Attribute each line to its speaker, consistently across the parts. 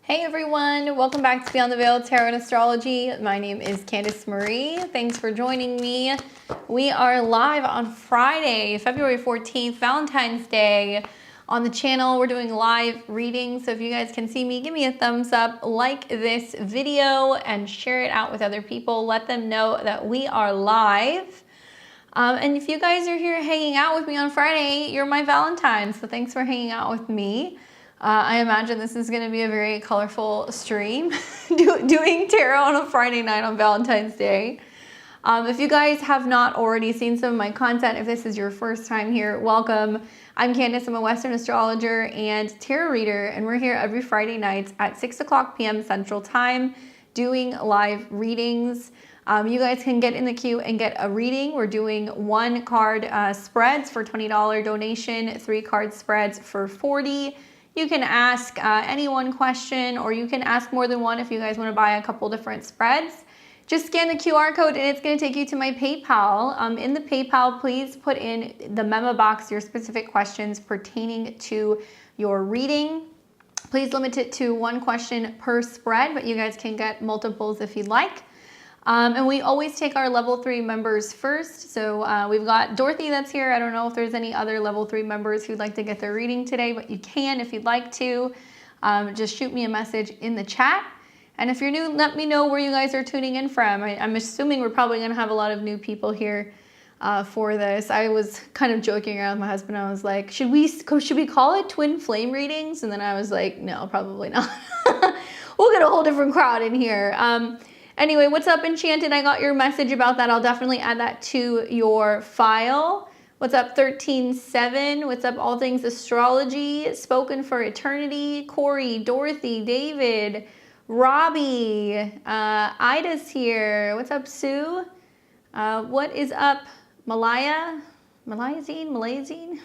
Speaker 1: Hey everyone, welcome back to Beyond the Veil Tarot and Astrology. My name is Candice Marie. Thanks for joining me. We are live on Friday, February 14th, Valentine's Day. On the channel, we're doing live readings. So if you guys can see me, give me a thumbs up, like this video, and share it out with other people. Let them know that we are live. And if you guys are here hanging out with me on Friday, you're my Valentine. So thanks for hanging out with me. I imagine this is going to be a very colorful stream, doing tarot on a Friday night on Valentine's Day. If you guys have not already seen some of my content, if this is your first time here, welcome. I'm Candice, I'm a Western astrologer and tarot reader, and we're here every Friday night at 6 o'clock p.m. Central Time doing live readings. You guys can get in the queue and get a reading. We're doing 1 card spreads for $20 donation, 3 card spreads for $40. You can ask any one question, or you can ask more than one if you guys want to buy a couple different spreads. Just scan the QR code and it's going to take you to my PayPal. In the PayPal, please put in the memo box your specific questions pertaining to your reading. Please limit it to 1 question per spread, but you guys can get multiples if you'd like. And we always take our level 3 members first. So we've got Dorothy that's here. I don't know if there's any other level 3 members who'd like to get their reading today, but you can if you'd like to. Just shoot me a message in the chat. And if you're new, let me know where you guys are tuning in from. I'm assuming we're probably going to have a lot of new people here for this. I was kind of joking around with my husband. I was like, should we call it twin flame readings? And then I was like, no, probably not. We'll get a whole different crowd in here. Anyway, what's up, Enchanted? I got your message about that. I'll definitely add that to your file. What's up, 13-7? What's up, All Things Astrology? Spoken for Eternity. Corey, Dorothy, David, Robbie, Ida's here. What's up, Sue? What is up, Malaya? Malayzine?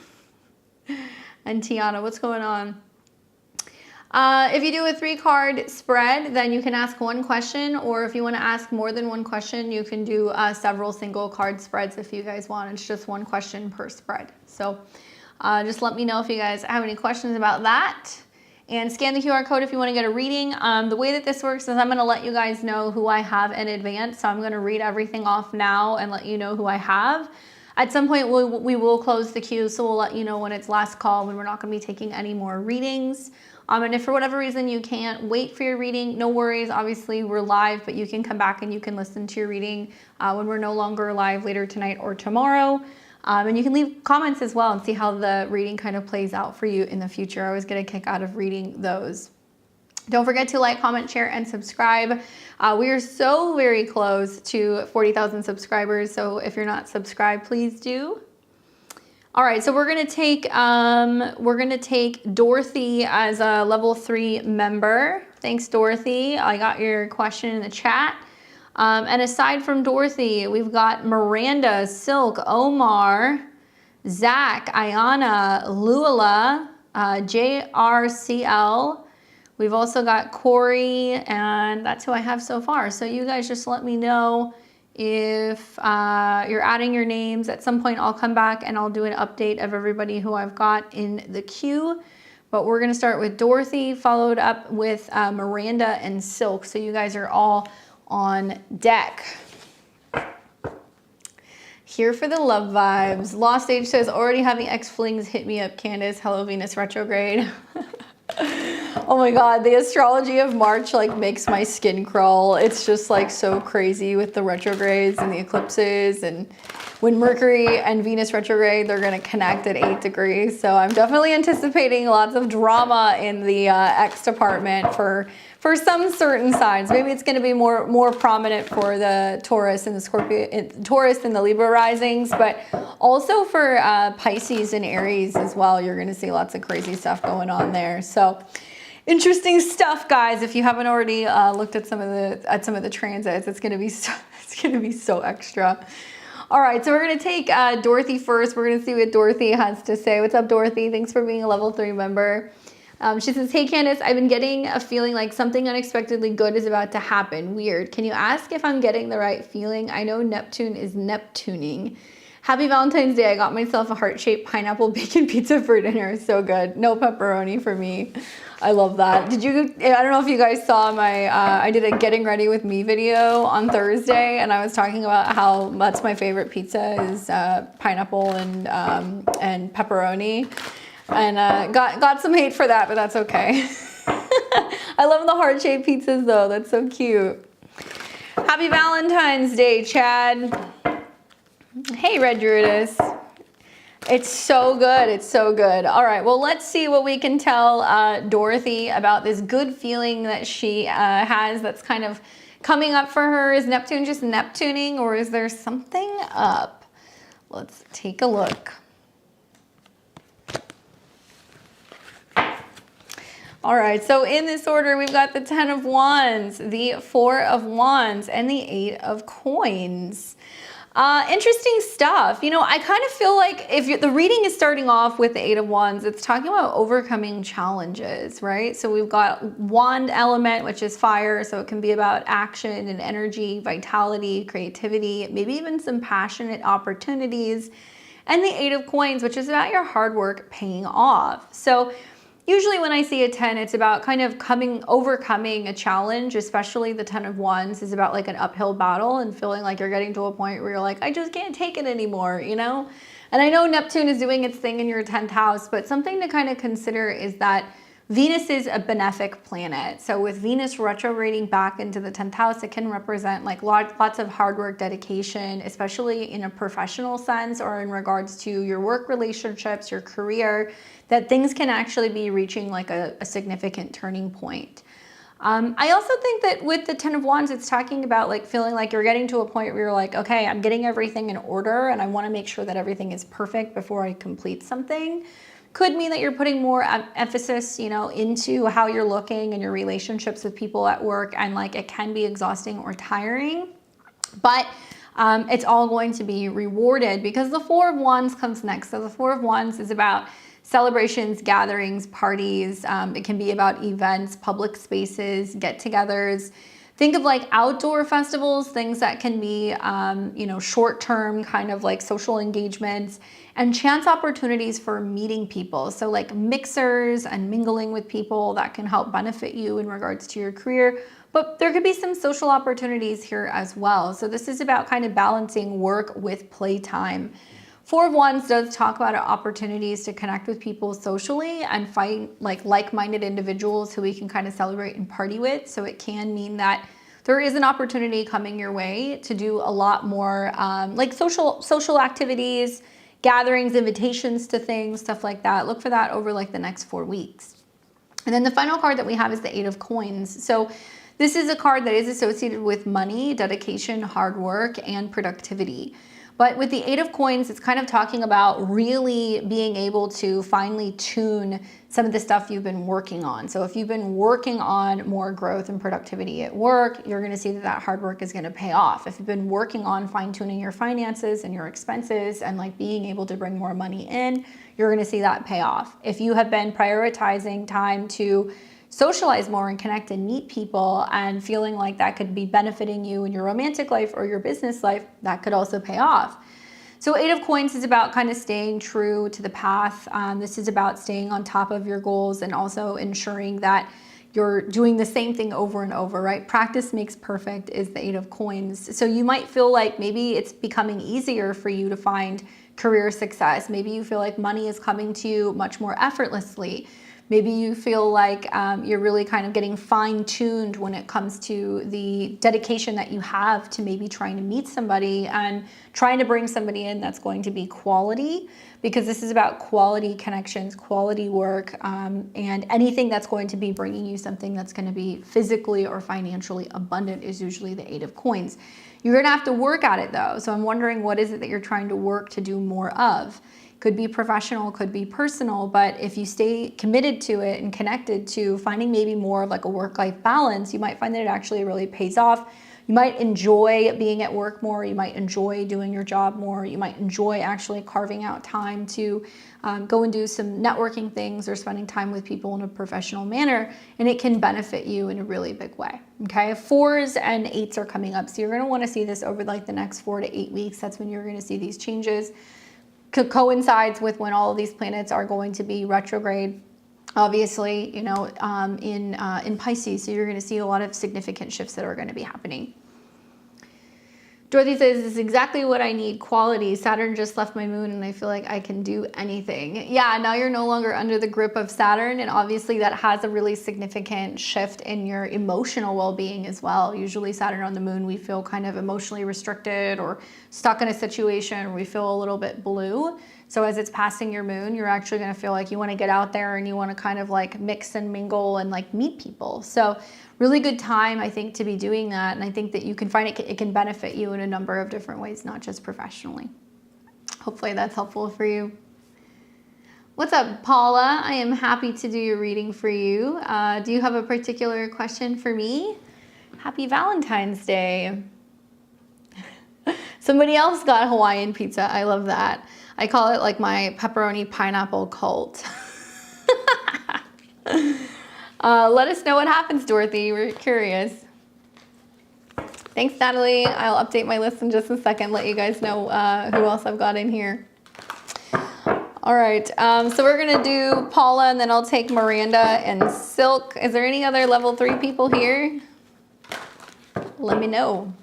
Speaker 1: And Tiana, what's going on? If you do a 3-card spread, then you can ask 1 question, or if you want to ask more than 1 question, you can do several single card spreads if you guys want. It's just 1 question per spread. So just let me know if you guys have any questions about that. And scan the QR code if you want to get a reading. The way that this works is I'm going to let you guys know who I have in advance. So I'm going to read everything off now and let you know who I have. At some point, we will close the queue, so we'll let you know when it's last call, when we're not going to be taking any more readings. And if for whatever reason you can't wait for your reading, no worries. Obviously, we're live, but you can come back and you can listen to your reading when we're no longer live later tonight or tomorrow. And you can leave comments as well and see how the reading kind of plays out for you in the future. I always get a kick out of reading those. Don't forget to like, comment, share, and subscribe. We are so very close to 40,000 subscribers, so if you're not subscribed, please do. All right, so we're gonna take Dorothy as a level 3 member. Thanks, Dorothy. I got your question in the chat. And aside from Dorothy, we've got Miranda, Silk, Omar, Zach, Ayana, Lula, JRCL. We've also got Corey, and that's who I have so far. So you guys just let me know if you're adding your names. At some point I'll come back and I'll do an update of everybody who I've got in the queue. But we're gonna start with Dorothy, followed up with Miranda and Silk. So you guys are all on deck. Here for the love vibes. Lost Age says, already having ex-flings, hit me up, Candice. Hello, Venus retrograde. Oh my God, the astrology of March like makes my skin crawl. It's just like so crazy with the retrogrades and the eclipses, and when Mercury and Venus retrograde, they're gonna connect at 8 degrees. So I'm definitely anticipating lots of drama in the X department for some certain signs. Maybe it's gonna be more prominent for the Taurus and the Scorpio, Taurus and the Libra risings, but also for Pisces and Aries as well. You're gonna see lots of crazy stuff going on there. So interesting stuff, guys. If you haven't already looked at some of the transits, it's gonna be so extra. All right, so we're gonna take Dorothy first. We're gonna see what Dorothy has to say. What's up, Dorothy? Thanks for being a level 3 member. She says, hey Candice, I've been getting a feeling like something unexpectedly good is about to happen. Weird. Can you ask if I'm getting the right feeling? I know Neptune is Neptuning. Happy Valentine's Day. I got myself a heart-shaped pineapple bacon pizza for dinner. So good. No pepperoni for me. I love that. Did you, I don't know if you guys saw my, I did a getting ready with me video on Thursday, and I was talking about how that's my favorite pizza is pineapple and pepperoni, and got some hate for that, but that's okay. I love the heart-shaped pizzas though, that's so cute. Happy Valentine's Day, Chad. Hey, Red Druidess. It's so good. It's so good. All right. Well, let's see what we can tell Dorothy about this good feeling that she has that's kind of coming up for her. Is Neptune just Neptuning, or is there something up? Let's take a look. All right. So in this order, we've got the 10 of Wands, the 4 of Wands, and the 8 of Coins. Interesting stuff. You know, I kind of feel like if the reading is starting off with the 8 of Wands, it's talking about overcoming challenges, right? So we've got wand element, which is fire. So it can be about action and energy, vitality, creativity, maybe even some passionate opportunities. And the 8 of Coins, which is about your hard work paying off. So usually when I see a 10, it's about kind of overcoming a challenge, especially the 10 of Wands is about like an uphill battle and feeling like you're getting to a point where you're like, I just can't take it anymore, you know? And I know Neptune is doing its thing in your 10th house, but something to kind of consider is that Venus is a benefic planet. So with Venus retrograding back into the 10th house, it can represent like lots of hard work, dedication, especially in a professional sense or in regards to your work relationships, your career, that things can actually be reaching like a significant turning point. I also think that with the 10 of Wands, it's talking about like feeling like you're getting to a point where you're like, okay, I'm getting everything in order and I want to make sure that everything is perfect before I complete something. Could mean that you're putting more emphasis, you know, into how you're looking and your relationships with people at work, and like it can be exhausting or tiring, but it's all going to be rewarded because the 4 of Wands comes next. So the 4 of Wands is about celebrations, gatherings, parties. It can be about events, public spaces, get-togethers. Think of like outdoor festivals, things that can be, you know, short-term kind of like social engagements, and chance opportunities for meeting people. So like mixers and mingling with people that can help benefit you in regards to your career. But there could be some social opportunities here as well. So this is about kind of balancing work with playtime. 4 of Wands does talk about opportunities to connect with people socially and find like-minded individuals who we can kind of celebrate and party with. So it can mean that there is an opportunity coming your way to do a lot more like social activities, gatherings, invitations to things, stuff like that. Look for that over like the next 4 weeks. And then the final card that we have is the 8 of Coins. So this is a card that is associated with money, dedication, hard work, and productivity. But with the 8 of Coins, it's kind of talking about really being able to finely tune some of the stuff you've been working on. So if you've been working on more growth and productivity at work, you're going to see that that hard work is going to pay off. If you've been working on fine-tuning your finances and your expenses and like being able to bring more money in, you're going to see that pay off. If you have been prioritizing time to socialize more and connect and meet people and feeling like that could be benefiting you in your romantic life or your business life, that could also pay off. So 8 of Coins is about kind of staying true to the path. This is about staying on top of your goals and also ensuring that you're doing the same thing over and over, right? Practice makes perfect is the 8 of Coins. So you might feel like maybe it's becoming easier for you to find career success. Maybe you feel like money is coming to you much more effortlessly. Maybe you feel like you're really kind of getting fine-tuned when it comes to the dedication that you have to maybe trying to meet somebody and trying to bring somebody in that's going to be quality, because this is about quality connections, quality work, and anything that's going to be bringing you something that's going to be physically or financially abundant is usually the 8 of Coins. You're going to have to work at it though. So I'm wondering, what is it that you're trying to work to do more of? Could be professional, could be personal, but if you stay committed to it and connected to finding maybe more of like a work-life balance, you might find that it actually really pays off. You might enjoy being at work more. You might enjoy doing your job more. You might enjoy actually carving out time to go and do some networking things or spending time with people in a professional manner, and it can benefit you in a really big way. Okay, 4s and 8s are coming up, so you're going to want to see this over like the next 4 to 8 weeks. That's when you're going to see these changes. Coincides with when all of these planets are going to be retrograde obviously, you know, in Pisces. So you're going to see a lot of significant shifts that are going to be happening. Dorothy says, this is exactly what I need, quality. Saturn just left my moon and I feel like I can do anything. Yeah, now you're no longer under the grip of Saturn, and obviously that has a really significant shift in your emotional well-being as well. Usually Saturn on the moon, we feel kind of emotionally restricted or stuck in a situation where we feel a little bit blue. So as it's passing your moon, you're actually going to feel like you want to get out there and you want to kind of like mix and mingle and like meet people. So really good time, I think, to be doing that. And I think that you can find it can benefit you in a number of different ways, not just professionally. Hopefully that's helpful for you. What's up, Paula? I am happy to do your reading for you. Do you have a particular question for me? Happy Valentine's Day. Somebody else got Hawaiian pizza. I love that. I call it like my pepperoni pineapple cult. Let us know what happens, Dorothy. We're curious. Thanks, Natalie. I'll update my list in just a second, let you guys know who else I've got in here. All right, so we're gonna do Paula, and then I'll take Miranda and Silk. Is there any other level 3 people here? Let me know.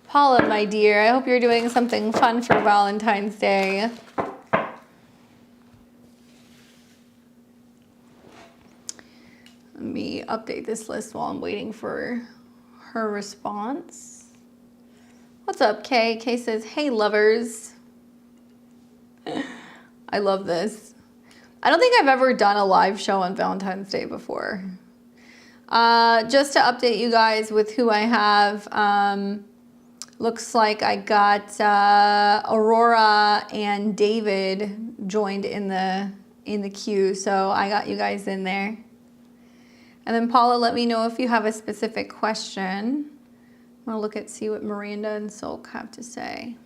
Speaker 1: Paula, my dear, I hope you're doing something fun for Valentine's Day. Let me update this list while I'm waiting for her response. What's up, Kay? Kay says, hey, lovers. I love this. I don't think I've ever done a live show on Valentine's Day before. Just to update you guys with who I have, looks like I got Aurora and David joined in the queue, so I got you guys in there. And then Paula, let me know if you have a specific question. I'm gonna see what Miranda and Silk have to say.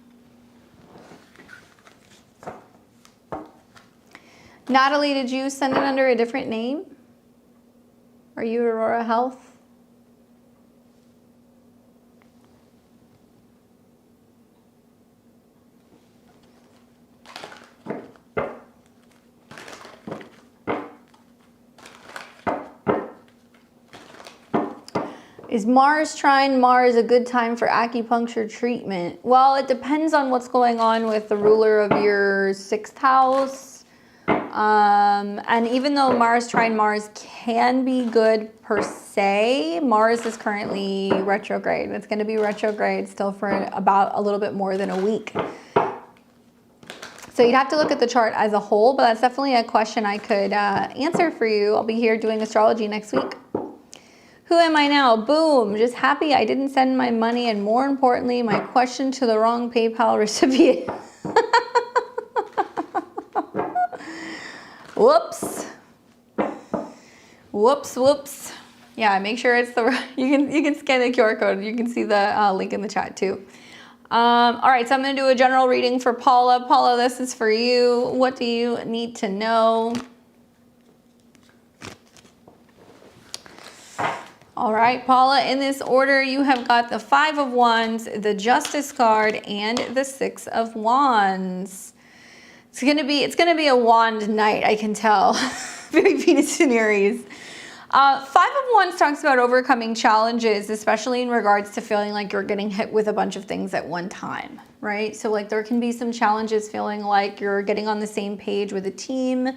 Speaker 1: Natalie, did you send it under a different name? Are you Aurora Health? Is Mars trine Mars a good time for acupuncture treatment? Well, it depends on what's going on with the ruler of your 6th house. And even though Mars trine Mars can be good per se, Mars is currently retrograde. It's going to be retrograde still for about a little bit more than a week. So you'd have to look at the chart as a whole, but that's definitely a question I could answer for you. I'll be here doing astrology next week. Who am I now? Boom. Just happy I didn't send my money, and more importantly, my question to the wrong PayPal recipient. Whoops. Whoops, whoops. Yeah, make sure it's the right. You can scan the QR code. You can see the link in the chat too. All right, so I'm going to do a general reading for Paula. Paula, this is for you. What do you need to know? All right, Paula, in this order, you have got the 5 of Wands, the Justice card, and the 6 of Wands. It's gonna be a wand night, I can tell. Very Venus in Aries. 5 of Wands talks about overcoming challenges, especially in regards to feeling like you're getting hit with a bunch of things at one time, right? So like there can be some challenges feeling like you're getting on the same page with a team,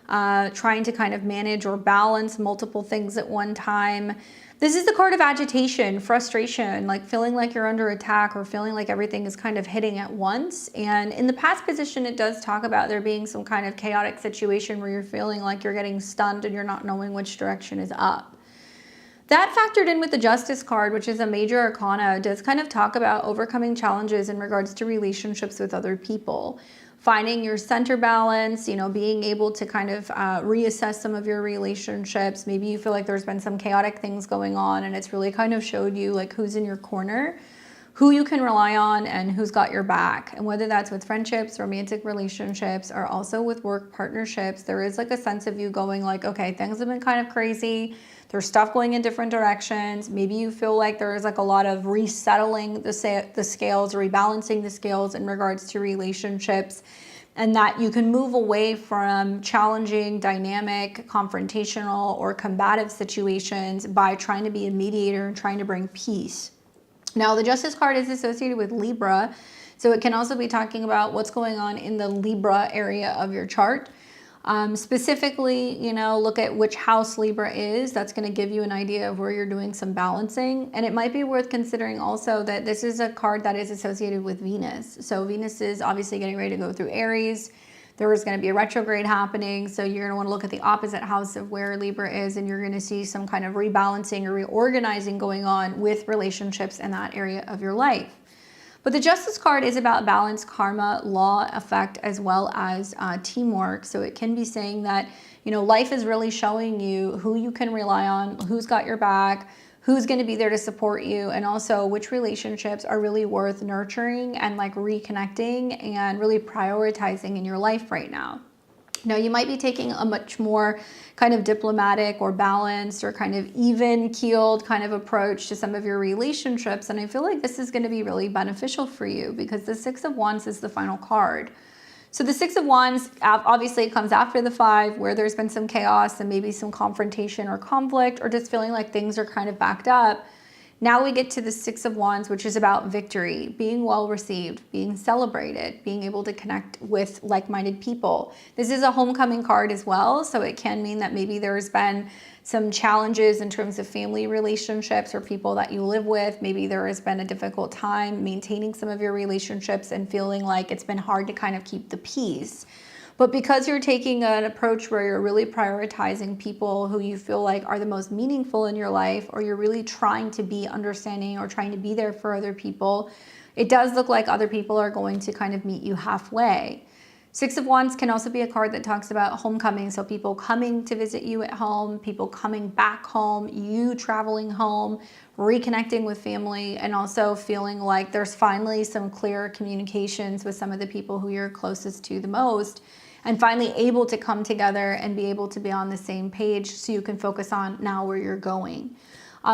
Speaker 1: trying to kind of manage or balance multiple things at one time. This is the card of agitation, frustration, like feeling like you're under attack or feeling like everything is kind of hitting at once. And in the past position, it does talk about there being some kind of chaotic situation where you're feeling like you're getting stunned and you're not knowing which direction is up. That factored in with the Justice card, which is a major arcana, does kind of talk about overcoming challenges in regards to relationships with other people. Finding your center balance, you know, being able to kind of reassess some of your relationships. Maybe you feel like there's been some chaotic things going on and it's really kind of showed you like who's in your corner, who you can rely on, and who's got your back. And whether that's with friendships, romantic relationships, or also with work partnerships, there is like a sense of you going like, okay, things have been kind of crazy. There's stuff going in different directions. Maybe you feel like there is like a lot of resettling the scales, rebalancing the scales in regards to relationships. and that you can move away from challenging, dynamic, confrontational, or combative situations by trying to be a mediator and trying to bring peace. Now, the Justice card is associated with Libra, so it can also be talking about what's going on in the Libra area of your chart. Specifically, you know, look at which house Libra is. That's going to give you an idea of where you're doing some balancing. And it might be worth considering also that this is a card that is associated with Venus. So Venus is obviously getting ready to go through Aries. There is going to be a retrograde happening. So you're going to want to look at the opposite house of where Libra is, and you're going to see some kind of rebalancing or reorganizing going on with relationships in that area of your life. But the Justice card is about balance, karma, law, effect, as well as teamwork. So it can be saying that, you know, life is really showing you who you can rely on, who's got your back, who's going to be there to support you, and also which relationships are really worth nurturing and like reconnecting and really prioritizing in your life right now. Now, you might be taking a much more kind of diplomatic or balanced or kind of even-keeled kind of approach to some of your relationships. And I feel like this is going to be really beneficial for you because the Six of Wands is the final card. So the Six of Wands, obviously it comes after the Five, where there's been some chaos and maybe some confrontation or conflict or just feeling like things are kind of backed up. Now we get to the Six of Wands, which is about victory, being well received, being celebrated, being able to connect with like-minded people. This is a homecoming card as well, so it can mean that maybe there's been some challenges in terms of family relationships or people that you live with. Maybe there has been a difficult time maintaining some of your relationships and feeling like it's been hard to kind of keep the peace. But because you're taking an approach where you're really prioritizing people who you feel like are the most meaningful in your life, or you're really trying to be understanding or trying to be there for other people, it does look like other people are going to kind of meet you halfway. Six of Wands can also be a card that talks about homecoming. So people coming to visit you at home, people coming back home, you traveling home, reconnecting with family, and also feeling like there's finally some clear communications with some of the people who you're closest to the most, and finally able to come together and be able to be on the same page so you can focus on now where you're going.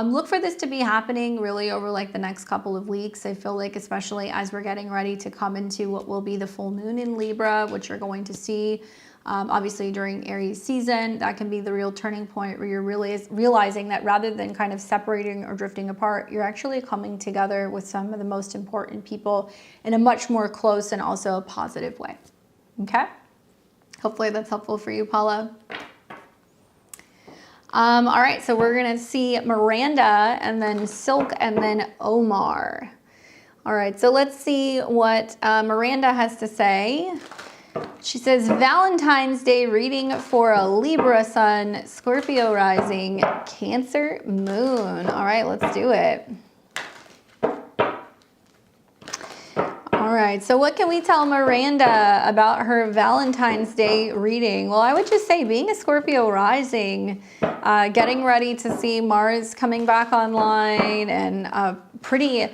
Speaker 1: Look for this to be happening really over like the next couple of weeks. I feel like especially as we're getting ready to come into what will be the full moon in Libra, which you're going to see obviously during Aries season. That can be the real turning point where you're really realizing that rather than kind of separating or drifting apart, you're actually coming together with some of the most important people in a much more close and also a positive way. Okay? Hopefully that's helpful for you, Paula. All right, so we're gonna see Miranda and then Silk and then Omar. All right, so let's see what Miranda has to say. She says, Valentine's Day reading for a Libra sun, Scorpio rising, Cancer moon. All right, let's do it. All right, so what can we tell Miranda about her Valentine's Day reading? Well, I would just say being a Scorpio rising, getting ready to see Mars coming back online, and a pretty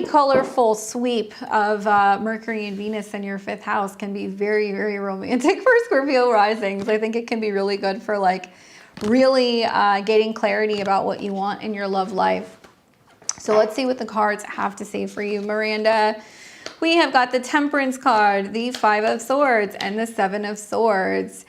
Speaker 1: colorful sweep of Mercury and Venus in your fifth house can be very, very romantic for Scorpio risings. I think it can be really good for like really getting clarity about what you want in your love life. So let's see what the cards have to say for you, Miranda. We have got the Temperance card, the Five of Swords, and the Seven of Swords.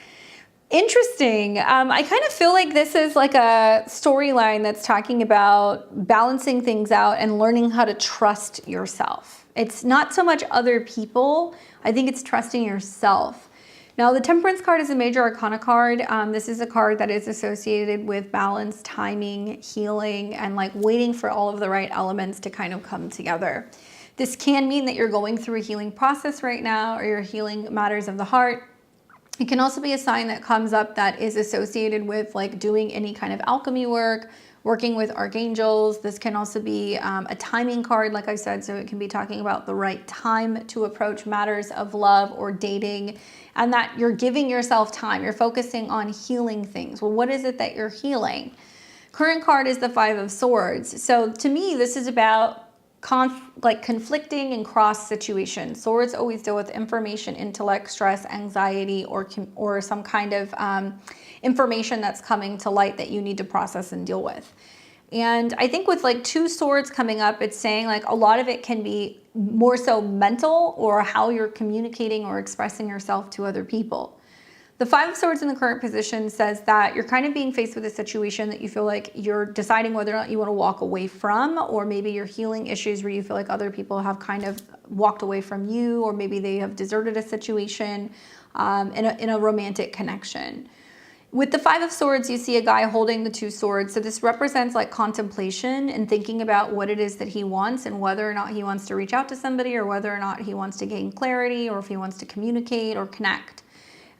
Speaker 1: Interesting. I kind of feel like this is like a storyline that's talking about balancing things out and learning how to trust yourself. It's not so much other people. I think it's trusting yourself. Now, the Temperance card is a major arcana card. This is a card that is associated with balance, timing, healing, and like waiting for all of the right elements to kind of come together. This can mean that you're going through a healing process right now, or you're healing matters of the heart. It can also be a sign that comes up that is associated with like doing any kind of alchemy work, working with archangels. This can also be a timing card, like I said, so it can be talking about the right time to approach matters of love or dating, and that you're giving yourself time. You're focusing on healing things. Well, what is it that you're healing? Current card is the Five of Swords. So to me, this is about conflicting and cross situations. Swords always deal with information, intellect, stress, anxiety, or some kind of information that's coming to light that you need to process and deal with. And I think with like two swords coming up, it's saying like a lot of it can be more so mental or how you're communicating or expressing yourself to other people. The Five of Swords in the current position says that you're kind of being faced with a situation that you feel like you're deciding whether or not you want to walk away from, or maybe you're healing issues where you feel like other people have kind of walked away from you, or maybe they have deserted a situation in a romantic connection. With the Five of Swords, you see a guy holding the two swords. So this represents like contemplation and thinking about what it is that he wants and whether or not he wants to reach out to somebody, or whether or not he wants to gain clarity, or if he wants to communicate or connect.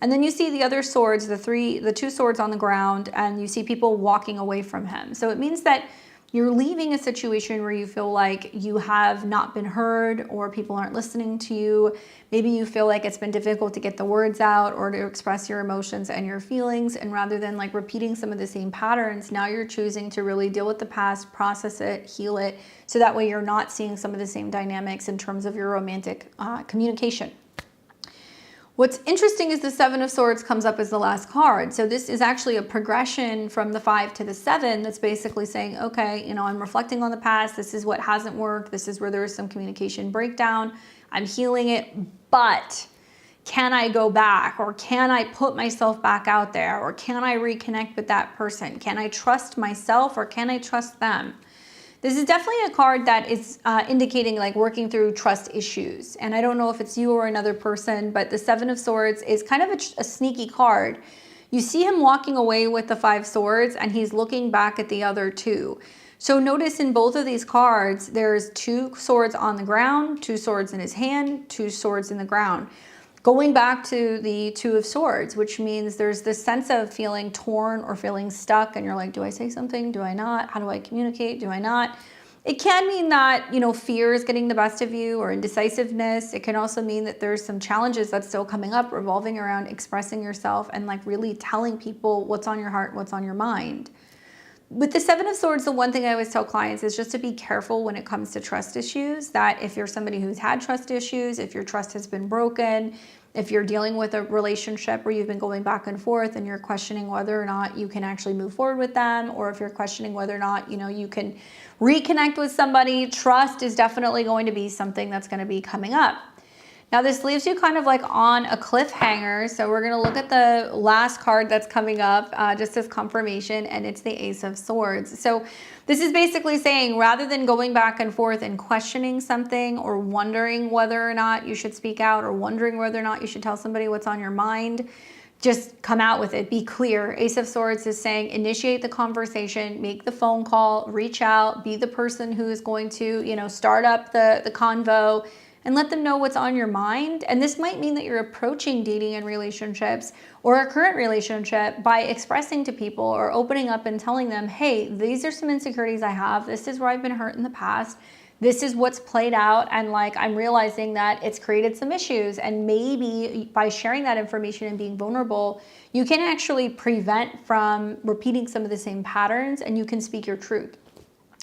Speaker 1: And then you see the other swords, the two swords on the ground, and you see people walking away from him. So it means that you're leaving a situation where you feel like you have not been heard, or people aren't listening to you. Maybe you feel like it's been difficult to get the words out or to express your emotions and your feelings. And rather than like repeating some of the same patterns, now you're choosing to really deal with the past, process it, heal it. So that way you're not seeing some of the same dynamics in terms of your romantic communication. What's interesting is the Seven of Swords comes up as the last card. So this is actually a progression from the 5 to the 7 that's basically saying, okay, you know, I'm reflecting on the past. This is what hasn't worked. This is where there is some communication breakdown. I'm healing it, but can I go back, or can I put myself back out there, or can I reconnect with that person? Can I trust myself, or can I trust them? This is definitely a card that is indicating like working through trust issues. And I don't know if it's you or another person, but the Seven of Swords is kind of a sneaky card. You see him walking away with the 5 swords, and he's looking back at the other 2. So notice in both of these cards, there's 2 swords on the ground, 2 swords in his hand, 2 swords in the ground. Going back to the 2 of Swords, which means there's this sense of feeling torn or feeling stuck, and you're like, do I say something? Do I not? How do I communicate? Do I not? It can mean that, you know, fear is getting the best of you, or indecisiveness. It can also mean that there's some challenges that's still coming up revolving around expressing yourself and like really telling people what's on your heart, what's on your mind. With the Seven of Swords, the one thing I always tell clients is just to be careful when it comes to trust issues, that if you're somebody who's had trust issues, if your trust has been broken, if you're dealing with a relationship where you've been going back and forth and you're questioning whether or not you can actually move forward with them, or if you're questioning whether or not, you know, you can reconnect with somebody, trust is definitely going to be something that's going to be coming up. Now this leaves you kind of like on a cliffhanger. So we're going to look at the last card that's coming up just as confirmation, and it's the Ace of Swords. So this is basically saying, rather than going back and forth and questioning something, or wondering whether or not you should speak out, or wondering whether or not you should tell somebody what's on your mind, just come out with it. Be clear. Ace of Swords is saying initiate the conversation, make the phone call, reach out, be the person who is going to, you know, start up the convo, and let them know what's on your mind. And this might mean that you're approaching dating and relationships, or a current relationship, by expressing to people or opening up and telling them, hey, these are some insecurities I have. This is where I've been hurt in the past. This is what's played out. And like, I'm realizing that it's created some issues. And maybe by sharing that information and being vulnerable, you can actually prevent from repeating some of the same patterns, and you can speak your truth.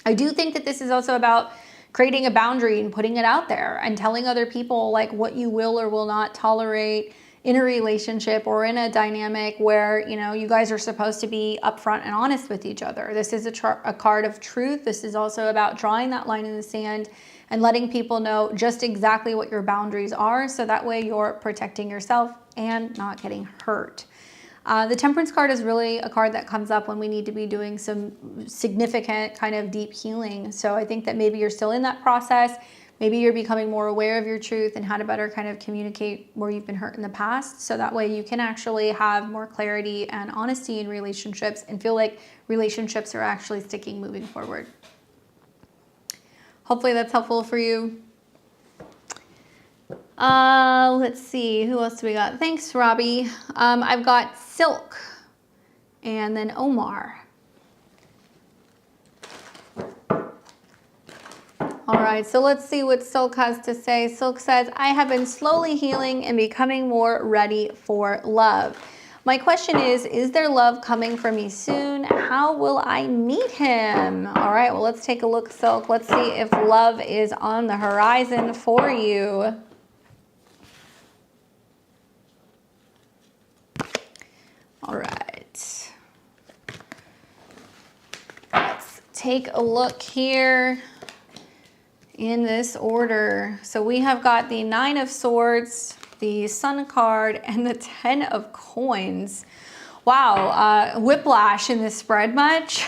Speaker 1: I do think that this is also about creating a boundary and putting it out there and telling other people like what you will or will not tolerate in a relationship or in a dynamic where, you know, you guys are supposed to be upfront and honest with each other. This is a card of truth. This is also about drawing that line in the sand and letting people know just exactly what your boundaries are, so that way you're protecting yourself and not getting hurt. The Temperance card is really a card that comes up when we need to be doing some significant kind of deep healing. So I think that maybe you're still in that process. Maybe you're becoming more aware of your truth and how to better kind of communicate where you've been hurt in the past. So that way you can actually have more clarity and honesty in relationships and feel like relationships are actually sticking moving forward. Hopefully that's helpful for you. Let's see, who else do we got? Thanks, Robbie. I've got Silk and then Omar. All right, so let's see what Silk has to say. Silk says, I have been slowly healing and becoming more ready for love. My question is there love coming for me soon? How will I meet him? All right, well, let's take a look, Silk. Let's see if love is on the horizon for you. All right, let's take a look here. in this order. So we have got the 9 of Swords, the Sun card, and the 10 of Coins. Wow, whiplash in this spread much?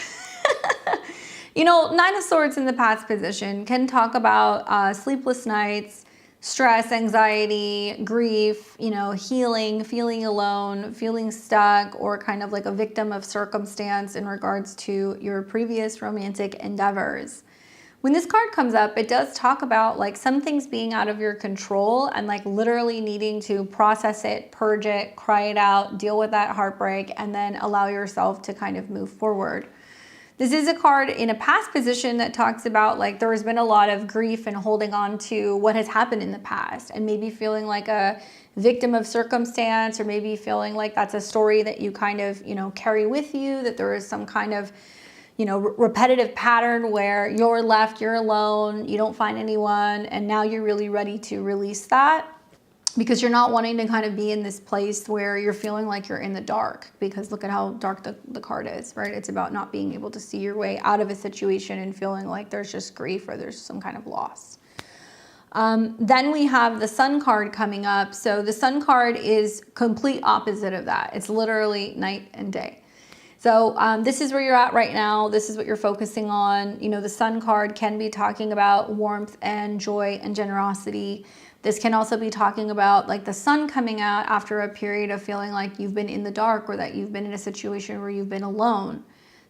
Speaker 1: You know, 9 of Swords in the past position can talk about sleepless nights, stress, anxiety, grief, you know, healing, feeling alone, feeling stuck, or kind of like a victim of circumstance in regards to your previous romantic endeavors. When this card comes up, it does talk about like some things being out of your control and like literally needing to process it, purge it, cry it out, deal with that heartbreak, and then allow yourself to kind of move forward. This is a card in a past position that talks about like there has been a lot of grief and holding on to what has happened in the past, and maybe feeling like a victim of circumstance, or maybe feeling like that's a story that you kind of, you know, carry with you, that there is some kind of, you know, repetitive pattern where you're left, you're alone, you don't find anyone, and now you're really ready to release that because you're not wanting to kind of be in this place where you're feeling like you're in the dark, because look at how dark the card is, right? It's about not being able to see your way out of a situation and feeling like there's just grief or there's some kind of loss. Then we have the Sun card coming up. So the Sun card is complete opposite of that. It's literally night and day. So this is where you're at right now. This is what you're focusing on. You know, the Sun card can be talking about warmth and joy and generosity. This can also be talking about like the sun coming out after a period of feeling like you've been in the dark, or that you've been in a situation where you've been alone.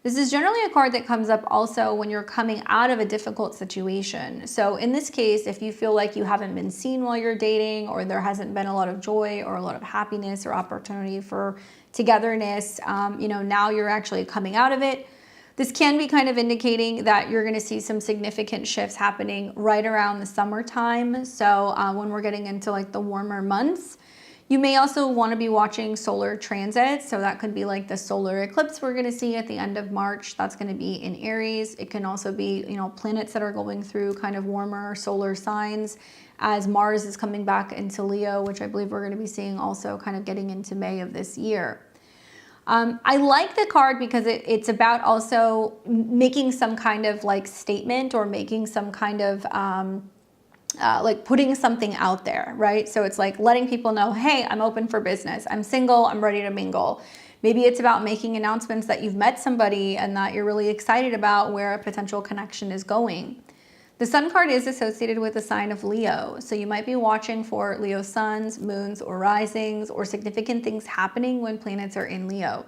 Speaker 1: This is generally a card that comes up also when you're coming out of a difficult situation. So in this case, if you feel like you haven't been seen while you're dating, or there hasn't been a lot of joy or a lot of happiness or opportunity for togetherness, you know, now you're actually coming out of it. This can be kind of indicating that you're going to see some significant shifts happening right around the summertime. So when we're getting into like the warmer months, you may also want to be watching solar transits. So that could be like the solar eclipse we're going to see at the end of March. That's going to be in Aries. It can also be, you know, planets that are going through kind of warmer solar signs, as Mars is coming back into Leo, which I believe we're going to be seeing also kind of getting into May of this year. I like the card because it's about also making some kind of like statement, or making some kind of like putting something out there, right? So it's like letting people know, hey, I'm open for business. I'm single. I'm ready to mingle. Maybe it's about making announcements that you've met somebody and that you're really excited about where a potential connection is going. The Sun card is associated with the sign of Leo. So you might be watching for Leo suns, moons, or risings, or significant things happening when planets are in Leo.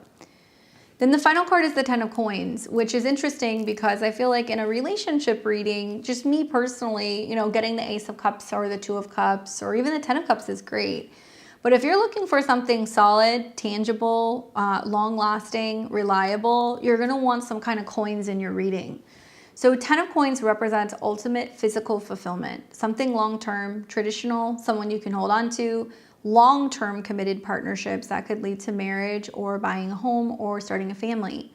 Speaker 1: Then the final card is the 10 of Coins, which is interesting because I feel like in a relationship reading, just me personally, you know, getting the Ace of Cups or the 2 of Cups or even the 10 of Cups is great. But if you're looking for something solid, tangible, long-lasting, reliable, you're going to want some kind of coins in your reading. So 10 of Coins represents ultimate physical fulfillment, something long-term, traditional, someone you can hold on to, long-term committed partnerships that could lead to marriage or buying a home or starting a family.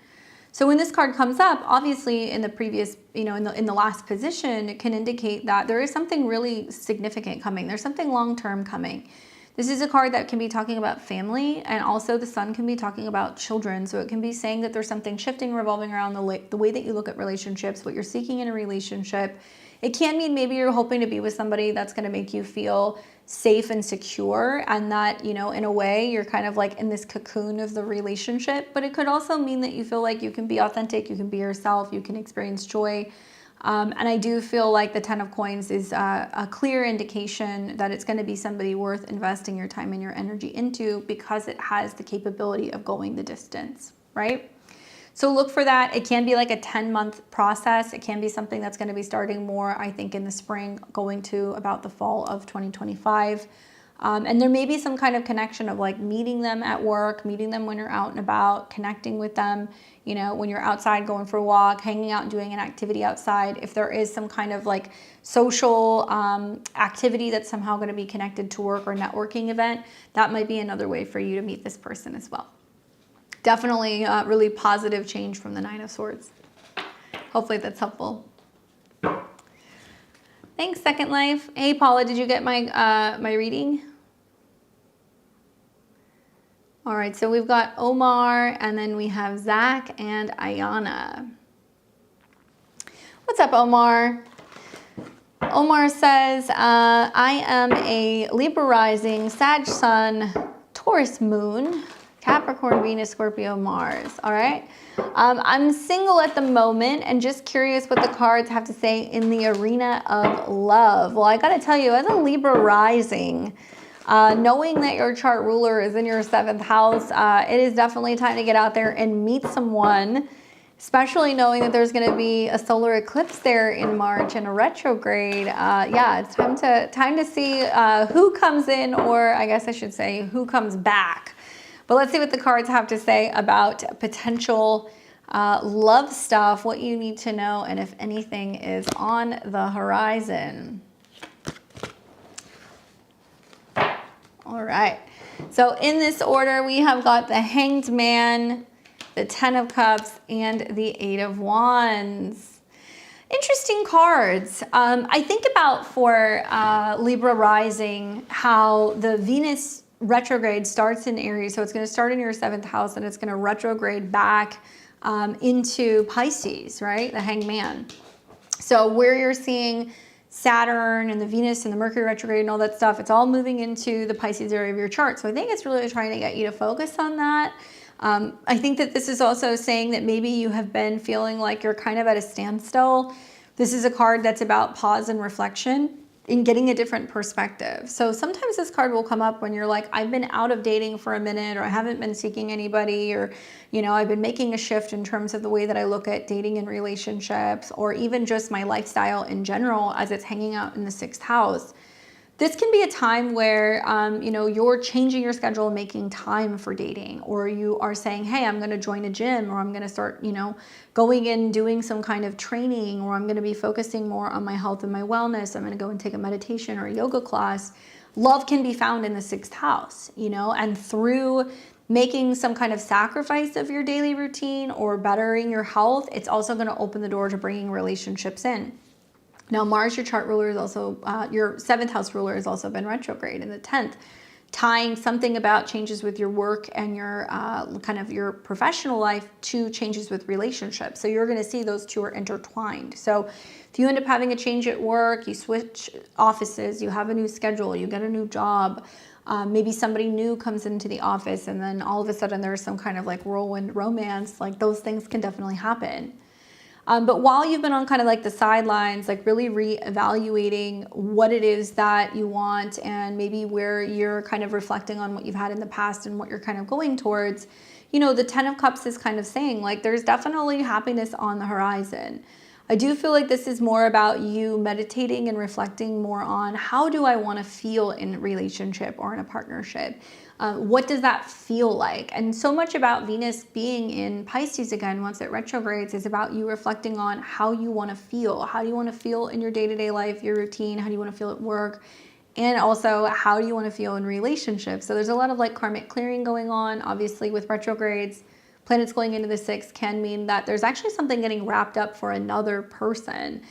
Speaker 1: So when this card comes up, obviously in the previous, you know, in the last position, it can indicate that there is something really significant coming. There's something long-term coming. This is a card that can be talking about family, and also the Sun can be talking about children. So it can be saying that there's something shifting, revolving around the way that you look at relationships, what you're seeking in a relationship. It can mean maybe you're hoping to be with somebody that's going to make you feel safe and secure, and that, you know, in a way you're kind of like in this cocoon of the relationship. But it could also mean that you feel like you can be authentic, you can be yourself, you can experience joy. And I do feel like the 10 of Coins is a clear indication that it's going to be somebody worth investing your time and your energy into, because it has the capability of going the distance, right? So look for that. It can be like a 10-month process. It can be something that's going to be starting more, I think, in the spring, going to about the fall of 2025. And there may be some kind of connection of like meeting them at work, meeting them when you're out and about, connecting with them, you know, when you're outside going for a walk, hanging out and doing an activity outside. If there is some kind of like social activity that's somehow going to be connected to work or networking event, that might be another way for you to meet this person as well. Definitely really positive change from the 9 of Swords. Hopefully that's helpful. Thanks, Second Life. Hey, Paula, did you get my my reading? All right, so we've got Omar, and then we have Zach and Ayana. What's up, Omar? Omar says, I am a Libra rising, Sag sun, Taurus moon, Capricorn, Venus, Scorpio, Mars. All right. I'm single at the moment and just curious what the cards have to say in the arena of love. Well, I got to tell you, as a Libra rising, knowing that your chart ruler is in your 7th house, it is definitely time to get out there and meet someone, especially knowing that there's going to be a solar eclipse there in March and a retrograde. Yeah, it's time to see who comes in, or I guess I should say who comes back. But let's see what the cards have to say about potential love stuff, what you need to know, and if anything is on the horizon. All right. So in this order, we have got the Hanged Man, the 10 of Cups, and the 8 of Wands. Interesting cards. I think about for Libra rising, how the Venus retrograde starts in Aries. So it's going to start in your 7th house and it's going to retrograde back into Pisces, right? The Hanged Man. So where you're seeing Saturn and the Venus and the Mercury retrograde and all that stuff, it's all moving into the Pisces area of your chart. So I think it's really trying to get you to focus on that. I think that this is also saying that maybe you have been feeling like you're kind of at a standstill. This is a card that's about pause and reflection in getting a different perspective. So sometimes this card will come up when you're like, I've been out of dating for a minute, or I haven't been seeking anybody, or, you know, I've been making a shift in terms of the way that I look at dating and relationships, or even just my lifestyle in general as it's hanging out in the 6th house. This can be a time where, you know, you're changing your schedule and making time for dating, or you are saying, hey, I'm going to join a gym, or I'm going to start, you know, going in doing some kind of training, or I'm going to be focusing more on my health and my wellness. I'm going to go and take a meditation or a yoga class. Love can be found in the 6th house, you know, and through making some kind of sacrifice of your daily routine or bettering your health, it's also going to open the door to bringing relationships in. Now, Mars, your chart ruler, is also, your 7th house ruler has also been retrograde in the 10th, tying something about changes with your work and your kind of your professional life to changes with relationships. So you're going to see those two are intertwined. So if you end up having a change at work, you switch offices, you have a new schedule, you get a new job, maybe somebody new comes into the office, and then all of a sudden there's some kind of like whirlwind romance, like those things can definitely happen. But while you've been on kind of like the sidelines, like really reevaluating what it is that you want, and maybe where you're kind of reflecting on what you've had in the past and what you're kind of going towards, you know, the 10 of Cups is kind of saying like there's definitely happiness on the horizon. I do feel like this is more about you meditating and reflecting more on how do I want to feel in a relationship or in a partnership. What does that feel like? And so much about Venus being in Pisces again, once it retrogrades, is about you reflecting on how you want to feel. How do you want to feel in your day-to-day life, your routine? How do you want to feel at work? And also, how do you want to feel in relationships? So there's a lot of like karmic clearing going on. Obviously, with retrogrades, planets going into the 6th can mean that there's actually something getting wrapped up for another person.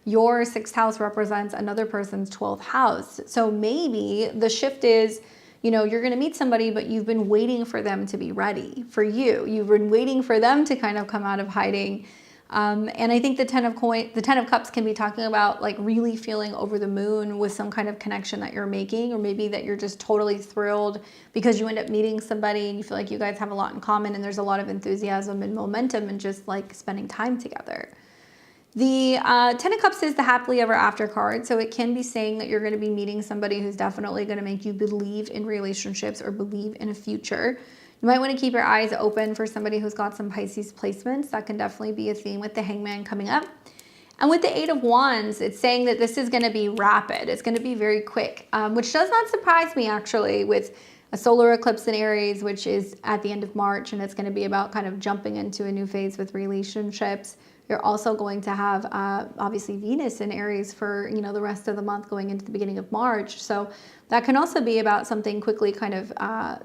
Speaker 1: Your 6th house represents another person's 12th house. So maybe the shift is, you know, you're going to meet somebody, but you've been waiting for them to be ready for you. You've been waiting for them to kind of come out of hiding. And I think the 10 of Cups can be talking about like really feeling over the moon with some kind of connection that you're making, or maybe that you're just totally thrilled because you end up meeting somebody and you feel like you guys have a lot in common, and there's a lot of enthusiasm and momentum and just like spending time together. The 10 of Cups is the happily ever after card, so it can be saying that you're going to be meeting somebody who's definitely going to make you believe in relationships or believe in a future. You might want to keep your eyes open for somebody who's got some Pisces placements. That can definitely be a theme with the Hangman coming up. And with the 8 of Wands, it's saying that this is going to be rapid. It's going to be very quick, which does not surprise me actually, with a solar eclipse in Aries, which is at the end of March, and it's going to be about kind of jumping into a new phase with relationships. You're also going to have obviously Venus in Aries for, you know, the rest of the month going into the beginning of March. So that can also be about something quickly kind of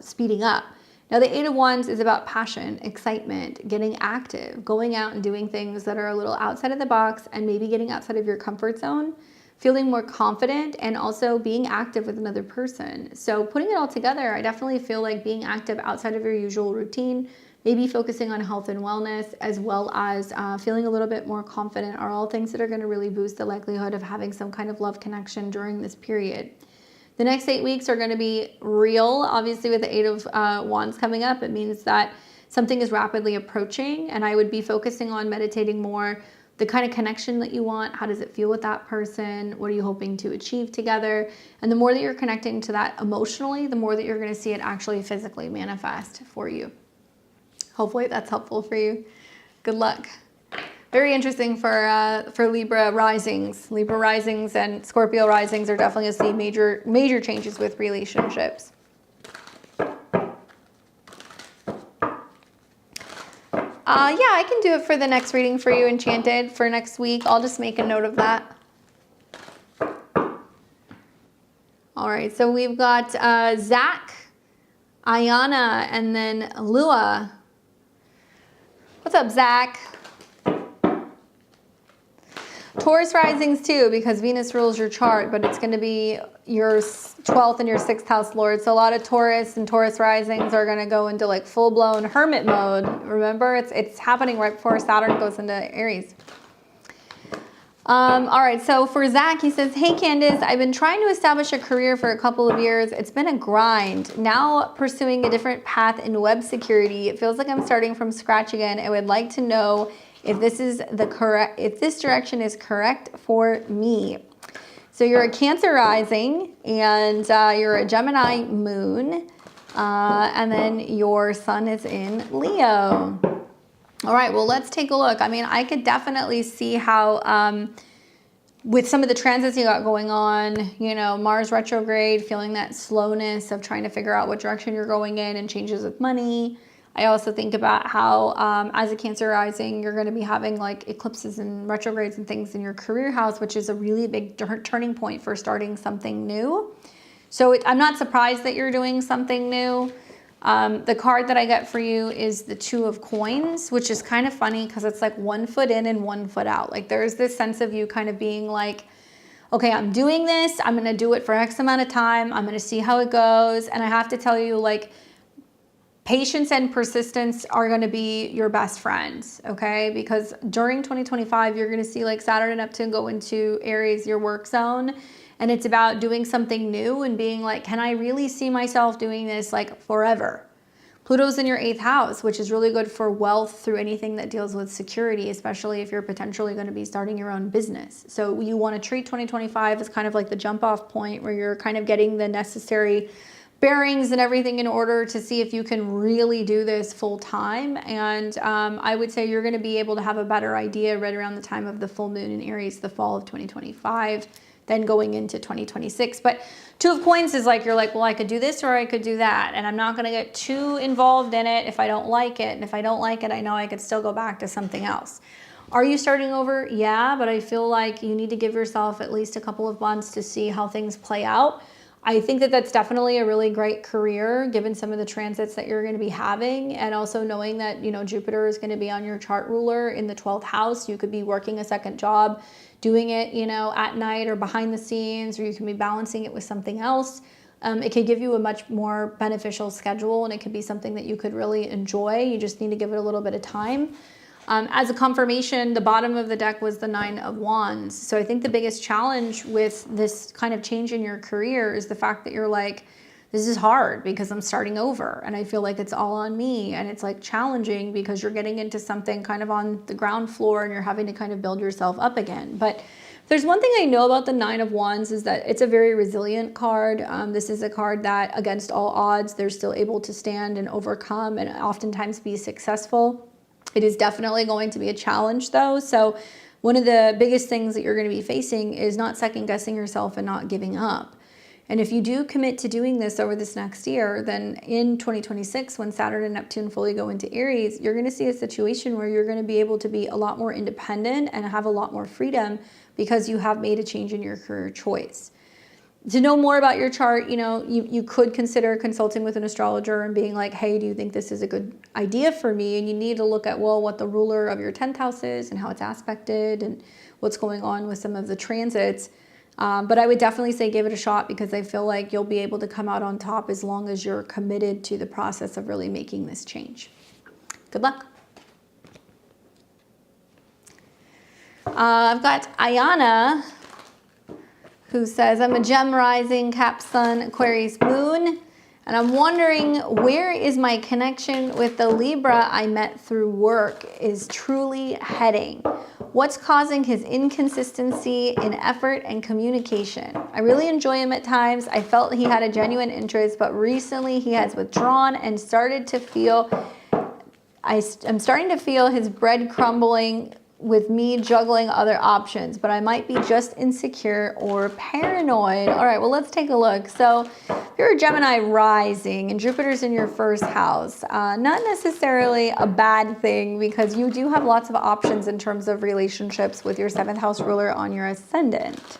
Speaker 1: speeding up. Now the 8 of Wands is about passion, excitement, getting active, going out and doing things that are a little outside of the box, and maybe getting outside of your comfort zone, feeling more confident, and also being active with another person. So putting it all together, I definitely feel like being active outside of your usual routine, maybe focusing on health and wellness, as well as feeling a little bit more confident are all things that are going to really boost the likelihood of having some kind of love connection during this period. The next 8 weeks are going to be real. Obviously, with the 8 of Wands coming up, it means that something is rapidly approaching, and I would be focusing on meditating more the kind of connection that you want. How does it feel with that person? What are you hoping to achieve together? And the more that you're connecting to that emotionally, the more that you're going to see it actually physically manifest for you. Hopefully that's helpful for you. Good luck. Very interesting for Libra risings. Libra risings and Scorpio risings are definitely going to see major changes with relationships. Yeah, I can do it for the next reading for you, Enchanted, for next week. I'll just make a note of that. All right, so we've got Zach, Ayana, and then Lula. What's up, Zach? Taurus risings too, because Venus rules your chart, but it's going to be your 12th and your 6th house lord. So a lot of Taurus and Taurus risings are going to go into like full-blown hermit mode. Remember, it's happening right before Saturn goes into Aries. All right, so for Zach, he says, hey Candace, I've been trying to establish a career for a couple of years. It's been a grind. Now pursuing a different path in web security. It feels like I'm starting from scratch again. I would like to know if this direction is correct for me. So you're a Cancer rising, and you're a Gemini moon, and then your sun is in Leo. All right, well, let's take a look. I mean, I could definitely see how with some of the transits you got going on, you know, Mars retrograde, feeling that slowness of trying to figure out what direction you're going in, and changes with money. I also think about how as a Cancer rising, you're going to be having like eclipses and retrogrades and things in your career house, which is a really big turning point for starting something new. So I'm not surprised that you're doing something new. The card that I get for you is the 2 of Coins, which is kind of funny because it's like 1 foot in and 1 foot out. Like there's this sense of you kind of being like, okay, I'm doing this. I'm going to do it for X amount of time. I'm going to see how it goes. And I have to tell you, like, patience and persistence are going to be your best friends, okay? Because during 2025, you're going to see like Saturn and Neptune go into Aries, your work zone. And it's about doing something new and being like, can I really see myself doing this like forever? Pluto's in your 8th house, which is really good for wealth through anything that deals with security, especially if you're potentially going to be starting your own business. So you want to treat 2025 as kind of like the jump off point where you're kind of getting the necessary bearings and everything in order to see if you can really do this full time. And I would say you're going to be able to have a better idea right around the time of the full moon in Aries, the fall of 2025, then going into 2026. But 2 of Coins is like, you're like, well, I could do this or I could do that. And I'm not going to get too involved in it if I don't like it. And if I don't like it, I know I could still go back to something else. Are you starting over? Yeah, but I feel like you need to give yourself at least a couple of months to see how things play out. I think that that's definitely a really great career given some of the transits that you're going to be having, and also knowing that, you know, Jupiter is going to be on your chart ruler in the 12th house. You could be working a second job, doing it, you know, at night or behind the scenes, or you can be balancing it with something else. It could give you a much more beneficial schedule, and it could be something that you could really enjoy. You just need to give it a little bit of time. As a confirmation, the bottom of the deck was the 9 of Wands. So I think the biggest challenge with this kind of change in your career is the fact that you're like, this is hard because I'm starting over and I feel like it's all on me. And it's like challenging because you're getting into something kind of on the ground floor and you're having to kind of build yourself up again. But there's one thing I know about the 9 of Wands is that it's a very resilient card. This is a card that against all odds, they're still able to stand and overcome and oftentimes be successful. It is definitely going to be a challenge though. So one of the biggest things that you're going to be facing is not second guessing yourself and not giving up. And if you do commit to doing this over this next year, then in 2026, when Saturn and Neptune fully go into Aries, you're going to see a situation where you're going to be able to be a lot more independent and have a lot more freedom because you have made a change in your career choice. To know more about your chart, you know, you could consider consulting with an astrologer and being like, hey, do you think this is a good idea for me? And you need to look at, well, what the ruler of your 10th house is and how it's aspected and what's going on with some of the transits. But I would definitely say give it a shot because I feel like you'll be able to come out on top as long as you're committed to the process of really making this change. Good luck. I've got Ayana, who says, I'm a Gem rising, Cap Sun, Aquarius Moon, and I'm wondering, where is my connection with the Libra I met through work is truly heading? What's causing his inconsistency in effort and communication? I really enjoy him at times. I felt he had a genuine interest, but recently he has withdrawn and started to feel, I'm starting to feel his bread crumbling with me juggling other options, but I might be just insecure or paranoid. All right, well, let's take a look. So if you're a Gemini rising and Jupiter's in your first house, not necessarily a bad thing, because you do have lots of options in terms of relationships with your 7th house ruler on your ascendant.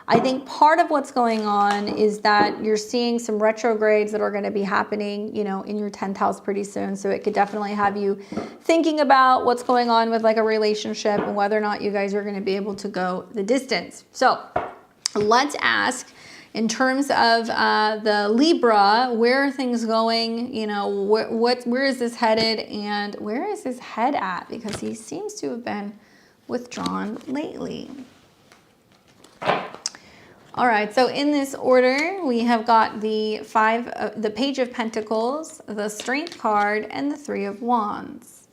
Speaker 1: I think part of what's going on is that you're seeing some retrogrades that are going to be happening, you know, in your 10th house pretty soon. So it could definitely have you thinking about what's going on with like a relationship and whether or not you guys are going to be able to go the distance. So let's ask, in terms of the Libra, where are things going? You know, where is this headed, and where is his head at? Because he seems to have been withdrawn lately. All right, so in this order, we have got the Page of Pentacles, the Strength card, and the 3 of Wands.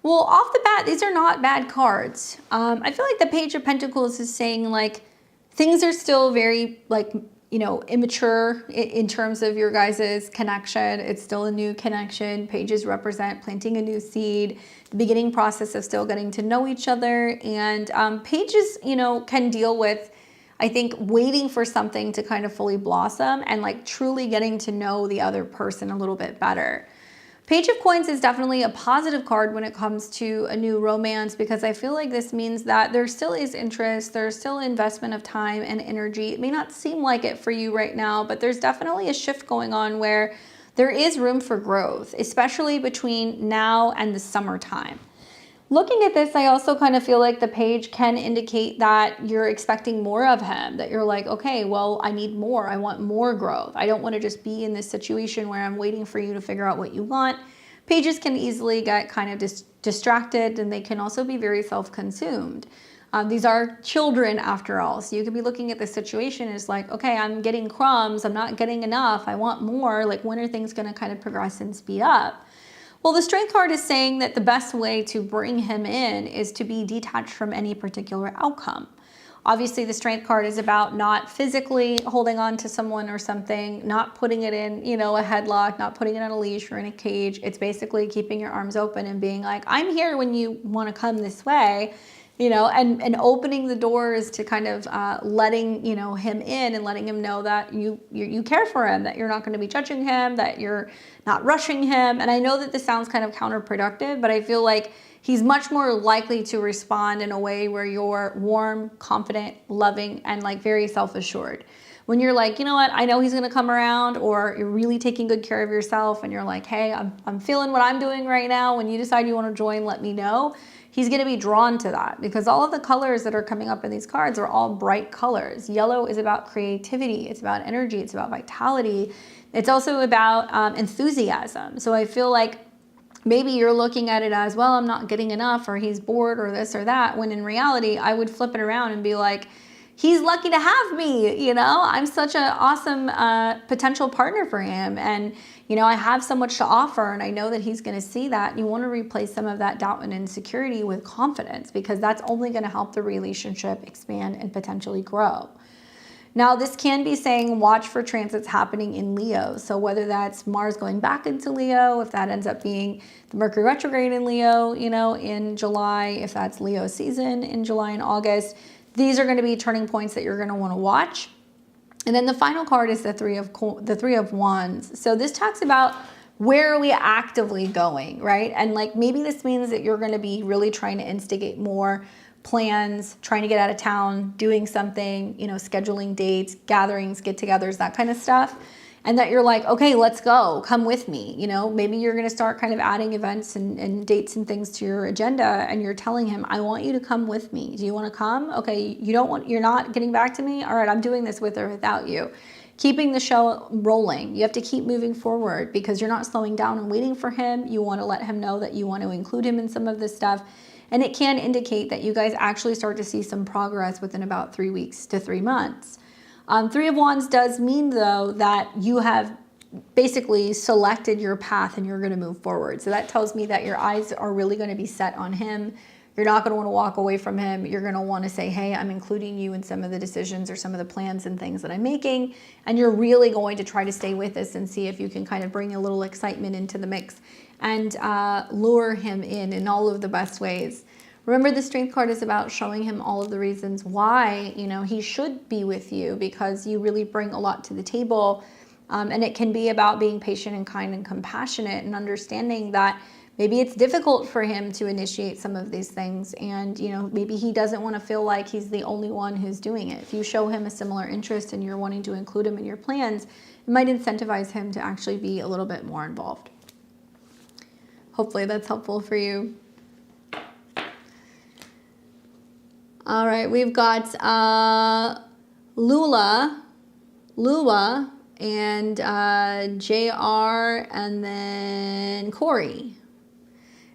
Speaker 1: Well, off the bat, these are not bad cards. I feel like the Page of Pentacles is saying, like, things are still very, like, you know, immature in terms of your guys' connection. It's still a new connection. Pages represent planting a new seed, the beginning process of still getting to know each other. And pages, you know, can deal with, I think, waiting for something to kind of fully blossom and like truly getting to know the other person a little bit better. Page of Coins is definitely a positive card when it comes to a new romance, because I feel like this means that there still is interest, there's still investment of time and energy. It may not seem like it for you right now, but there's definitely a shift going on where there is room for growth, especially between now and the summertime. Looking at this, I also kind of feel like the page can indicate that you're expecting more of him, that you're like, okay, well, I need more. I want more growth. I don't want to just be in this situation where I'm waiting for you to figure out what you want. Pages can easily get kind of distracted, and they can also be very self-consumed. These are children after all. So you could be looking at this situation as like, okay, I'm getting crumbs. I'm not getting enough. I want more. Like, when are things going to kind of progress and speed up? Well, the Strength card is saying that the best way to bring him in is to be detached from any particular outcome. Obviously, the Strength card is about not physically holding on to someone or something, not putting it in, you know, a headlock, not putting it on a leash or in a cage. It's basically keeping your arms open and being like, I'm here when you want to come this way, you know, and opening the doors to kind of letting, you know, him in and letting him know that you care for him, that you're not going to be judging him, that you're not rushing him. And I know that this sounds kind of counterproductive, but I feel like he's much more likely to respond in a way where you're warm, confident, loving, and like very self-assured. When you're like, you know what, I know he's going to come around, or you're really taking good care of yourself and you're like, hey, I'm feeling what I'm doing right now. When you decide you want to join, let me know. He's going to be drawn to that, because all of the colors that are coming up in these cards are all bright colors. Yellow is about creativity. It's about energy. It's about vitality. It's also about enthusiasm. So I feel like maybe you're looking at it as, well, I'm not getting enough, or he's bored, or this or that, when in reality, I would flip it around and be like, he's lucky to have me, you know? I'm such an awesome potential partner for him. And, you know, I have so much to offer, and I know that he's going to see that. And you want to replace some of that doubt and insecurity with confidence, because that's only going to help the relationship expand and potentially grow. Now, this can be saying watch for transits happening in Leo. So whether that's Mars going back into Leo, if that ends up being the Mercury retrograde in Leo, you know, in July, if that's Leo season in July and August, these are going to be turning points that you're going to want to watch. And then the final card is the Three of Wands. So this talks about, where are we actively going, right? And like, maybe this means that you're going to be really trying to instigate more plans, trying to get out of town, doing something, you know, scheduling dates, gatherings, get-togethers, that kind of stuff. And that you're like, okay, let's go, come with me. You know, maybe you're going to start kind of adding events and dates and things to your agenda, and you're telling him, I want you to come with me. Do you want to come? Okay, you're not getting back to me? All right, I'm doing this with or without you. keeping the show rolling. You have to keep moving forward because you're not slowing down and waiting for him. You want to let him know that you want to include him in some of this stuff. And it can indicate that you guys actually start to see some progress within about 3 weeks to 3 months. 3 of Wands does mean, though, that you have basically selected your path and you're going to move forward. So that tells me that your eyes are really going to be set on him. You're not going to want to walk away from him. You're going to want to say, hey, I'm including you in some of the decisions or some of the plans and things that I'm making. And you're really going to try to stay with this and see if you can kind of bring a little excitement into the mix and lure him in all of the best ways. Remember, the Strength card is about showing him all of the reasons why, you know, he should be with you, because you really bring a lot to the table. And it can be about being patient and kind and compassionate and understanding that maybe it's difficult for him to initiate some of these things. And, you know, maybe he doesn't want to feel like he's the only one who's doing it. If you show him a similar interest and you're wanting to include him in your plans, it might incentivize him to actually be a little bit more involved. Hopefully that's helpful for you. All right, we've got Lula, and JR, and then Corey.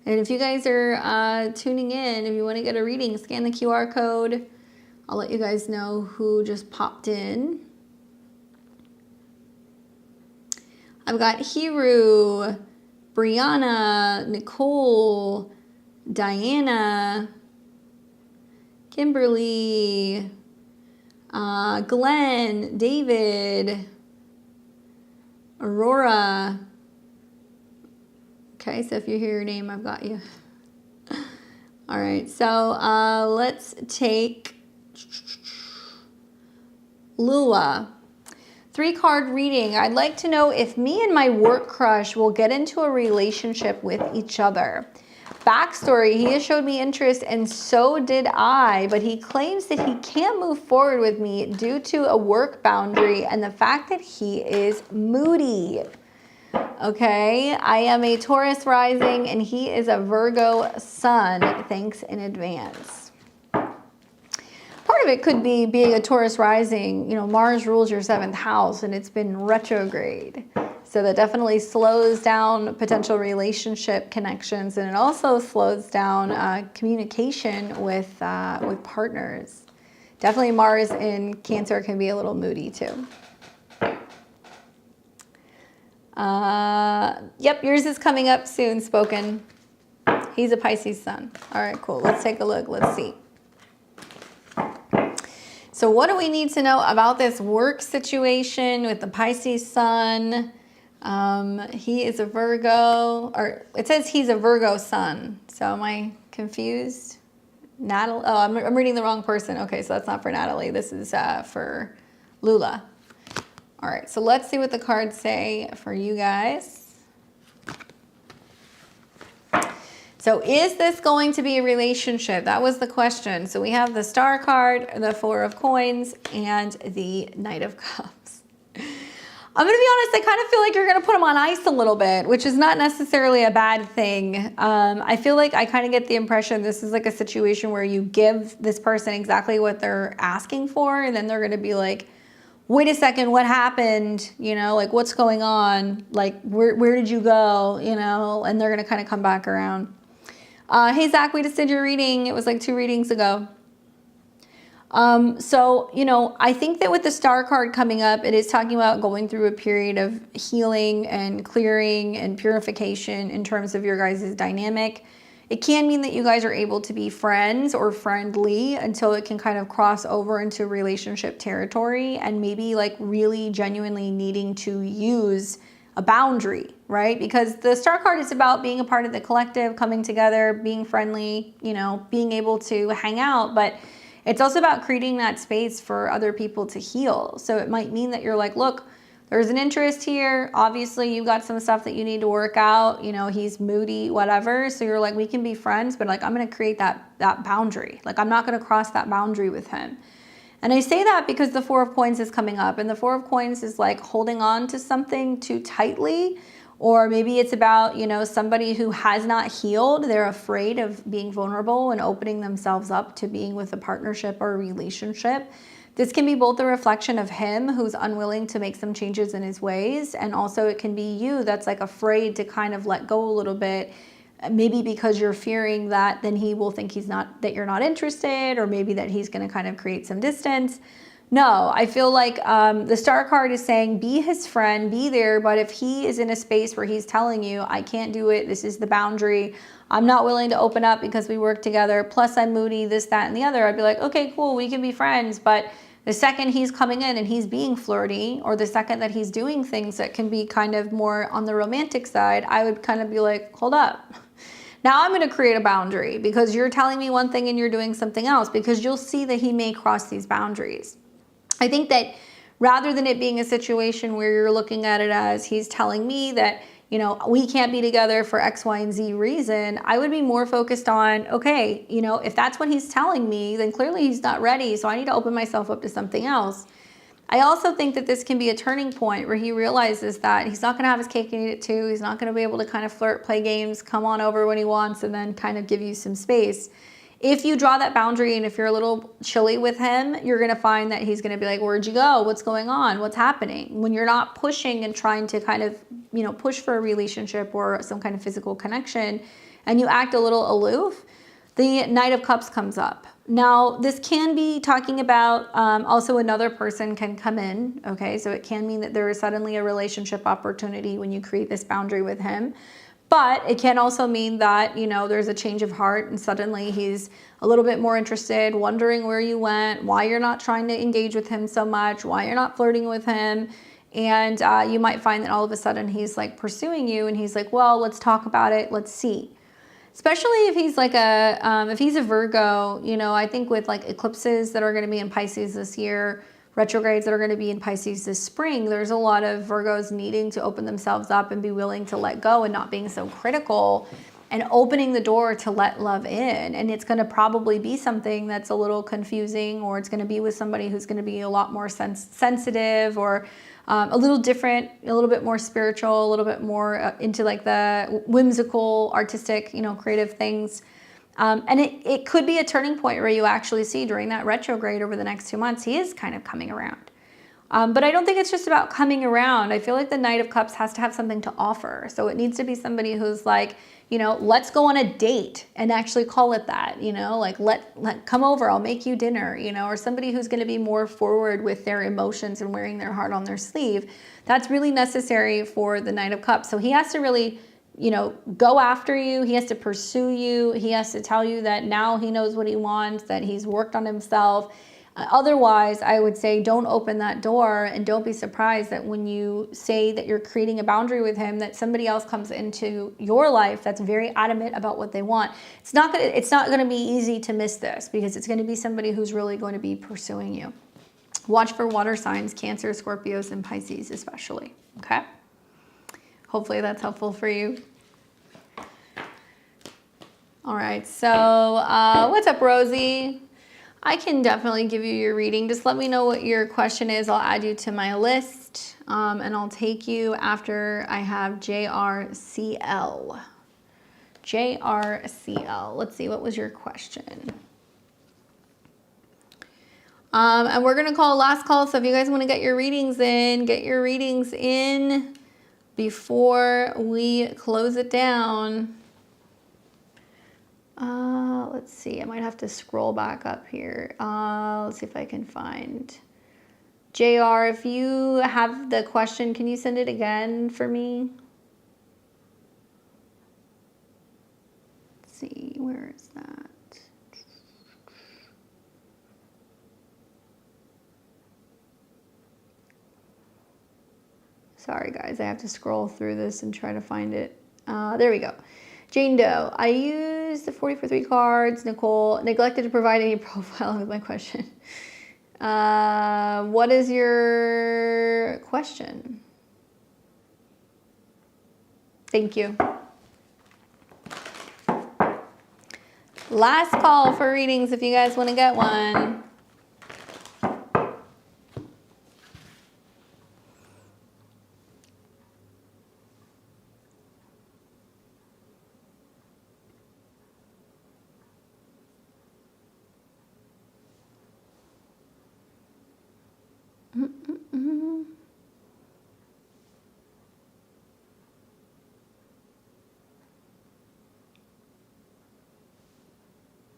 Speaker 1: And if you guys are tuning in, if you want to get a reading, scan the QR code. I'll let you guys know who just popped in. I've got Heru, Briana, Nicole, Diana, Kimberly, Glenn, David, Aurora. Okay, so if you hear your name, I've got you. All right, so let's take Lula. 3-card reading. I'd like to know if me and my work crush will get into a relationship with each other. Backstory, he has showed me interest and so did I, but he claims that he can't move forward with me due to a work boundary and the fact that he is moody. Okay, I am a Taurus rising and he is a Virgo sun. Thanks in advance. Part of it could be being a Taurus rising. You know, Mars rules your 7th house and it's been retrograde. So that definitely slows down potential relationship connections, and it also slows down communication with partners. Definitely Mars in Cancer can be a little moody too. Yep, yours is coming up soon, Spoken. He's a Pisces sun. All right, cool. Let's take a look. Let's see. So what do we need to know about this work situation with the Pisces sun? He is a Virgo, or it says he's a Virgo sun. So am I confused? Natalie, oh, I'm reading the wrong person. Okay, so that's not for Natalie. This is for Lula. All right, so let's see what the cards say for you guys. So is this going to be a relationship? That was the question. So we have the Star card, the 4 of Coins, and the Knight of Cups. I'm going to be honest, I kind of feel like you're going to put them on ice a little bit, which is not necessarily a bad thing. I feel like I kind of get the impression this is like a situation where you give this person exactly what they're asking for, and then they're going to be like, wait a second, what happened? You know, like what's going on? Like where did you go? You know, and they're going to kind of come back around. Hey, Zach, we just did your reading. It was like 2 readings ago. So, you know, I think that with the Star card coming up, it is talking about going through a period of healing and clearing and purification in terms of your guys' dynamic. It can mean that you guys are able to be friends or friendly until it can kind of cross over into relationship territory and maybe like really genuinely needing to use a boundary, right? Because the Star card is about being a part of the collective, coming together, being friendly, you know, being able to hang out, but it's also about creating that space for other people to heal. So it might mean that you're like, look, there's an interest here. Obviously, you've got some stuff that you need to work out. You know, he's moody, whatever. So you're like, we can be friends, but like, I'm going to create that boundary. Like, I'm not going to cross that boundary with him. And I say that because the 4 of Coins is coming up, and the 4 of Coins is like holding on to something too tightly, or maybe it's about, you know, somebody who has not healed. They're afraid of being vulnerable and opening themselves up to being with a partnership or a relationship This can be both a reflection of him who's unwilling to make some changes in his ways, and also it can be you that's like afraid to kind of let go a little bit, maybe because you're fearing that then he will think that you're not interested, or maybe that he's going to kind of create some distance. No, I feel like the star card is saying be his friend, be there, but if he is in a space where he's telling you, I can't do it, this is the boundary, I'm not willing to open up because we work together, plus I'm moody, this, that, and the other, I'd be like, okay, cool, we can be friends. But the second he's coming in and he's being flirty, or the second that he's doing things that can be kind of more on the romantic side, I would kind of be like, hold up. Now I'm going to create a boundary because you're telling me one thing and you're doing something else, because you'll see that he may cross these boundaries. I think that rather than it being a situation where you're looking at it as he's telling me that, you know, we can't be together for X, Y, and Z reason, I would be more focused on, okay, you know, if that's what he's telling me, then clearly he's not ready, so I need to open myself up to something else. I also think that this can be a turning point where he realizes that he's not going to have his cake and eat it too. He's not going to be able to kind of flirt, play games, come on over when he wants, and then kind of give you some space. If you draw that boundary and if you're a little chilly with him, you're going to find that he's going to be like, where'd you go? What's going on? What's happening? When you're not pushing and trying to kind of, you know, push for a relationship or some kind of physical connection, and you act a little aloof, the Knight of Cups comes up. Now, this can be talking about also another person can come in, okay? So it can mean that there is suddenly a relationship opportunity when you create this boundary with him. But it can also mean that, you know, there's a change of heart and suddenly he's a little bit more interested, wondering where you went, why you're not trying to engage with him so much, why you're not flirting with him. And you might find that all of a sudden he's like pursuing you and he's like, well, let's talk about it. Let's see. Especially if he's like if he's a Virgo, you know, I think with like eclipses that are going to be in Pisces this year, retrogrades that are going to be in Pisces this spring, there's a lot of Virgos needing to open themselves up and be willing to let go and not being so critical and opening the door to let love in. And it's going to probably be something that's a little confusing, or it's going to be with somebody who's going to be a lot more sensitive, or a little different, a little bit more spiritual, a little bit more into like the whimsical, artistic, you know, creative things. And it could be a turning point where you actually see during that retrograde over the next 2 months, he is kind of coming around. But I don't think it's just about coming around. I feel like the Knight of Cups has to have something to offer. So it needs to be somebody who's like, you know, let's go on a date and actually call it that, you know, like let come over, I'll make you dinner, you know, or somebody who's going to be more forward with their emotions and wearing their heart on their sleeve. That's really necessary for the Knight of Cups. So he has to really, you know, go after you. He has to pursue you. He has to tell you that now he knows what he wants, that he's worked on himself. Otherwise, I would say don't open that door, and don't be surprised that when you say that you're creating a boundary with him, that somebody else comes into your life that's very adamant about what they want. It's not going to be easy to miss this, because it's going to be somebody who's really going to be pursuing you. Watch for water signs, Cancer, Scorpios, and Pisces especially, okay? Hopefully that's helpful for you. All right, so what's up, Rosie? I can definitely give you your reading. Just let me know what your question is. I'll add you to my list, and I'll take you after I have JRCL. JRCL. Let's see, what was your question? And we're going to call last call, so if you guys want to get your readings in, get your readings in before we close it down. Let's see, I might have to scroll back up here. Let's see if I can find. JR, if you have the question, can you send it again for me? Let's see, where is that? Sorry guys, I have to scroll through this and try to find it. There we go. Janie Doe, I used the 40 for 3 cards. Nicole, neglected to provide any profile with my question. What is your question? Thank you. Last call for readings if you guys want to get one.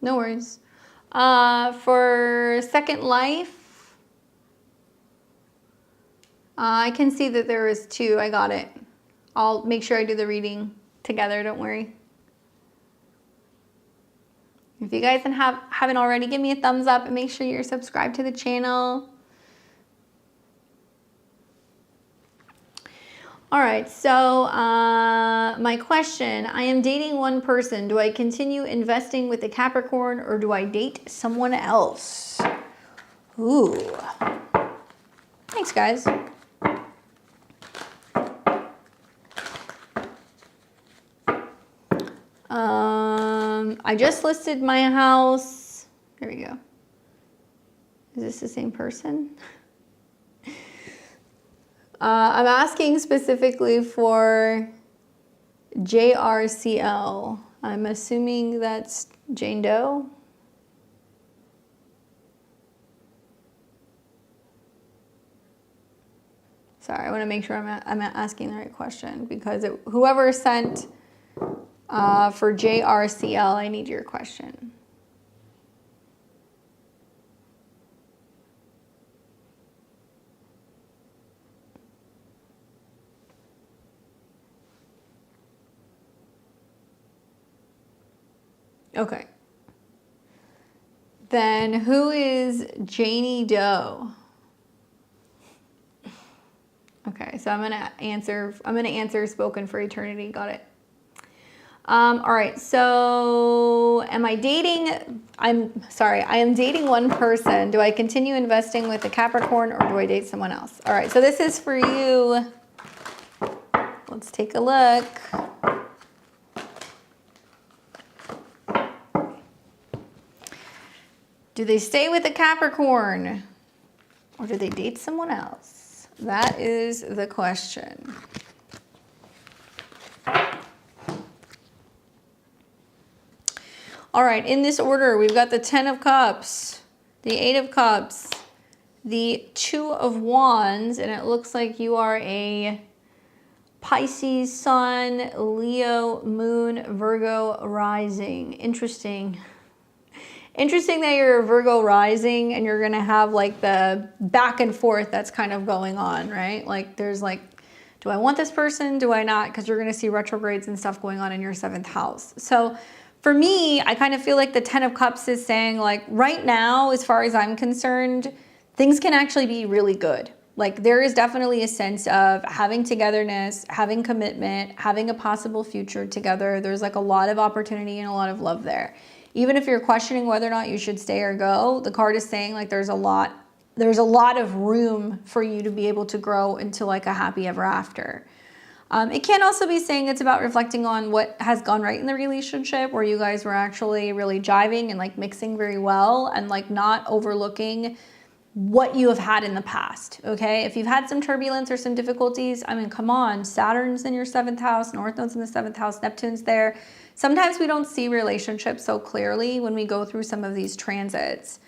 Speaker 1: No worries. For Second Life, I can see that there is 2. I got it. I'll make sure I do the reading together, don't worry. If you guys haven't already, give me a thumbs up and make sure you're subscribed to the channel. All right, so my question, I am dating one person. Do I continue investing with the Capricorn or do I date someone else? Ooh. Thanks, guys. I just listed my house. There we go. Is this the same person? I'm asking specifically for JRCL. I'm assuming that's Janie Doe. Sorry, I want to make sure I'm asking the right question because whoever sent for JRCL, I need your question. Okay. Then who is Janie Doe? Okay, so I'm gonna answer spoken for eternity. Got it. All right, so am I dating? I am dating one person. Do I continue investing with the Capricorn or do I date someone else? All right, so this is for you. Let's take a look. Do they stay with the Capricorn or do they date someone else? That is the question. All right, in this order, we've got the 10 of Cups, the 8 of Cups, the 2 of Wands, and it looks like you are a Pisces Sun, Leo Moon, Virgo Rising. Interesting. Interesting that you're a Virgo rising and you're going to have like the back and forth that's kind of going on, right? Like there's like, do I want this person? Do I not? Because you're going to see retrogrades and stuff going on in your 7th house. So for me, I kind of feel like the 10 of Cups is saying like right now, as far as I'm concerned, things can actually be really good. Like there is definitely a sense of having togetherness, having commitment, having a possible future together. There's like a lot of opportunity and a lot of love there. Even if you're questioning whether or not you should stay or go, the card is saying like there's a lot of room for you to be able to grow into like a happy ever after. It can also be saying it's about reflecting on what has gone right in the relationship where you guys were actually really jiving and like mixing very well and like not overlooking what you have had in the past, okay? If you've had some turbulence or some difficulties, I mean, come on, Saturn's in your 7th house, North Node's in the 7th house, Neptune's there. Sometimes we don't see relationships so clearly when we go through some of these transits.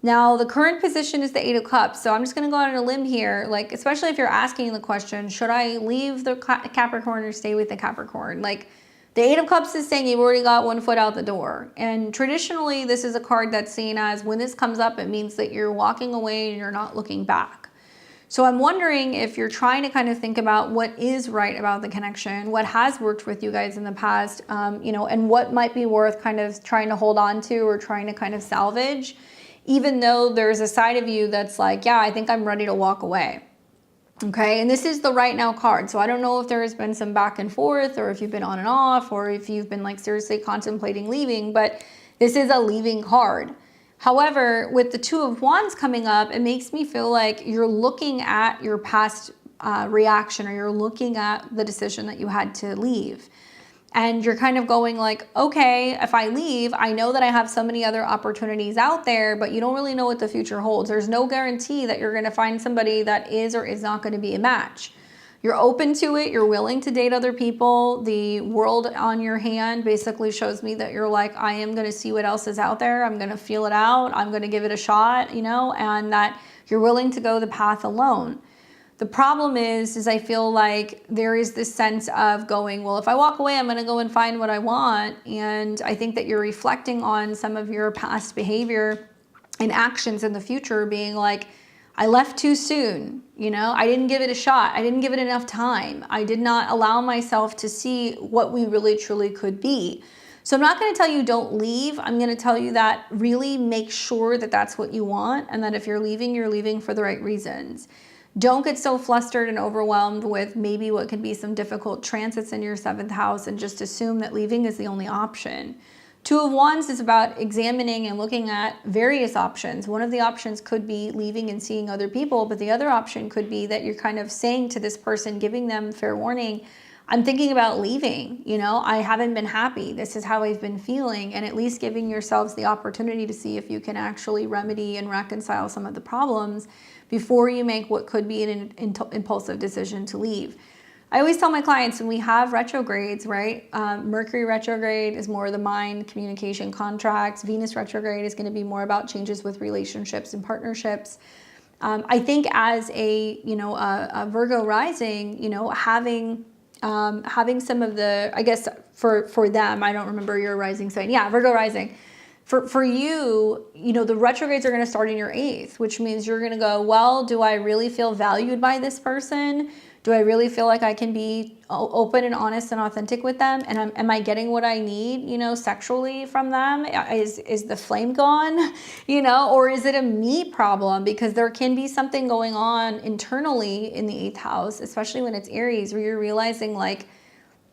Speaker 1: Now, the current position is the 8 of Cups, so I'm just going to go out on a limb here, like, especially if you're asking the question, should I leave the Capricorn or stay with the Capricorn? Like, the 8 of Cups is saying you've already got one foot out the door. And traditionally, this is a card that's seen as when this comes up, it means that you're walking away and you're not looking back. So I'm wondering if you're trying to kind of think about what is right about the connection, what has worked with you guys in the past, you know, and what might be worth kind of trying to hold on to or trying to kind of salvage, even though there's a side of you that's like, yeah, I think I'm ready to walk away. Okay, and this is the right now card. So I don't know if there has been some back and forth or if you've been on and off or if you've been like seriously contemplating leaving, but this is a leaving card. However, with the 2 of Wands coming up, it makes me feel like you're looking at your past reaction or you're looking at the decision that you had to leave. And you're kind of going like, okay, if I leave, I know that I have so many other opportunities out there, but you don't really know what the future holds. There's no guarantee that you're going to find somebody that is or is not going to be a match. You're open to it. You're willing to date other people. The world on your hand basically shows me that you're like, I am going to see what else is out there. I'm going to feel it out. I'm going to give it a shot, you know, and that you're willing to go the path alone. The problem is I feel like there is this sense of going, well, if I walk away, I'm going to go and find what I want. And I think that you're reflecting on some of your past behavior and actions in the future, being like, I left too soon. You know, I didn't give it a shot. I didn't give it enough time. I did not allow myself to see what we really truly could be. So I'm not going to tell you don't leave. I'm going to tell you that really make sure that that's what you want, and that if you're leaving for the right reasons. Don't get so flustered and overwhelmed with maybe what could be some difficult transits in your 7th house and just assume that leaving is the only option. 2 of Wands is about examining and looking at various options. One of the options could be leaving and seeing other people, but the other option could be that you're kind of saying to this person, giving them fair warning, I'm thinking about leaving, you know, I haven't been happy. This is how I've been feeling, and at least giving yourselves the opportunity to see if you can actually remedy and reconcile some of the problems before you make what could be an impulsive decision to leave. I always tell my clients when we have retrogrades, right? Mercury retrograde is more of the mind, communication, contracts. Venus retrograde is going to be more about changes with relationships and partnerships. I think as a Virgo rising, having some of the, I guess for them, I don't remember your rising sign. Yeah, Virgo rising. For you, the retrogrades are going to start in your 8th, which means you're going to go, well, do I really feel valued by this person? Do I really feel like I can be open and honest and authentic with them? And am I getting what I need, sexually from them? Is the flame gone, or is it a me problem? Because there can be something going on internally in the 8th house, especially when it's Aries, where you're realizing like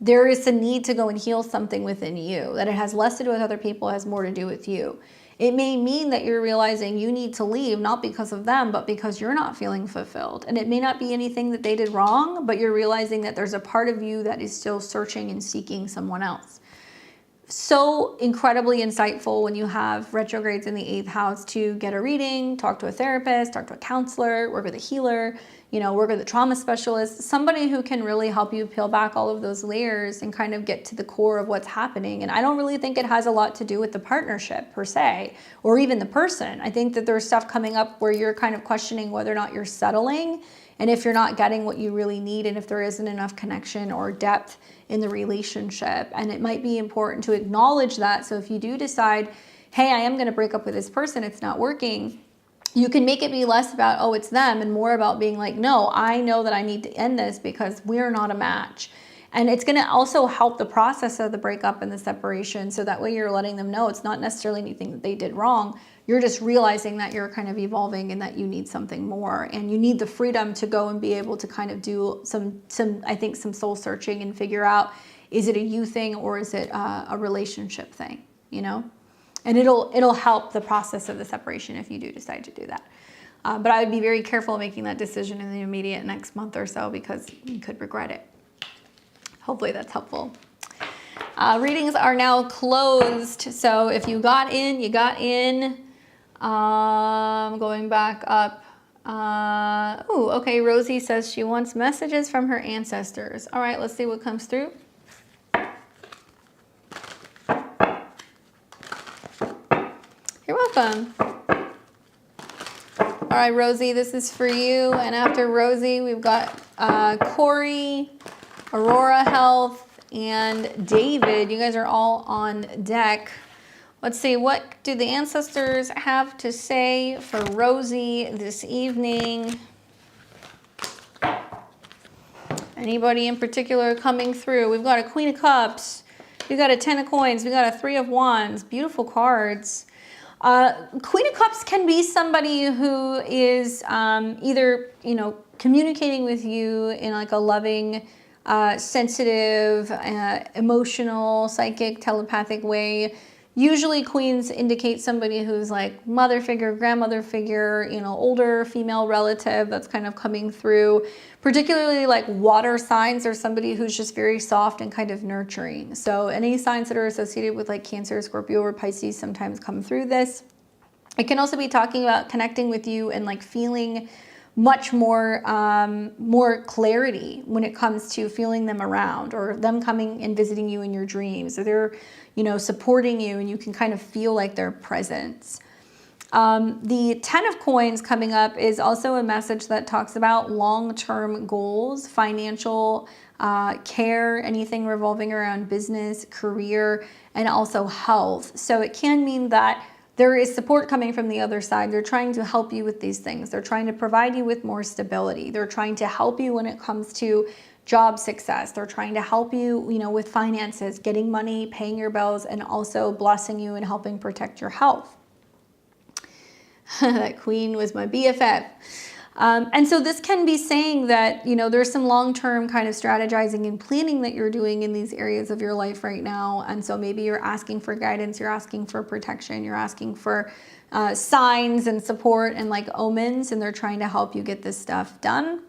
Speaker 1: there is a need to go and heal something within you, that it has less to do with other people, it has more to do with you. It may mean that you're realizing you need to leave, not because of them, but because you're not feeling fulfilled. And it may not be anything that they did wrong, but you're realizing that there's a part of you that is still searching and seeking someone else. So incredibly insightful when you have retrogrades in the 8th house to get a reading, talk to a therapist, talk to a counselor, work with a healer, work with a trauma specialist, somebody who can really help you peel back all of those layers and kind of get to the core of what's happening. And I don't really think it has a lot to do with the partnership per se, or even the person. I think that there's stuff coming up where you're kind of questioning whether or not you're settling, and if you're not getting what you really need, and if there isn't enough connection or depth in the relationship. And it might be important to acknowledge that. So if you do decide, hey, I am going to break up with this person, it's not working, you can make it be less about, oh, it's them, and more about being like, no, I know that I need to end this because we're not a match. And it's going to also help the process of the breakup and the separation. So that way you're letting them know it's not necessarily anything that they did wrong. You're just realizing that you're kind of evolving and that you need something more. And you need the freedom to go and be able to kind of do some soul searching and figure out, is it a you thing or is it a relationship thing, And it'll help the process of the separation if you do decide to do that. But I would be very careful making that decision in the immediate next month or so, because you could regret it. Hopefully that's helpful. Readings are now closed. So if you got in, you got in. Going back up. Okay. Rosie says she wants messages from her ancestors. All right, let's see what comes through. You're welcome. All right, Rosie, this is for you. And after Rosie, we've got Corey, Aurora Health, and David. You guys are all on deck. Let's see, what do the ancestors have to say for Rosie this evening? Anybody in particular coming through? We've got a Queen of Cups. We've got a 10 of Coins. We've got a 3 of Wands. Beautiful cards. Queen of Cups can be somebody who is either, communicating with you in like a loving, sensitive, emotional, psychic, telepathic way. Usually queens indicate somebody who's like mother figure, grandmother figure, older female relative that's kind of coming through. Particularly like water signs or somebody who's just very soft and kind of nurturing. So any signs that are associated with like Cancer, Scorpio, or Pisces sometimes come through this. It can also be talking about connecting with you and like feeling much more clarity when it comes to feeling them around, or them coming and visiting you in your dreams, or they're, supporting you and you can kind of feel like their presence. The 10 of Coins coming up is also a message that talks about long-term goals, financial care, anything revolving around business, career, and also health. So it can mean that there is support coming from the other side. They're trying to help you with these things. They're trying to provide you with more stability. They're trying to help you when it comes to job success. They're trying to help you, with finances, getting money, paying your bills, and also blessing you and helping protect your health. That queen was my BFF. And so this can be saying that, there's some long-term kind of strategizing and planning that you're doing in these areas of your life right now. And so maybe you're asking for guidance, you're asking for protection, you're asking for signs and support and like omens, and they're trying to help you get this stuff done.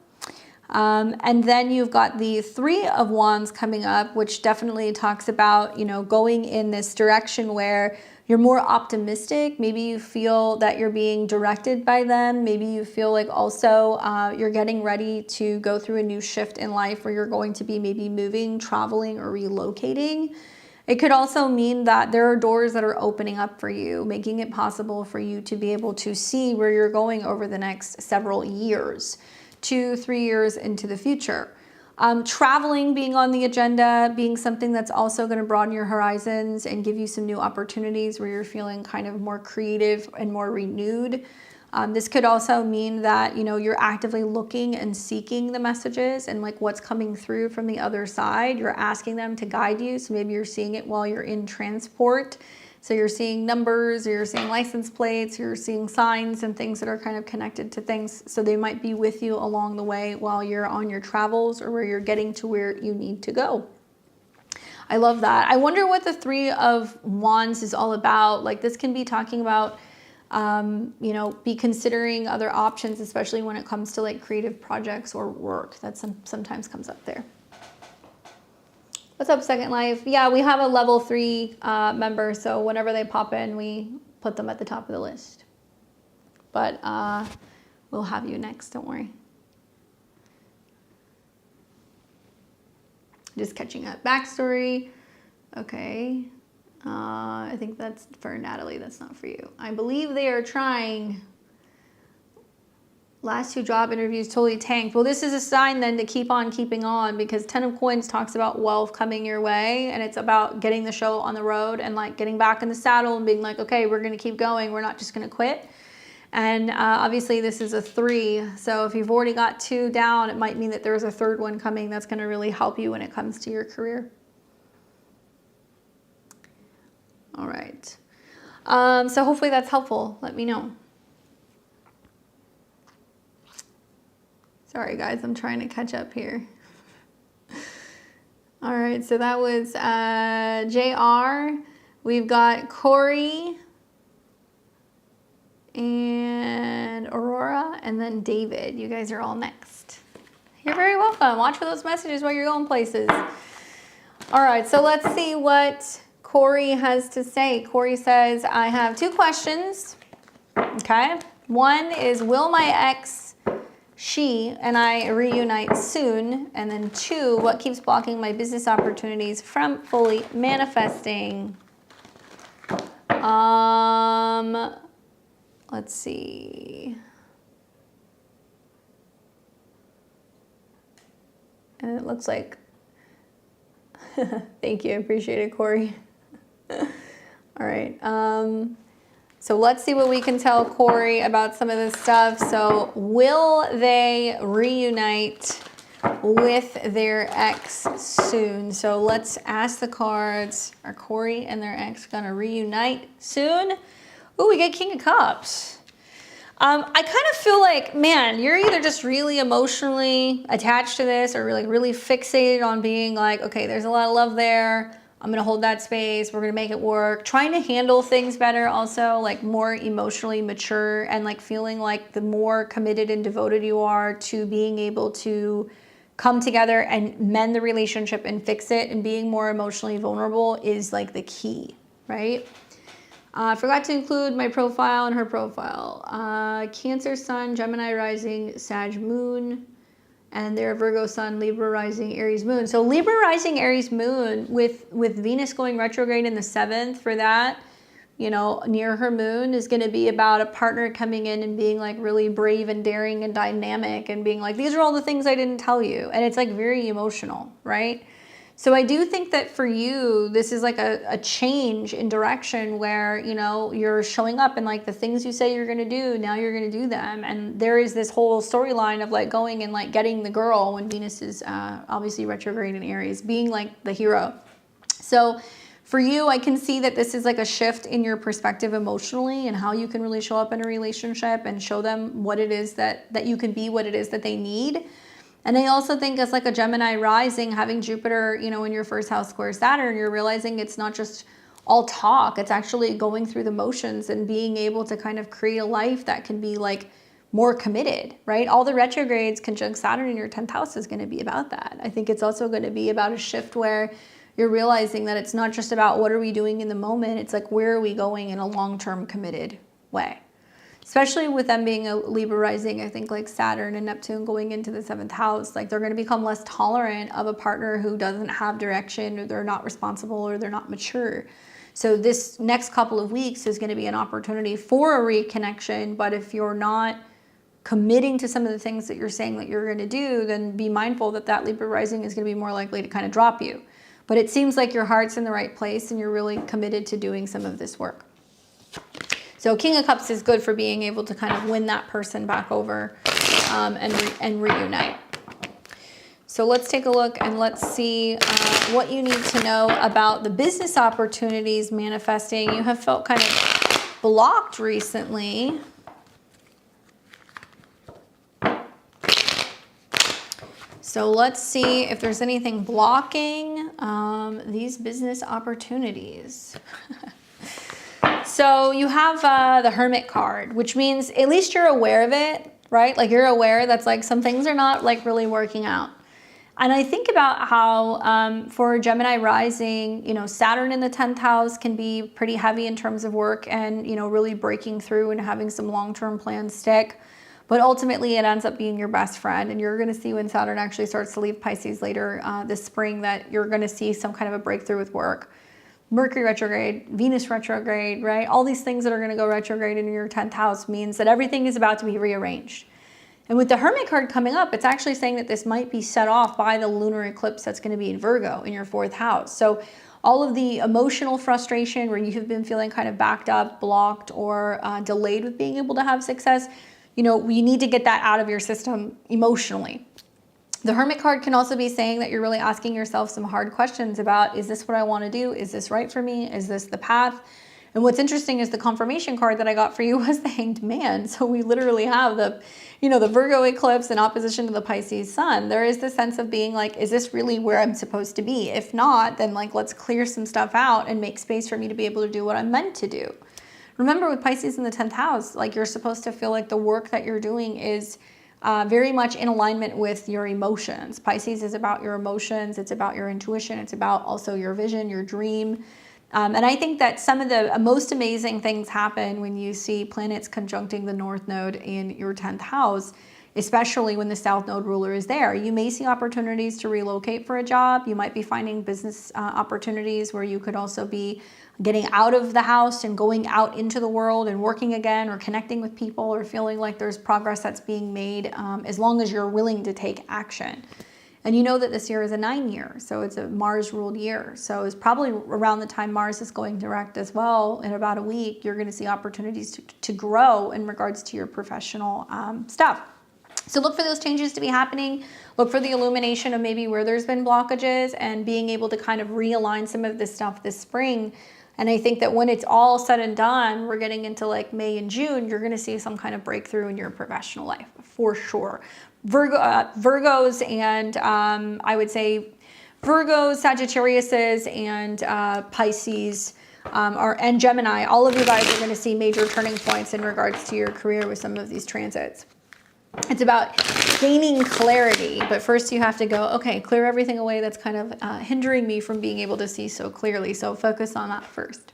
Speaker 1: And then you've got the 3 of Wands coming up, which definitely talks about, going in this direction where you're more optimistic. Maybe you feel that you're being directed by them. Maybe you feel like also you're getting ready to go through a new shift in life where you're going to be maybe moving, traveling, or relocating. It could also mean that there are doors that are opening up for you, making it possible for you to be able to see where you're going over the next several years, 2-3 years into the future. Traveling being on the agenda, being something that's also going to broaden your horizons and give you some new opportunities where you're feeling kind of more creative and more renewed. This could also mean that, you're actively looking and seeking the messages and like what's coming through from the other side. You're asking them to guide you. So maybe you're seeing it while you're in transport. So you're seeing numbers, or you're seeing license plates, you're seeing signs and things that are kind of connected to things. So they might be with you along the way while you're on your travels or where you're getting to where you need to go. I love that. I wonder what the 3 of Wands is all about. Like this can be talking about, be considering other options, especially when it comes to like creative projects or work. That sometimes comes up there. What's up, Second Life? Yeah, we have a level 3 member, so whenever they pop in, we put them at the top of the list. But we'll have you next, don't worry. Just catching up. Backstory. Okay. I think that's for Natalie. That's not for you. I believe they are trying. Last 2 job interviews totally tanked. Well, this is a sign then to keep on keeping on, because 10 of Coins talks about wealth coming your way, and it's about getting the show on the road and like getting back in the saddle and being like, okay, we're going to keep going. We're not just going to quit. And obviously this is a 3. So if you've already got 2 down, it might mean that there's a 3rd one coming that's going to really help you when it comes to your career. All right. So hopefully that's helpful. Let me know. Sorry, guys, I'm trying to catch up here. All right, so that was JR. We've got Corey and Aurora, and then David. You guys are all next. You're very welcome. Watch for those messages while you're going places. All right, so let's see what Corey has to say. Corey says, I have 2 questions. Okay. 1 is, will my ex, she and I reunite soon? And then 2, what keeps blocking my business opportunities from fully manifesting? Let's see. And it looks like, thank you, I appreciate it, Corey. All right. So let's see what we can tell Corey about some of this stuff. So will they reunite with their ex soon? So let's ask the cards. Are Corey and their ex gonna reunite soon? Ooh, we get King of Cups. I kind of feel like, man, you're either just really emotionally attached to this or really fixated on being like, okay, there's a lot of love there. I'm gonna hold that space. We're gonna make it work. Trying to handle things better also, like more emotionally mature, and like feeling like the more committed and devoted you are to being able to come together and mend the relationship and fix it, and being more emotionally vulnerable is like the key, right? I forgot to include my profile and her profile. Cancer Sun, Gemini Rising, Sag Moon, and their Virgo Sun, Libra Rising, Aries Moon. So Libra Rising, Aries Moon with Venus going retrograde in the 7th for that you know, near her moon is going to be about a partner coming in and being like really brave and daring and dynamic and being like, these are all the things I didn't tell you. And it's like very emotional, right? So I do think that for you, this is like a change in direction where, you know, you're showing up and like the things you say you're going to do, now you're going to do them. And there is this whole storyline of like going and like getting the girl when Venus is obviously retrograde in Aries, being like the hero. So for you, I can see that this is like a shift in your perspective emotionally and how you can really show up in a relationship and show them what it is that you can be, what it is that they need. And I also think as like a Gemini rising, having Jupiter, you know, in your first house square Saturn, you're realizing it's not just all talk. It's actually going through the motions and being able to kind of create a life that can be like more committed, right? All the retrogrades conjunct Saturn in your 10th house is going to be about that. I think it's also going to be about a shift where you're realizing that it's not just about what are we doing in the moment. It's like, where are we going in a long-term committed way? Especially with them being a Libra rising, I think like Saturn and Neptune going into the 7th house, like they're going to become less tolerant of a partner who doesn't have direction, or they're not responsible, or they're not mature. So this next couple of weeks is going to be an opportunity for a reconnection. But if you're not committing to some of the things that you're saying that you're going to do, then be mindful that that Libra rising is going to be more likely to kind of drop you. But it seems like your heart's in the right place and you're really committed to doing some of this work. So King of Cups is good for being able to kind of win that person back over and reunite. So let's take a look and let's see what you need to know about the business opportunities manifesting. You have felt kind of blocked recently. So let's see if there's anything blocking these business opportunities. So you have the Hermit card, which means at least you're aware of it, right? Like you're aware that's like some things are not like really working out. And I think about how for Gemini rising, you know, Saturn in the 10th house can be pretty heavy in terms of work and, you know, really breaking through and having some long-term plans stick. But ultimately it ends up being your best friend. And you're going to see when Saturn actually starts to leave Pisces later this spring that you're going to see some kind of a breakthrough with work. Mercury retrograde, Venus retrograde, right? All these things that are going to go retrograde in your 10th house means that everything is about to be rearranged. And with the Hermit card coming up, it's actually saying that this might be set off by the lunar eclipse that's going to be in Virgo in your 4th house. So all of the emotional frustration where you have been feeling kind of backed up, blocked, or delayed with being able to have success, you know, you need to get that out of your system emotionally. The Hermit card can also be saying that you're really asking yourself some hard questions about, is this what I want to do? Is this right for me? Is this the path? And what's interesting is the confirmation card that I got for you was the Hanged Man. So we literally have the, you know, the Virgo eclipse in opposition to the Pisces sun. There is the sense of being like, is this really where I'm supposed to be? If not, then like, let's clear some stuff out and make space for me to be able to do what I'm meant to do. Remember with Pisces in the 10th house, like you're supposed to feel like the work that you're doing is very much in alignment with your emotions. Pisces is about your emotions. It's about your intuition. It's about also your vision, your dream. And I think that some of the most amazing things happen when you see planets conjuncting the North Node in your 10th house, especially when the South Node ruler is there. You may see opportunities to relocate for a job. You might be finding business opportunities where you could also be getting out of the house and going out into the world and working again, or connecting with people, or feeling like there's progress that's being made as long as you're willing to take action. And you know that this year is a 9-year, so it's a Mars-ruled year. So it's probably around the time Mars is going direct as well, in about a week, you're going to see opportunities to grow in regards to your professional stuff. So look for those changes to be happening. Look for the illumination of maybe where there's been blockages and being able to kind of realign some of this stuff this spring. And I think that when it's all said and done, we're getting into like May and June, you're going to see some kind of breakthrough in your professional life for sure. Virgos and I would say Virgos, Sagittariuses, and Pisces and Gemini, all of you guys are going to see major turning points in regards to your career with some of these transits. It's about gaining clarity, but first you have to go, okay, clear everything away that's kind of hindering me from being able to see so clearly. So focus on that first.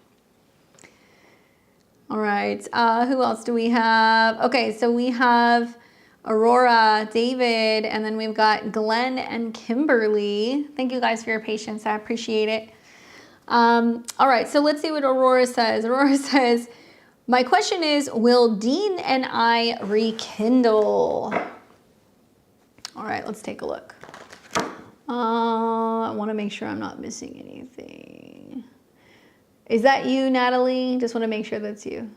Speaker 1: All right, who else do we have? Okay, so we have Aurora, David, and then we've got Glenn and Kimberly. Thank you guys for your patience. I appreciate it. All right, so let's see what Aurora says. Aurora says, my question is, will Dean and I rekindle? All right, let's take a look. I want to make sure I'm not missing anything. Is that you, Natalie? Just want to make sure that's you.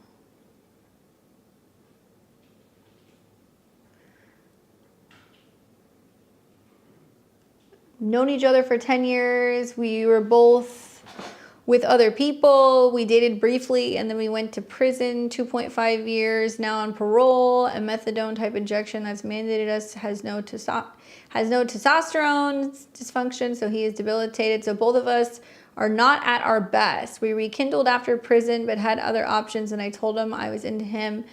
Speaker 1: Known each other for 10 years. We were both with other people. We dated briefly and then we went to prison, 2.5 years, now on parole. A methadone type injection that's mandated us has no testosterone dysfunction, so he is debilitated. So both of us are not at our best. We rekindled after prison but had other options, and I told him I was into him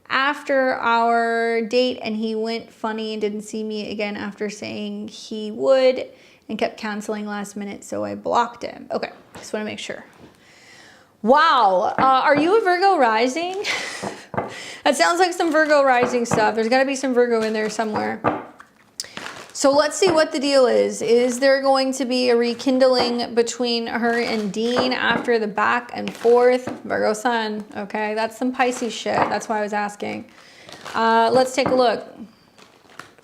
Speaker 1: after our date, and he went funny and didn't see me again after saying he would and kept canceling last minute, so I blocked him. Okay, just want to make sure. Wow, are you a Virgo rising? That sounds like some Virgo rising stuff. There's got to be some Virgo in there somewhere. So let's see what the deal is. Is there going to be a rekindling between her and Dean after the back and forth? Virgo sun, okay, that's some Pisces shit. That's why I was asking. Let's take a look.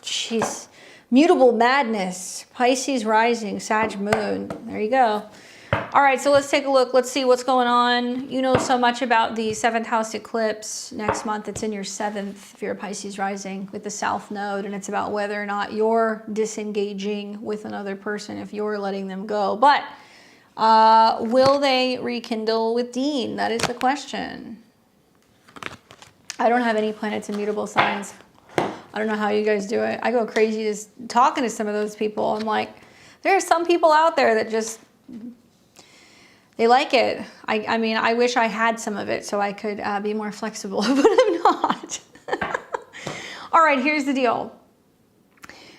Speaker 1: Jeez. Mutable madness, Pisces rising, Sag moon. There you go. All right, so let's take a look. Let's see what's going on. You know so much about the 7th house eclipse next month. It's in your 7th if you're a Pisces rising with the South Node, and it's about whether or not you're disengaging with another person, if you're letting them go. But will they rekindle with Dean? That is the question. I don't have any planets in mutable signs. I don't know how you guys do it. I go crazy just talking to some of those people. I'm like, there are some people out there that just, they like it. I mean, I wish I had some of it so I could be more flexible, but I'm not. All right, here's the deal.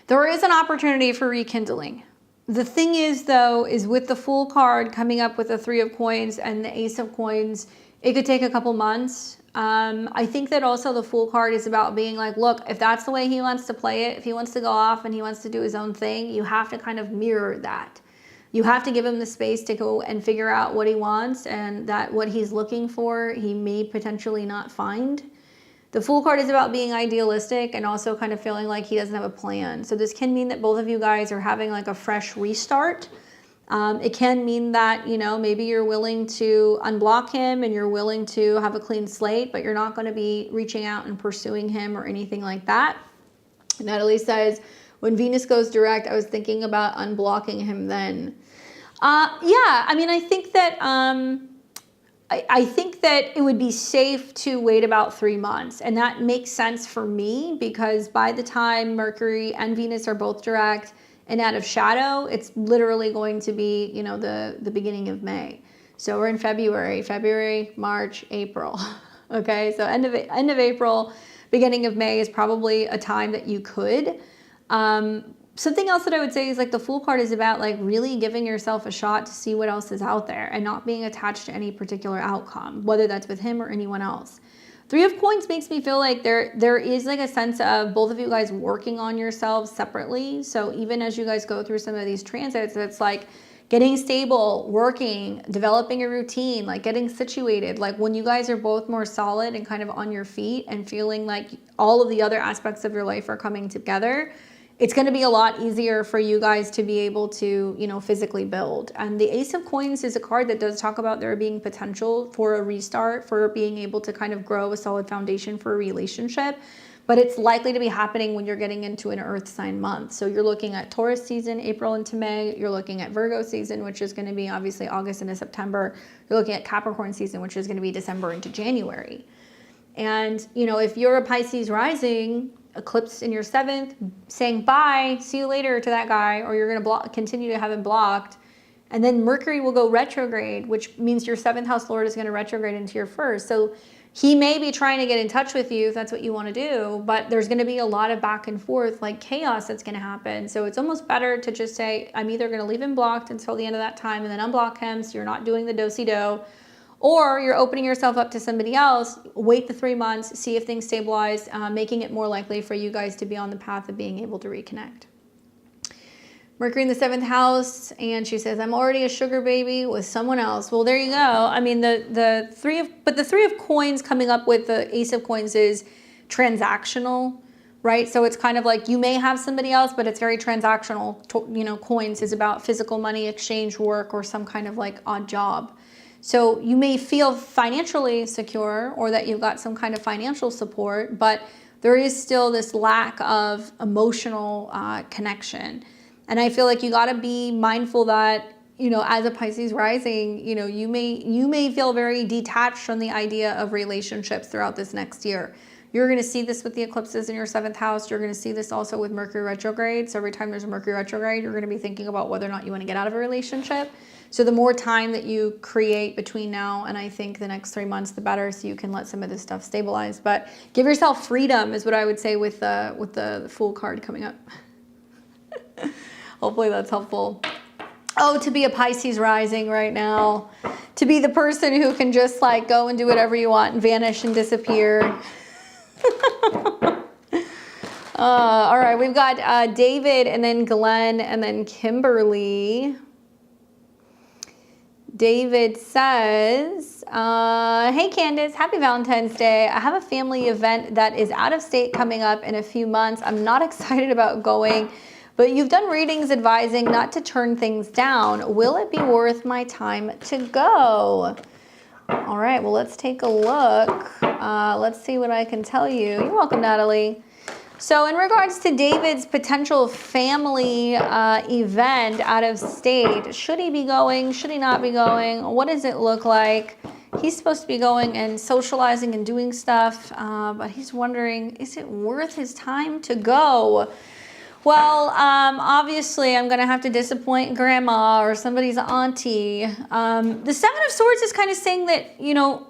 Speaker 1: There is an opportunity for rekindling. The thing is, though, is with the Fool card coming up with the 3 of coins and the Ace of coins, it could take a couple months. I think that also the Fool card is about being like, look, if that's the way he wants to play it, if he wants to go off and he wants to do his own thing, you have to kind of mirror that. You have to give him the space to go and figure out what he wants, and that what he's looking for, he may potentially not find. The Fool card is about being idealistic and also kind of feeling like he doesn't have a plan. So this can mean that both of you guys are having like a fresh restart. It can mean that, you know, maybe you're willing to unblock him and you're willing to have a clean slate, but you're not going to be reaching out and pursuing him or anything like that. Natalie says, when Venus goes direct, I was thinking about unblocking him then. Yeah, I mean, I think that I think that it would be safe to wait about 3 months, and that makes sense for me because by the time Mercury and Venus are both direct and out of shadow, it's literally going to be, you know, the beginning of May. So we're in February, March, April. Okay, so end of April, beginning of May is probably a time that you could. Something else that I would say is like the Fool card is about like really giving yourself a shot to see what else is out there and not being attached to any particular outcome, whether that's with him or anyone else. 3 of coins makes me feel like there is like a sense of both of you guys working on yourselves separately. So even as you guys go through some of these transits, it's like getting stable, working, developing a routine, like getting situated. Like when you guys are both more solid and kind of on your feet and feeling like all of the other aspects of your life are coming together, it's going to be a lot easier for you guys to be able to, you know, physically build. And the Ace of Coins is a card that does talk about there being potential for a restart, for being able to kind of grow a solid foundation for a relationship. But it's likely to be happening when you're getting into an Earth sign month. So you're looking at Taurus season, April into May. You're looking at Virgo season, which is going to be obviously August into September. You're looking at Capricorn season, which is going to be December into January. And, you know, if you're a Pisces rising, eclipse in your 7th, saying bye, see you later to that guy, or you're going to continue to have him blocked. And then Mercury will go retrograde, which means your 7th house lord is going to retrograde into your 1st. So he may be trying to get in touch with you if that's what you want to do, but there's going to be a lot of back and forth, like chaos that's going to happen. So it's almost better to just say, I'm either going to leave him blocked until the end of that time and then unblock him so you're not doing the do-si-do, or you're opening yourself up to somebody else, wait the 3 months, see if things stabilize, making it more likely for you guys to be on the path of being able to reconnect. Mercury in the 7th house, and she says, I'm already a sugar baby with someone else. Well, there you go. I mean, the three of coins coming up with the Ace of Coins is transactional, right? So it's kind of like you may have somebody else, but it's very transactional. You know, coins is about physical money, exchange, work, or some kind of like odd job. So you may feel financially secure or that you've got some kind of financial support, but there is still this lack of emotional connection. And I feel like you got to be mindful that, you know, as a Pisces rising, you know, you may feel very detached from the idea of relationships throughout this next year. You're going to see this with the eclipses in your 7th house. You're going to see this also with Mercury retrograde. So every time there's a Mercury retrograde, you're going to be thinking about whether or not you want to get out of a relationship. So the more time that you create between now and I think the next 3 months, the better, so you can let some of this stuff stabilize. But give yourself freedom is what I would say with the Fool card coming up. Hopefully that's helpful. Oh, to be a Pisces rising right now. To be the person who can just like go and do whatever you want and vanish and disappear. All right, we've got David and then Glenn and then Kimberly. David says, hey Candace, happy Valentine's Day. I have a family event that is out of state coming up in a few months. I'm not excited about going, but you've done readings advising not to turn things down. Will it be worth my time to go? All right, well, let's take a look. Let's see what I can tell you. You're welcome, Natalie. So in regards to David's potential family event out of state, should he be going? Should he not be going? What does it look like? He's supposed to be going and socializing and doing stuff, but he's wondering, is it worth his time to go? Well, obviously, I'm going to have to disappoint grandma or somebody's auntie. The Seven of Swords is kind of saying that, you know,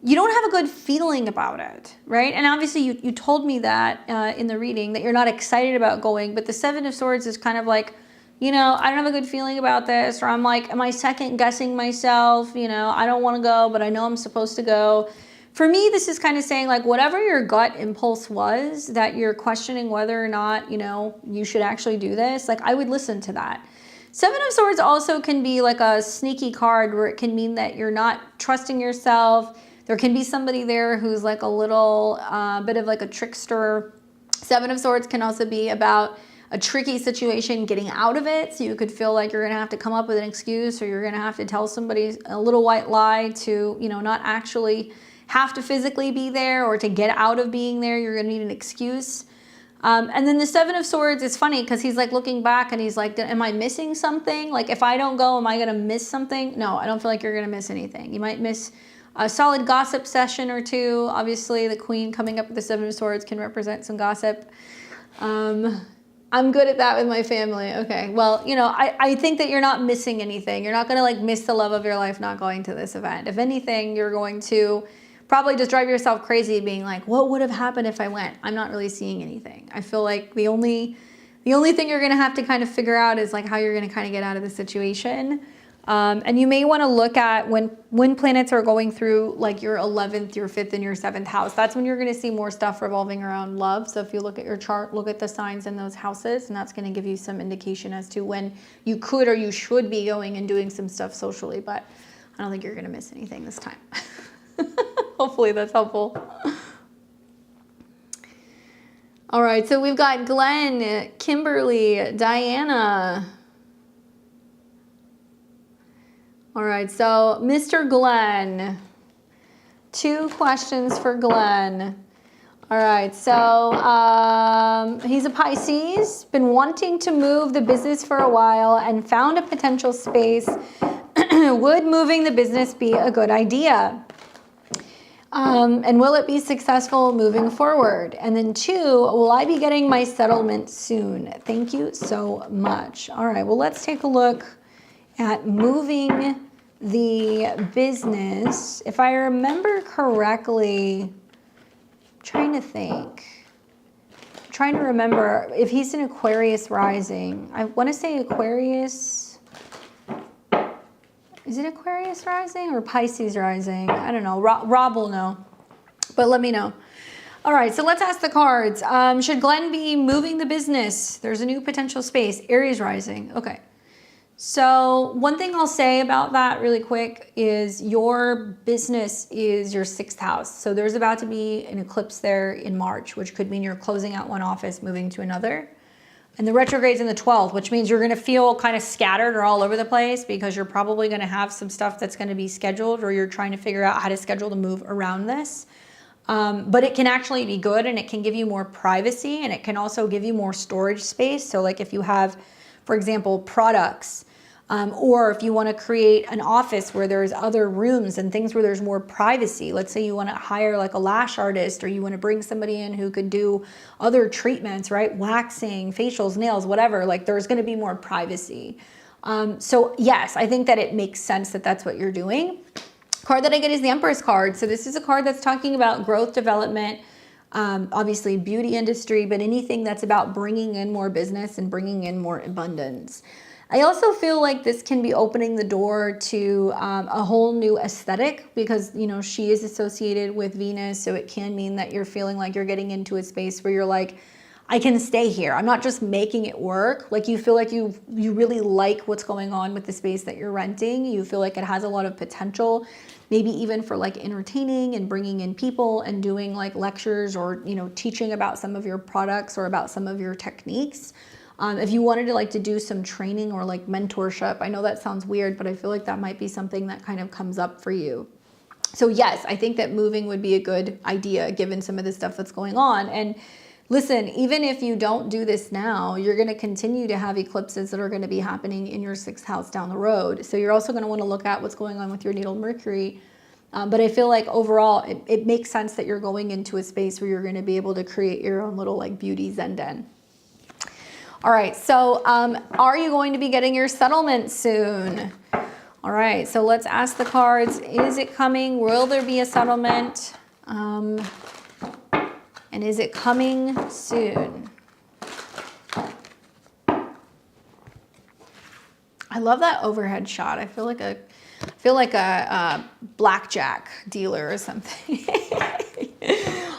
Speaker 1: you don't have a good feeling about it, right? And obviously, you told me that in the reading, that you're not excited about going. But the Seven of Swords is kind of like, you know, I don't have a good feeling about this. Or I'm like, am I second guessing myself? You know, I don't want to go, but I know I'm supposed to go. For me, this is kind of saying like whatever your gut impulse was that you're questioning whether or not, you know, you should actually do this. Like I would listen to that. Seven of Swords also can be like a sneaky card where it can mean that you're not trusting yourself. There can be somebody there who's like a little bit of like a trickster. Seven of Swords can also be about a tricky situation, getting out of it. So you could feel like you're going to have to come up with an excuse or you're going to have to tell somebody a little white lie to, you know, not actually have to physically be there or to get out of being there. You're going to need an excuse. And then the Seven of Swords is funny because he's like looking back and he's like, am I missing something? Like if I don't go, am I going to miss something? No, I don't feel like you're going to miss anything. You might miss a solid gossip session or two. Obviously, the Queen coming up with the Seven of Swords can represent some gossip. I'm good at that with my family. Okay, well, you know, I think that you're not missing anything. You're not going to like miss the love of your life not going to this event. If anything, you're going to probably just drive yourself crazy being like, what would have happened if I went? I'm not really seeing anything. I feel like the only thing you're going to have to kind of figure out is like how you're going to kind of get out of the situation. And you may want to look at when planets are going through like your 11th, your 5th, and your 7th house. That's when you're going to see more stuff revolving around love. So if you look at your chart, look at the signs in those houses, and that's going to give you some indication as to when you could or you should be going and doing some stuff socially. But I don't think you're going to miss anything this time. Hopefully that's helpful. All right, so we've got Glenn, Kimberly, Diana. All right, so Mr. Glenn, 2 questions for Glenn. All right, so he's a Pisces, been wanting to move the business for a while and found a potential space. Would moving the business be a good idea? And will it be successful moving forward? And then 2, will I be getting my settlement soon? Thank you so much. All right, well, let's take a look at moving the business. If I remember correctly, I'm trying to think. I'm trying to remember if he's an Aquarius rising. I want to say Aquarius. Is it Aquarius rising or Pisces rising? I don't know. Rob will know, but let me know. All right, so let's ask the cards. Should Glenn be moving the business? There's a new potential space. Aries rising. Okay. So one thing I'll say about that really quick is your business is your 6th house. So there's about to be an eclipse there in March, which could mean you're closing out one office, moving to another. And the retrograde's in the 12th, which means you're going to feel kind of scattered or all over the place because you're probably going to have some stuff that's going to be scheduled, or you're trying to figure out how to schedule the move around this. But it can actually be good, and it can give you more privacy, and it can also give you more storage space. So like if you have, for example, products, or if you want to create an office where there's other rooms and things where there's more privacy. Let's say you want to hire like a lash artist, or you want to bring somebody in who could do other treatments, right? Waxing, facials, nails, whatever. Like there's going to be more privacy. So yes, I think that it makes sense that that's what you're doing. Card that I get is the Empress card. So this is a card that's talking about growth, development, obviously beauty industry, but anything that's about bringing in more business and bringing in more abundance. I also feel like this can be opening the door to a whole new aesthetic because, you know, she is associated with Venus. So it can mean that you're feeling like you're getting into a space where you're like, I can stay here. I'm not just making it work. Like you feel like you really like what's going on with the space that you're renting. You feel like it has a lot of potential, maybe even for like entertaining and bringing in people and doing like lectures or, you know, teaching about some of your products or about some of your techniques. If you wanted to do some training or like mentorship, I know that sounds weird, but I feel like that might be something that kind of comes up for you. So yes, I think that moving would be a good idea given some of the stuff that's going on. And listen, even if you don't do this now, you're going to continue to have eclipses that are going to be happening in your 6th house down the road. So you're also going to want to look at what's going on with your natal Mercury. But I feel like overall, it makes sense that you're going into a space where you're going to be able to create your own little like beauty zen den. All right, so are you going to be getting your settlement soon? All right, so let's ask the cards. Is it coming? Will there be a settlement? And is it coming soon? I love that overhead shot. I feel like a blackjack dealer or something.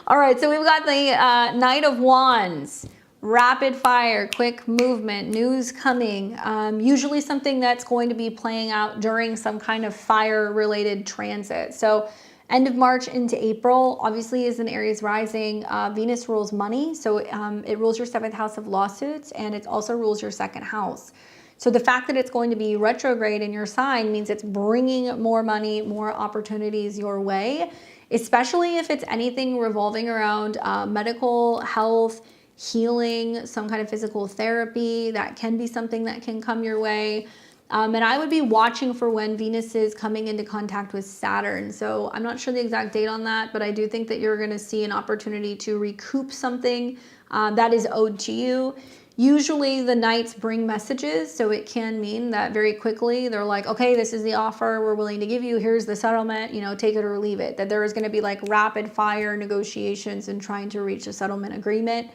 Speaker 1: All right, so we've got the Knight of Wands. Rapid fire, quick movement, news coming. Usually something that's going to be playing out during some kind of fire-related transit. So end of March into April, obviously is an Aries rising. Venus rules money, so it rules your 7th house of lawsuits, and it also rules your 2nd house. So the fact that it's going to be retrograde in your sign means it's bringing more money, more opportunities your way, especially if it's anything revolving around medical, health, healing, some kind of physical therapy. That can be something that can come your way. And I would be watching for when Venus is coming into contact with Saturn. So I'm not sure the exact date on that, but I do think that you're going to see an opportunity to recoup something that is owed to you. Usually the knights bring messages, so it can mean that very quickly they're like, okay, this is the offer we're willing to give you. Here's the settlement, you know, take it or leave it. That there is going to be like rapid fire negotiations and trying to reach a settlement agreement.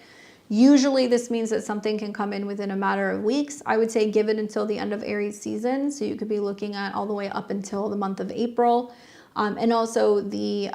Speaker 1: Usually this means that something can come in within a matter of weeks. I would say give it until the end of Aries season. So you could be looking at all the way up until the month of April. And also the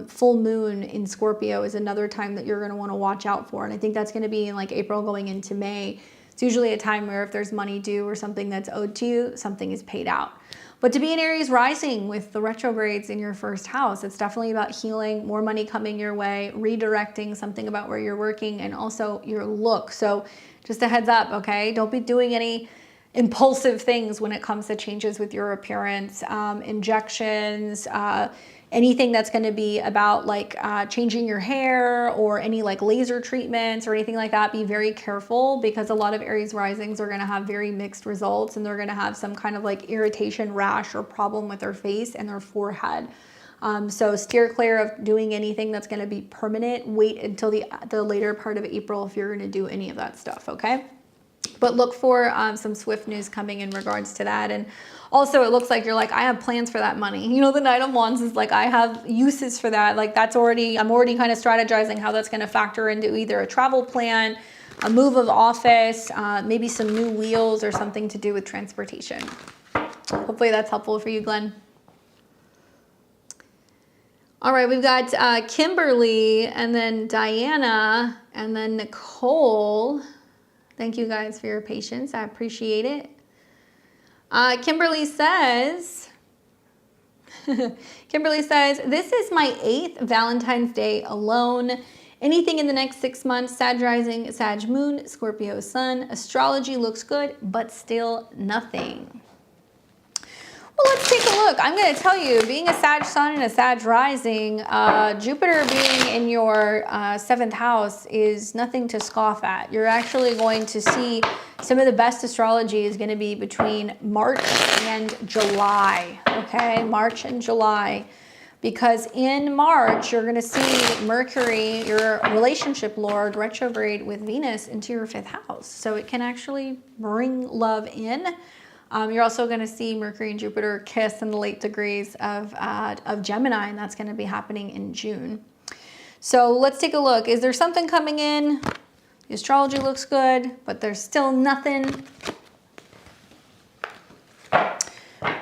Speaker 1: full moon in Scorpio is another time that you're going to want to watch out for. And I think that's going to be in like April going into May. It's usually a time where if there's money due or something that's owed to you, something is paid out. But to be an Aries rising with the retrogrades in your 1st house, it's definitely about healing, more money coming your way, redirecting something about where you're working, and also your look. So just a heads up, okay? Don't be doing any impulsive things when it comes to changes with your appearance, injections, anything that's going to be about like changing your hair or any like laser treatments or anything like that. Be very careful because a lot of Aries risings are going to have very mixed results, and they're going to have some kind of like irritation, rash, or problem with their face and their forehead. So steer clear of doing anything that's going to be permanent. Wait until the later part of April if you're going to do any of that stuff, okay? But look for some swift news coming in regards to that. And also it looks like you're like, I have plans for that money. You know, the Knight of Wands is like, I have uses for that. Like I'm already kind of strategizing how that's going to factor into either a travel plan, a move of office, maybe some new wheels or something to do with transportation. Hopefully that's helpful for you, Glenn. All right, we've got Kimberly and then Diana and then Nicole. Thank you guys for your patience. I appreciate it. Kimberly says, this is my 8th Valentine's Day alone. Anything in the next 6 months, Sag rising, Sag moon, Scorpio sun. Astrology looks good, but still nothing. Well, let's take a look. I'm going to tell you, being a Sag sun and a Sag rising, Jupiter being in your 7th house is nothing to scoff at. You're actually going to see some of the best astrology is going to be between March and July, okay? March and July. Because in March, you're going to see Mercury, your relationship lord, retrograde with Venus into your 5th house. So it can actually bring love in. You're also going to see Mercury and Jupiter kiss in the late degrees of Gemini, and that's going to be happening in June. So let's take a look. Is there something coming in? The astrology looks good, but there's still nothing.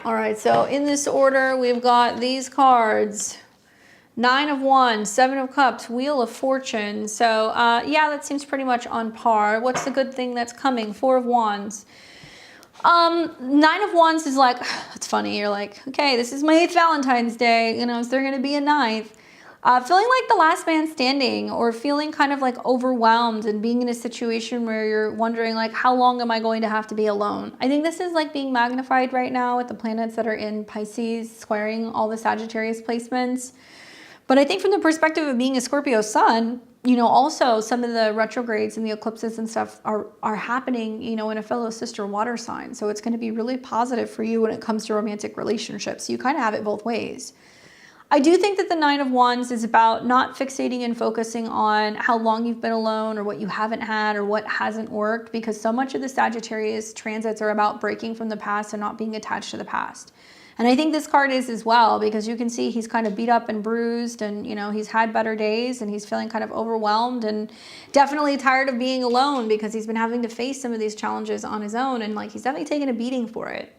Speaker 1: All right, so in this order, we've got these cards. 9 of Wands, 7 of Cups, Wheel of Fortune. So yeah, that seems pretty much on par. What's the good thing that's coming? 4 of Wands. 9 of Wands is like, it's funny, you're like, okay, this is my 8th Valentine's Day, you know, is there going to be a 9th? Feeling like the last man standing, or feeling kind of like overwhelmed and being in a situation where you're wondering like, how long am I going to have to be alone? I think this is like being magnified right now with the planets that are in Pisces squaring all the Sagittarius placements. But I think from the perspective of being a Scorpio sun, you know, also some of the retrogrades and the eclipses and stuff are happening, you know, in a fellow sister water sign. So it's going to be really positive for you when it comes to romantic relationships. You kind of have it both ways. I do think that the 9 of Wands is about not fixating and focusing on how long you've been alone or what you haven't had or what hasn't worked, because so much of the Sagittarius transits are about breaking from the past and not being attached to the past. And I think this card is as well, because you can see he's kind of beat up and bruised, and, you know, he's had better days and he's feeling kind of overwhelmed and definitely tired of being alone because he's been having to face some of these challenges on his own, and like he's definitely taken a beating for it.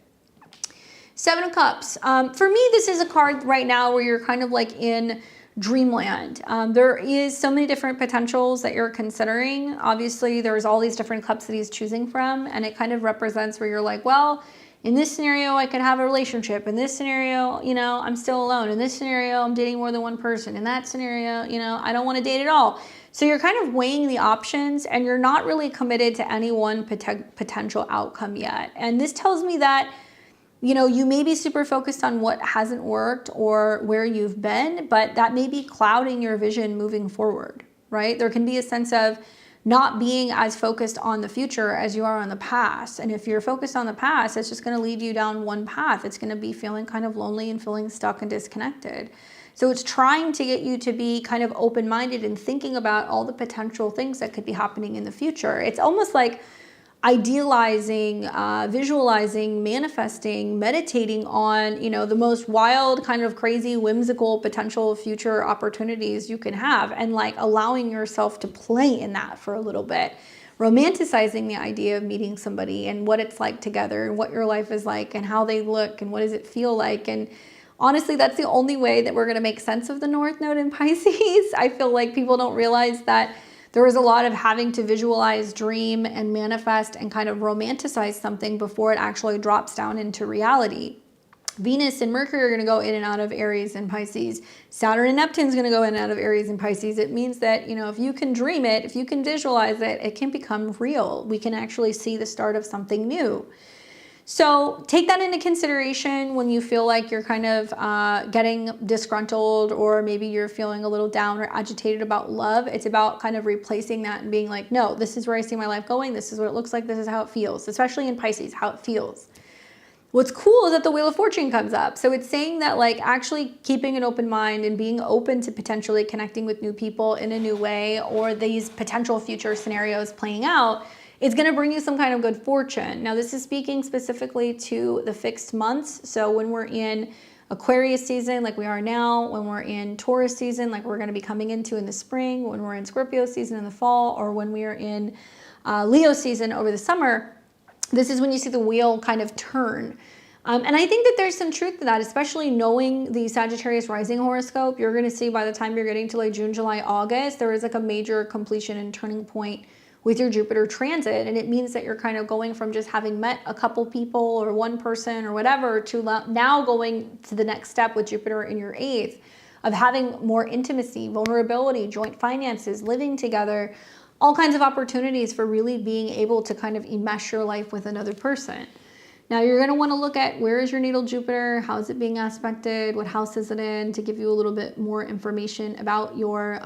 Speaker 1: 7 of Cups. For me, this is a card right now where you're kind of like in dreamland. There is so many different potentials that you're considering. Obviously, there's all these different cups that he's choosing from, and it kind of represents where you're like, well, in this scenario, I could have a relationship. In this scenario, you know, I'm still alone. In this scenario, I'm dating more than one person. In that scenario, you know, I don't want to date at all. So you're kind of weighing the options, and you're not really committed to any one potential outcome yet. And this tells me that, you know, you may be super focused on what hasn't worked or where you've been, but that may be clouding your vision moving forward, right? There can be a sense of not being as focused on the future as you are on the past. And if you're focused on the past, it's just going to lead you down one path. It's going to be feeling kind of lonely and feeling stuck and disconnected. So it's trying to get you to be kind of open-minded and thinking about all the potential things that could be happening in the future. It's almost like idealizing, visualizing, manifesting, meditating on, you know, the most wild, kind of crazy, whimsical potential future opportunities you can have, and like allowing yourself to play in that for a little bit, romanticizing the idea of meeting somebody and what it's like together and what your life is like and how they look and what does it feel like. And honestly, that's the only way that we're going to make sense of the North Node in Pisces. I feel like people don't realize that there is a lot of having to visualize, dream, and manifest and kind of romanticize something before it actually drops down into reality. Venus and Mercury are going to go in and out of Aries and Pisces. Saturn and Neptune is going to go in and out of Aries and Pisces. It means that, you know, if you can dream it, if you can visualize it, it can become real. We can actually see the start of something new. So take that into consideration when you feel like you're kind of getting disgruntled, or maybe you're feeling a little down or agitated about love. It's about kind of replacing that and being like, no, this is where I see my life going. This is what it looks like. This is how it feels, especially in Pisces, how it feels. What's cool is that the Wheel of Fortune comes up. So it's saying that like actually keeping an open mind and being open to potentially connecting with new people in a new way, or these potential future scenarios playing out, it's going to bring you some kind of good fortune. Now, this is speaking specifically to the fixed months. So when we're in Aquarius season, like we are now, when we're in Taurus season, like we're going to be coming into in the spring, when we're in Scorpio season in the fall, or when we are in Leo season over the summer, this is when you see the wheel kind of turn. And I think that there's some truth to that, especially knowing the Sagittarius rising horoscope. You're going to see by the time you're getting to like June, July, August, there is like a major completion and turning point with your Jupiter transit. And it means that you're kind of going from just having met a couple people or one person or whatever to now going to the next step with Jupiter in your 8th of having more intimacy, vulnerability, joint finances, living together, all kinds of opportunities for really being able to kind of enmesh your life with another person. Now you're going to want to look at where is your natal Jupiter, how is it being aspected, what house is it in, to give you a little bit more information about your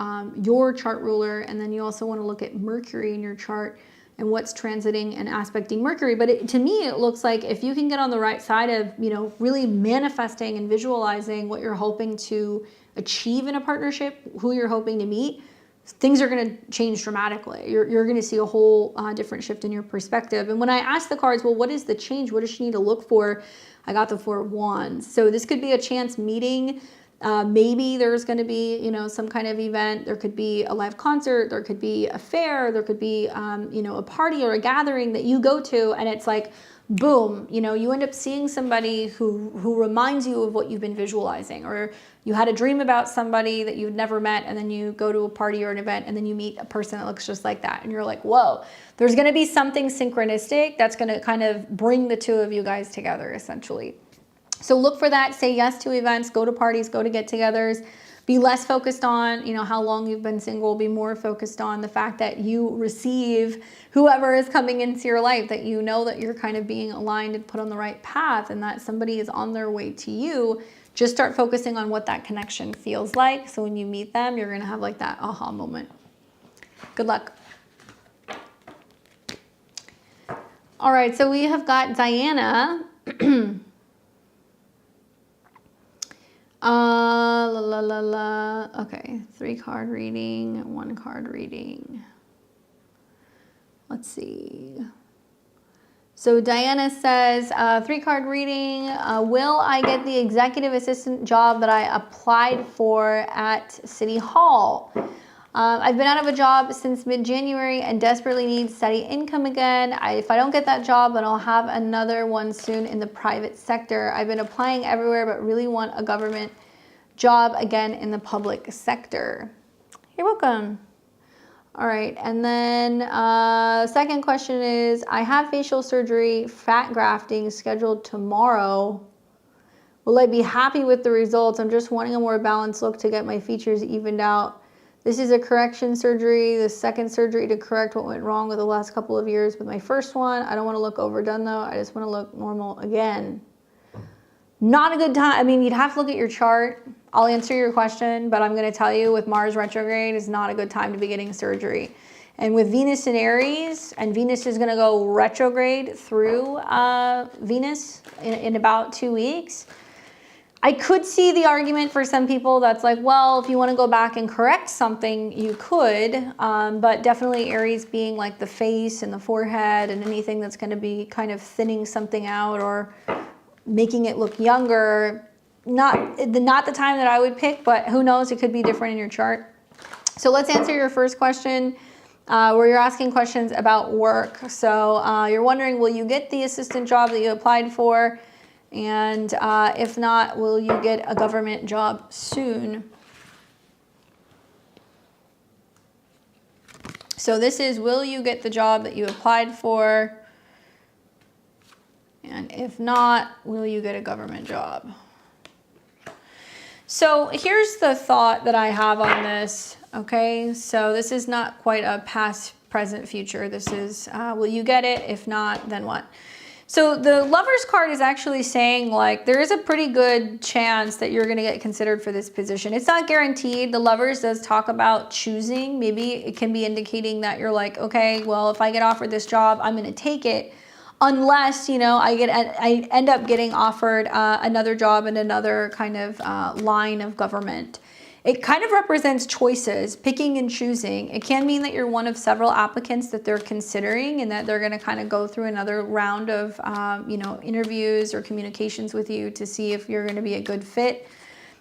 Speaker 1: chart ruler. And then you also want to look at Mercury in your chart and what's transiting and aspecting Mercury. But to me, it looks like if you can get on the right side of, really manifesting and visualizing what you're hoping to achieve in a partnership, who you're hoping to meet, things are going to change dramatically. You're going to see a whole different shift in your perspective. And when I asked the cards, well, what is the change? What does she need to look for? I got the 4 of Wands. So this could be a chance meeting. Maybe there's going to be, some kind of event. There could be a live concert. There could be a fair. There could be, a party or a gathering that you go to. And it's like, boom, you end up seeing somebody who reminds you of what you've been visualizing, or you had a dream about somebody that you'd never met, and then you go to a party or an event and then you meet a person that looks just like that. And you're like, whoa, there's going to be something synchronistic that's going to kind of bring the two of you guys together, essentially. So look for that. Say yes to events, go to parties, go to get-togethers. Be less focused on, how long you've been single. Be more focused on the fact that you receive whoever is coming into your life, that you know that you're kind of being aligned and put on the right path, and that somebody is on their way to you. Just start focusing on what that connection feels like. So when you meet them, you're going to have like that aha moment. Good luck. All right, so we have got Diana. Okay, 3-card reading, 1-card reading. Let's see. So Diana says, 3-card reading, will I get the executive assistant job that I applied for at City Hall? I've been out of a job since mid-January and desperately need steady income again. If I don't get that job, then I'll have another one soon in the private sector. I've been applying everywhere, but really want a government job again in the public sector. You're welcome. All right, and then second question is, I have facial surgery, fat grafting scheduled tomorrow. Will I be happy with the results? I'm just wanting a more balanced look to get my features evened out. This is a correction surgery, the second surgery to correct what went wrong with the last couple of years with my first one. I don't want to look overdone though. I just want to look normal again. Not a good time. I mean, you'd have to look at your chart. I'll answer your question, but I'm going to tell you with Mars retrograde is not a good time to be getting surgery. And with Venus in Aries, and Venus is going to go retrograde through Venus in about 2 weeks. I could see the argument for some people that's like, well, if you want to go back and correct something, you could, but definitely Aries being like the face and the forehead and anything that's going to be kind of thinning something out or making it look younger, not the time that I would pick, but who knows, it could be different in your chart. So let's answer your first question, where you're asking questions about work. So you're wondering, will you get the assistant job that you applied for? And if not, will you get a government job soon? So this is, will you get the job that you applied for? And if not, will you get a government job? So here's the thought that I have on this, okay? So this is not quite a past, present, future. This is, will you get it? If not, then what? So the Lovers card is actually saying, like, there is a pretty good chance that you're going to get considered for this position. It's not guaranteed. The Lovers does talk about choosing. Maybe it can be indicating that you're like, okay, well, if I get offered this job, I'm going to take it. Unless, I end up getting offered another job in another kind of line of government. It kind of represents choices, picking and choosing. It can mean that you're one of several applicants that they're considering and that they're going to kind of go through another round of, interviews or communications with you to see if you're going to be a good fit.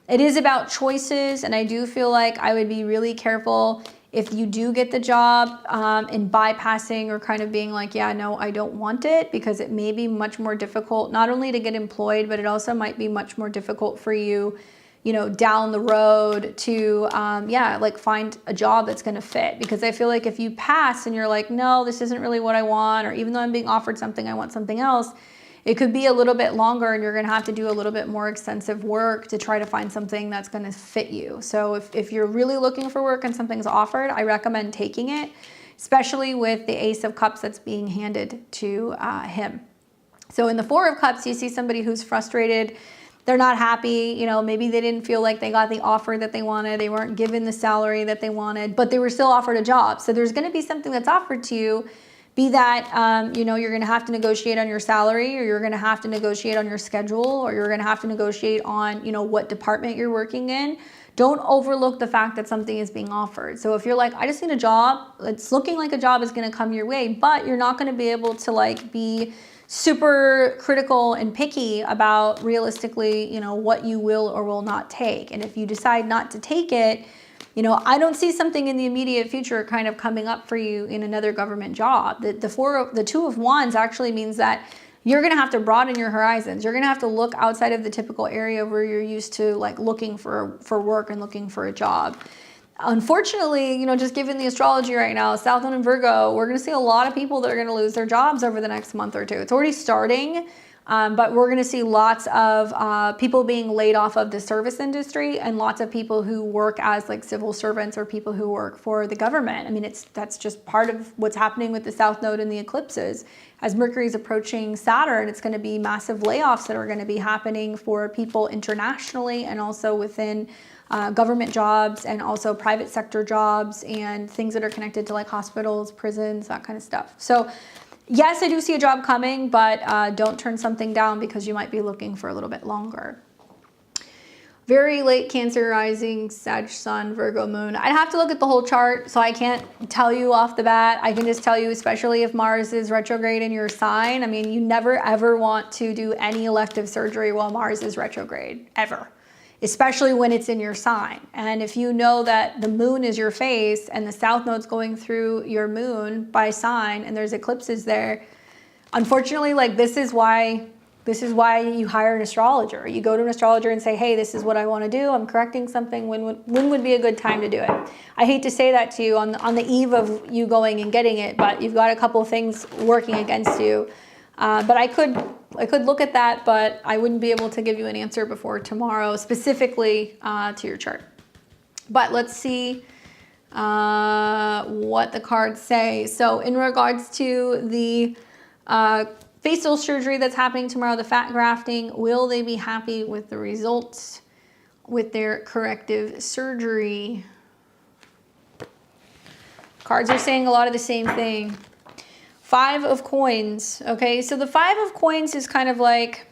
Speaker 1: It is about choices, and I do feel like I would be really careful If you do get the job and bypassing or kind of being like, yeah, no, I don't want it, because it may be much more difficult, not only to get employed, but it also might be much more difficult for you, you know, down the road to, yeah, like find a job that's going to fit. Because I feel like if you pass and you're like, no, this isn't really what I want, or even though I'm being offered something, I want something else, it could be a little bit longer and you're going to have to do a little bit more extensive work to try to find something that's going to fit you. So if you're really looking for work and something's offered, I recommend taking it, especially with the Ace of Cups that's being handed to him. So in the Four of Cups, you see somebody who's frustrated. They're not happy. You know, maybe they didn't feel like they got the offer that they wanted. They weren't given the salary that they wanted, but they were still offered a job. So there's going to be something that's offered to you. Be that, you know, you're going to have to negotiate on your salary, or you're going to have to negotiate on your schedule, or you're going to have to negotiate on, you know, what department you're working in. Don't overlook the fact that something is being offered. So if you're like, I just need a job, it's looking like a job is going to come your way, but you're not going to be able to like be super critical and picky about realistically, you know, what you will or will not take. And if you decide not to take it, you know, I don't see something in the immediate future kind of coming up for you in another government job. The Two of Wands actually means that you're going to have to broaden your horizons. You're going to have to look outside of the typical area where you're used to like looking for work and looking for a job. Unfortunately, you know, just given the astrology right now, South Node and Virgo, we're going to see a lot of people that are going to lose their jobs over the next month or two. It's already starting. But we're going to see lots of people being laid off of the service industry, and lots of people who work as like civil servants or people who work for the government. I mean, that's just part of what's happening with the South Node and the eclipses. As Mercury's approaching Saturn, it's going to be massive layoffs that are going to be happening for people internationally, and also within government jobs, and also private sector jobs, and things that are connected to like hospitals, prisons, that kind of stuff. So yes, I do see a job coming, but don't turn something down because you might be looking for a little bit longer. Very late Cancer rising, Sag Sun, Virgo Moon. I'd have to look at the whole chart, so I can't tell you off the bat. I can just tell you, especially if Mars is retrograde in your sign. I mean, you never ever want to do any elective surgery while Mars is retrograde, ever. Especially when it's in your sign. And if you know that the moon is your face and the South Node's going through your moon by sign and there's eclipses there, unfortunately, like this is why you hire an astrologer. You go to an astrologer and say, hey, this is what I want to do. I'm correcting something. When would be a good time to do it? I hate to say that to you on the eve of you going and getting it, but you've got a couple of things working against you. But I could look at that, but I wouldn't be able to give you an answer before tomorrow, specifically to your chart. But let's see what the cards say. So in regards to the facial surgery that's happening tomorrow, the fat grafting, will they be happy with the results with their corrective surgery? Cards are saying a lot of the same thing. Five of Coins, okay? So the Five of Coins is kind of like,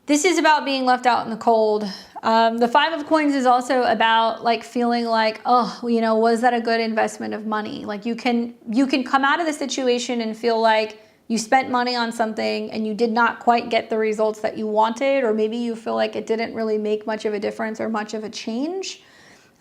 Speaker 1: this is about being left out in the cold. The Five of Coins is also about like feeling like, oh, you know, was that a good investment of money? Like you can come out of the situation and feel like you spent money on something and you did not quite get the results that you wanted, or maybe you feel like it didn't really make much of a difference or much of a change.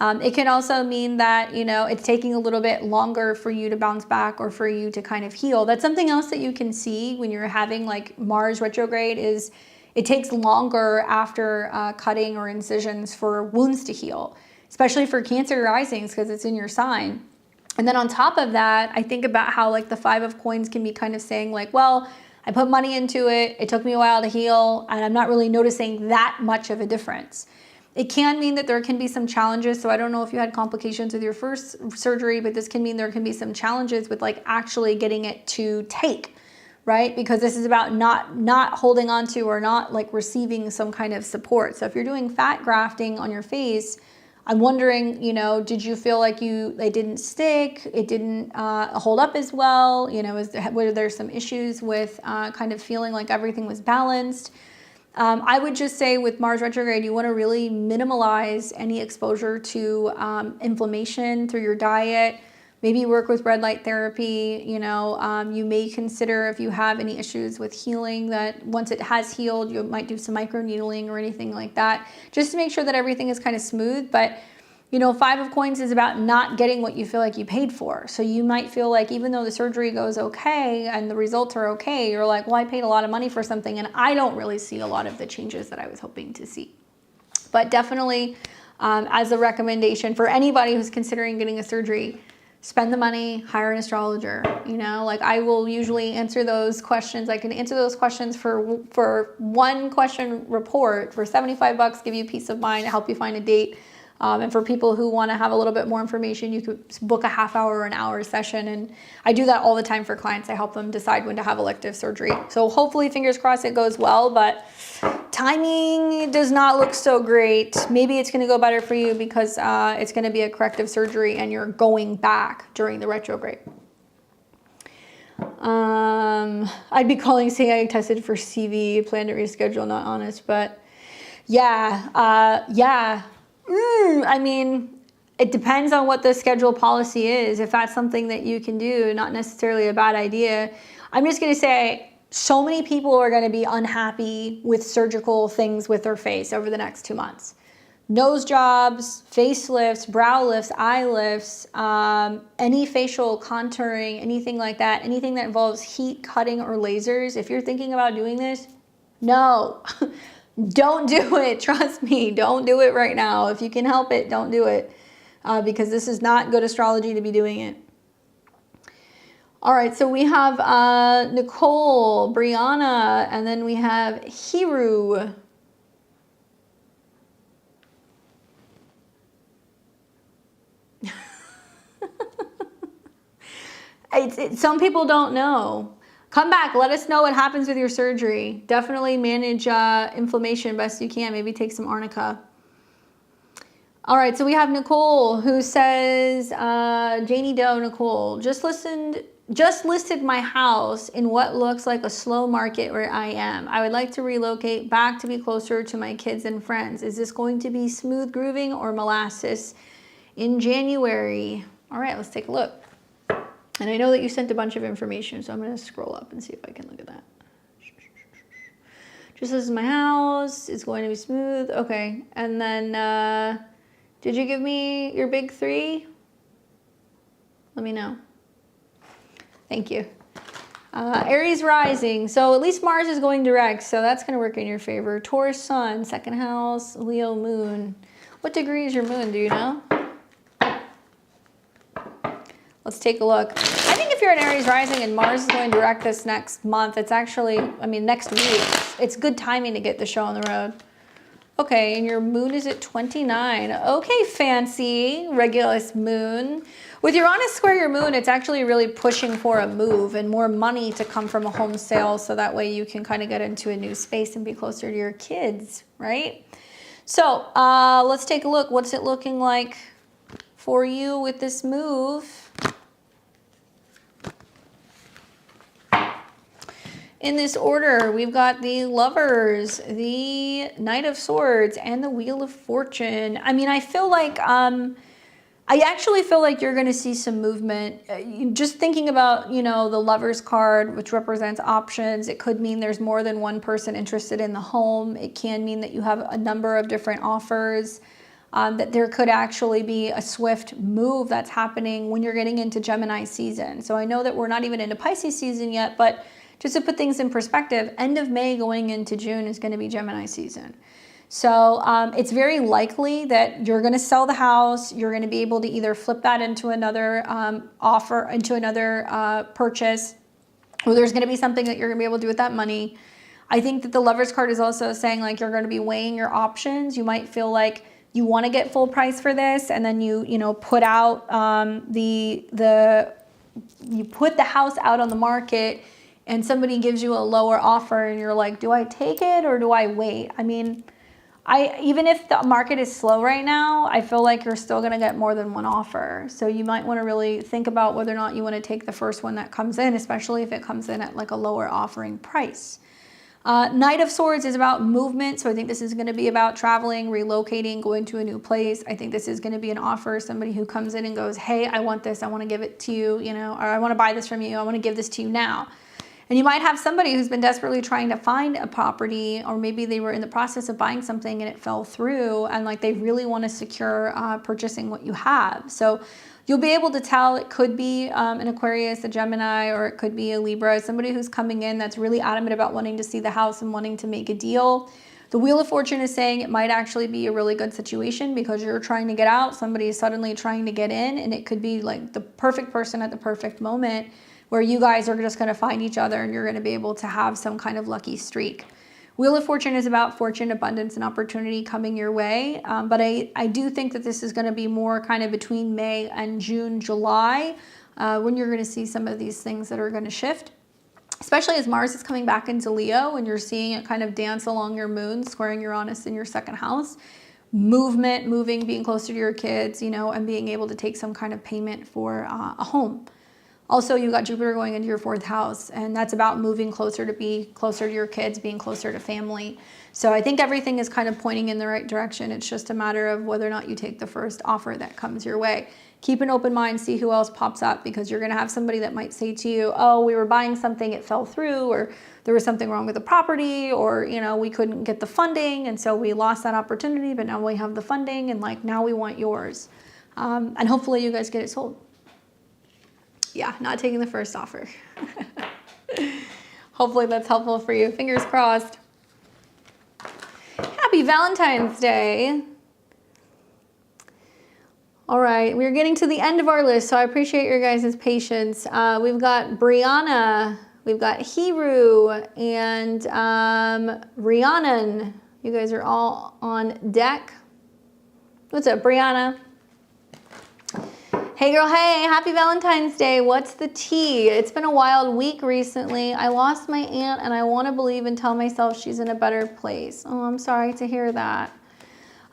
Speaker 1: It can also mean that, you know, it's taking a little bit longer for you to bounce back or for you to kind of heal. That's something else that you can see when you're having like Mars retrograde, is it takes longer after cutting or incisions for wounds to heal, especially for Cancer risings because it's in your sign. And then on top of that, I think about how like the Five of Coins can be kind of saying like, well, I put money into it, it took me a while to heal, and I'm not really noticing that much of a difference. It can mean that there can be some challenges. So I don't know if you had complications with your first surgery, but this can mean there can be some challenges with like actually getting it to take, right? Because this is about not holding on to or not like receiving some kind of support. So if you're doing fat grafting on your face, I'm wondering, you know, did you feel like it didn't stick? It didn't hold up as well? You know, were there some issues with kind of feeling like everything was balanced? I would just say with Mars retrograde, you want to really minimalize any exposure to inflammation through your diet. Maybe work with red light therapy. You know, you may consider if you have any issues with healing, that once it has healed, you might do some microneedling or anything like that, just to make sure that everything is kind of smooth. But You know, Five of Coins is about not getting what you feel like you paid for. So you might feel like even though the surgery goes okay and the results are okay, you're like, well, I paid a lot of money for something and I don't really see a lot of the changes that I was hoping to see. But definitely, as a recommendation for anybody who's considering getting a surgery, spend the money, hire an astrologer. You know, like I will usually answer those questions. I can answer those questions for one question report for $75, give you peace of mind, help you find a date. And for people who want to have a little bit more information, you could book a half hour or an hour session. And I do that all the time for clients. I help them decide when to have elective surgery. So hopefully, fingers crossed, it goes well. But timing does not look so great. Maybe it's going to go better for you because it's going to be a corrective surgery and you're going back during the retrograde. I'd be calling saying I tested for CV, plan to reschedule, not honest. But yeah. I mean, it depends on what the schedule policy is. If that's something that you can do, not necessarily a bad idea. I'm just going to say so many people are going to be unhappy with surgical things with their face over the next 2 months. Nose jobs, facelifts, brow lifts, eye lifts, any facial contouring, anything like that, anything that involves heat, cutting, or lasers. If you're thinking about doing this, no. Don't do it. Trust me. Don't do it right now. If you can help it, don't do it because this is not good astrology to be doing it. All right. So we have Nicole, Briana, and then we have Heru. Some people don't know. Come back. Let us know what happens with your surgery. Definitely manage inflammation best you can. Maybe take some arnica. All right, so we have Nicole who says, Janie Doe, Nicole, just listed my house in what looks like a slow market where I am. I would like to relocate back to be closer to my kids and friends. Is this going to be smooth grooving or molasses in January? All right, let's take a look. And I know that you sent a bunch of information, so I'm going to scroll up and see if I can look at that. Just this is my house. It's going to be smooth. Okay. And then, did you give me your big three? Let me know. Thank you. Aries rising. So at least Mars is going direct, so that's going to work in your favor. Taurus sun, second house, Leo moon. What degree is your moon? Do you know? Let's take a look. I think if you're an Aries rising and Mars is going direct this next month, it's actually, I mean, next week, it's good timing to get the show on the road. Okay, and your moon is at 29. Okay, fancy, Regulus moon. With Uranus square your moon, it's actually really pushing for a move and more money to come from a home sale so that way you can kind of get into a new space and be closer to your kids, right? So let's take a look. What's it looking like for you with this move? In this order, we've got the Lovers, the Knight of Swords, and the Wheel of Fortune. I mean, I feel like, I actually feel like you're going to see some movement. Just thinking about, you know, the Lovers card, which represents options. It could mean there's more than one person interested in the home. It can mean that you have a number of different offers. That there could actually be a swift move that's happening when you're getting into Gemini season. So I know that we're not even into Pisces season yet, but just to put things in perspective, end of May going into June is going to be Gemini season. So it's very likely that you're going to sell the house. You're going to be able to either flip that into another offer, into another purchase, or there's going to be something that you're going to be able to do with that money. I think that the Lovers card is also saying like you're going to be weighing your options. You might feel like you want to get full price for this, and then you put out you put the house out on the market. And somebody gives you a lower offer and you're like, do I take it or do I wait? I mean, even if the market is slow right now, I feel like you're still going to get more than one offer. So you might want to really think about whether or not you want to take the first one that comes in, especially if it comes in at like a lower offering price. Knight of Swords is about movement. So I think this is going to be about traveling, relocating, going to a new place. I think this is going to be an offer. Somebody who comes in and goes, hey, I want this. I want to give it to you, or I want to buy this from you. I want to give this to you now. And you might have somebody who's been desperately trying to find a property, or maybe they were in the process of buying something and it fell through, and like they really want to secure purchasing what you have. So you'll be able to tell. It could be an Aquarius, a Gemini, or it could be a Libra, somebody who's coming in that's really adamant about wanting to see the house and wanting to make a deal. The Wheel of Fortune is saying it might actually be a really good situation because you're trying to get out, somebody is suddenly trying to get in, and it could be like the perfect person at the perfect moment where you guys are just going to find each other and you're going to be able to have some kind of lucky streak. Wheel of Fortune is about fortune, abundance, and opportunity coming your way. But I do think that this is going to be more kind of between May and June, July, when you're going to see some of these things that are going to shift. Especially as Mars is coming back into Leo and you're seeing it kind of dance along your moon, squaring Uranus in your second house. Movement, moving, being closer to your kids, you know, and being able to take some kind of payment for a home. Also, you got Jupiter going into your fourth house, and that's about moving closer to be closer to your kids, being closer to family. So I think everything is kind of pointing in the right direction. It's just a matter of whether or not you take the first offer that comes your way. Keep an open mind, see who else pops up, because you're going to have somebody that might say to you, oh, we were buying something, it fell through, or there was something wrong with the property, or, you know, we couldn't get the funding, and so we lost that opportunity, but now we have the funding, and like now we want yours. And hopefully you guys get it sold. Yeah, not taking the first offer. Hopefully that's helpful for you. Fingers crossed. Happy Valentine's Day. All right, we're getting to the end of our list, so I appreciate your guys' patience. We've got Briana, we've got Heru, and Rihan. You guys are all on deck. What's up, Briana? Hey girl, hey, happy Valentine's Day. What's the tea? It's been a wild week recently. I lost my aunt and I want to believe and tell myself she's in a better place. Oh, I'm sorry to hear that.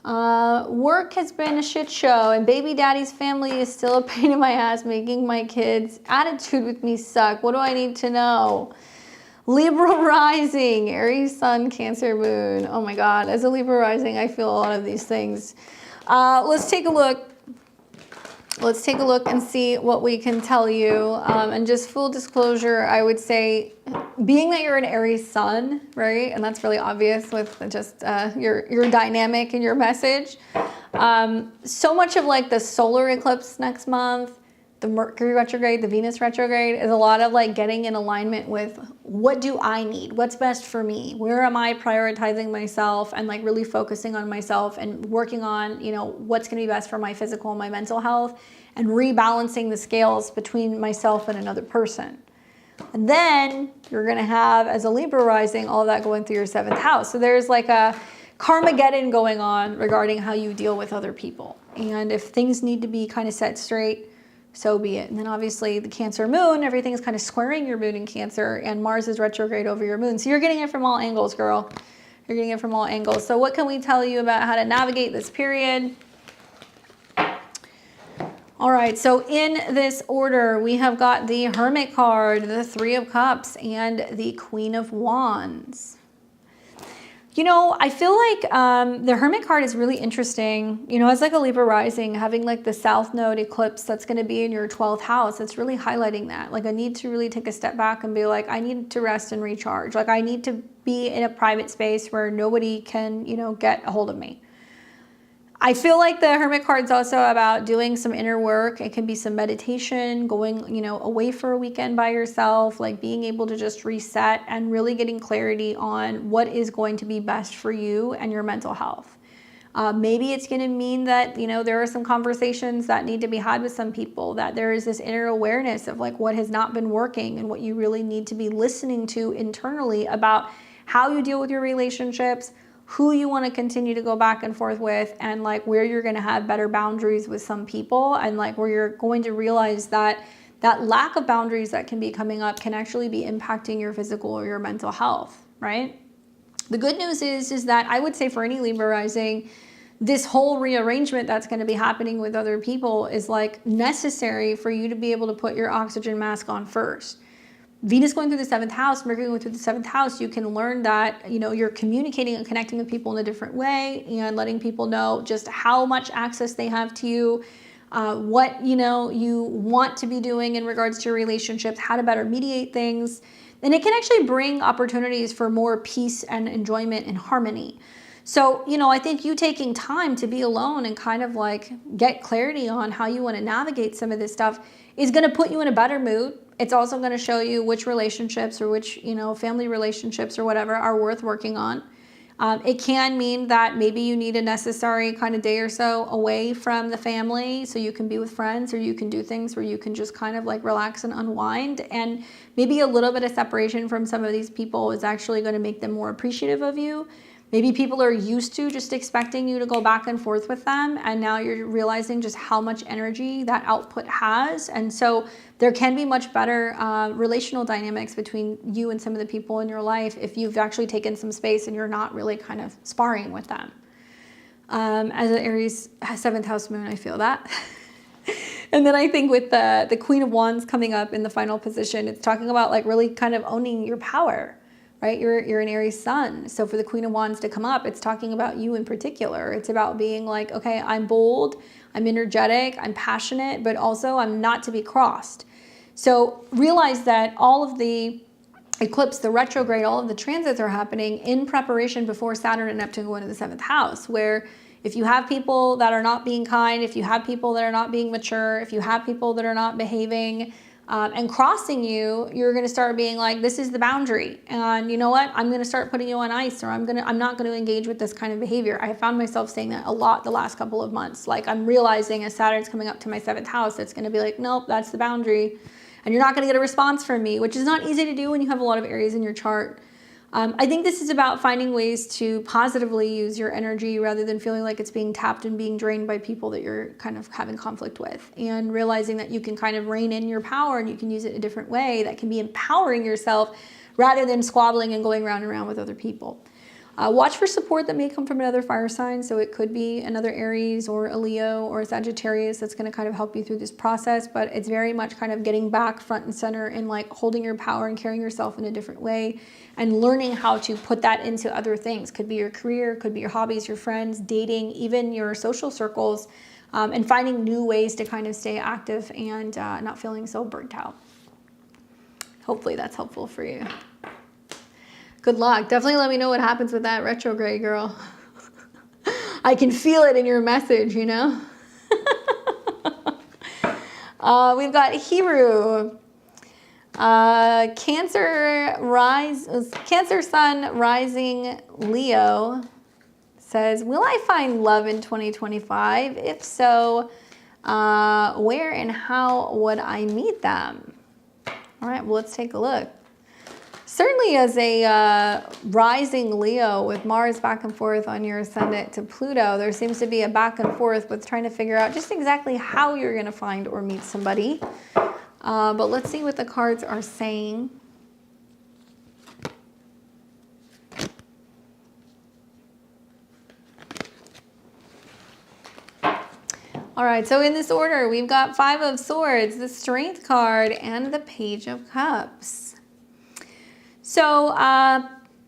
Speaker 1: Work has been a shit show and baby daddy's family is still a pain in my ass, making my kids' attitude with me suck. What do I need to know? Libra rising, Aries sun, Cancer moon. Oh my God, as a Libra rising, I feel a lot of these things. Let's take a look. Let's take a look and see what we can tell you. And just full disclosure, I would say, being that you're an Aries sun, right? And that's really obvious with just your dynamic and your message. So much of like the solar eclipse next month, the Mercury retrograde, the Venus retrograde is a lot of like getting in alignment with what do I need? What's best for me? Where am I prioritizing myself and like really focusing on myself and working on, you know, what's going to be best for my physical and my mental health and rebalancing the scales between myself and another person. And then you're going to have, as a Libra rising, all of that going through your seventh house. So there's like a Karmageddon going on regarding how you deal with other people. And if things need to be kind of set straight, so be it. And then obviously the Cancer moon, everything is kind of squaring your moon in Cancer, and Mars is retrograde over your moon. So you're getting it from all angles, girl. You're getting it from all angles. So what can we tell you about how to navigate this period? All right, so in this order, we have got the Hermit card, the Three of Cups, and the Queen of Wands. You know, I feel like the Hermit card is really interesting. You know, as like a Libra rising, having like the South Node eclipse that's going to be in your 12th house, it's really highlighting that. Like I need to really take a step back and be like, I need to rest and recharge. Like I need to be in a private space where nobody can, you know, get a hold of me. I feel like the Hermit card is also about doing some inner work. It can be some meditation, going, you know, away for a weekend by yourself, like being able to just reset and really getting clarity on what is going to be best for you and your mental health. Maybe it's going to mean that, you know, there are some conversations that need to be had with some people, that there is this inner awareness of like what has not been working and what you really need to be listening to internally about how you deal with your relationships, who you want to continue to go back and forth with, and like where you're going to have better boundaries with some people, and like where you're going to realize that that lack of boundaries that can be coming up can actually be impacting your physical or your mental health, right? The good news is that I would say for any Libra rising, this whole rearrangement that's going to be happening with other people is like necessary for you to be able to put your oxygen mask on first. Venus going through the 7th house, Mercury going through the 7th house, you can learn that, you know, you're communicating and connecting with people in a different way and letting people know just how much access they have to you, what, you know, you want to be doing in regards to your relationships, how to better mediate things. And it can actually bring opportunities for more peace and enjoyment and harmony. So, you know, I think you taking time to be alone and kind of like get clarity on how you want to navigate some of this stuff is going to put you in a better mood. It's also going to show you which relationships or which, you know, family relationships or whatever are worth working on. It can mean that maybe you need a necessary kind of day or so away from the family so you can be with friends, or you can do things where you can just kind of like relax and unwind. And maybe a little bit of separation from some of these people is actually going to make them more appreciative of you. Maybe people are used to just expecting you to go back and forth with them, and now you're realizing just how much energy that output has. And so there can be much better relational dynamics between you and some of the people in your life if you've actually taken some space and you're not really kind of sparring with them. As an Aries 7th house moon, I feel that. And then I think with the Queen of Wands coming up in the final position, it's talking about like really kind of owning your power. Right? You're an Aries sun. So for the Queen of Wands to come up, it's talking about you in particular. It's about being like, okay, I'm bold, I'm energetic, I'm passionate, but also I'm not to be crossed. So realize that all of the eclipse, the retrograde, all of the transits are happening in preparation before Saturn and Neptune go into the 7th house, where if you have people that are not being kind, if you have people that are not being mature, if you have people that are not behaving, and crossing you, you're going to start being like, this is the boundary. And you know what? I'm going to start putting you on ice, or I'm not going to engage with this kind of behavior. I have found myself saying that a lot the last couple of months. Like I'm realizing as Saturn's coming up to my 7th house, it's going to be like, nope, that's the boundary. And you're not going to get a response from me, which is not easy to do when you have a lot of Aries in your chart. I think this is about finding ways to positively use your energy rather than feeling like it's being tapped and being drained by people that you're kind of having conflict with, and realizing that you can kind of rein in your power and you can use it a different way that can be empowering yourself rather than squabbling and going round and round with other people. Watch for support that may come from another fire sign. So it could be another Aries or a Leo or a Sagittarius that's going to kind of help you through this process. But it's very much kind of getting back front and center and like holding your power and carrying yourself in a different way and learning how to put that into other things. Could be your career, could be your hobbies, your friends, dating, even your social circles, and finding new ways to kind of stay active and not feeling so burnt out. Hopefully that's helpful for you. Good luck. Definitely let me know what happens with that retrograde, girl. I can feel it in your message, you know? We've got Heru. Cancer sun rising Leo says, will I find love in 2025? If so, where and how would I meet them? All right, well, let's take a look. Certainly as a rising Leo with Mars back and forth on your ascendant to Pluto, there seems to be a back and forth with trying to figure out just exactly how you're going to find or meet somebody. But let's see what the cards are saying. All right, so in this order, we've got 5 of Swords, the Strength card, and the Page of Cups. So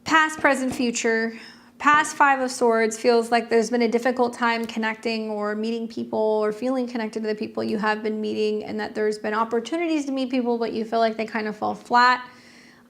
Speaker 1: past, present, future. Past 5 of Swords feels like there's been a difficult time connecting or meeting people or feeling connected to the people you have been meeting, and that there's been opportunities to meet people, but you feel like they kind of fall flat.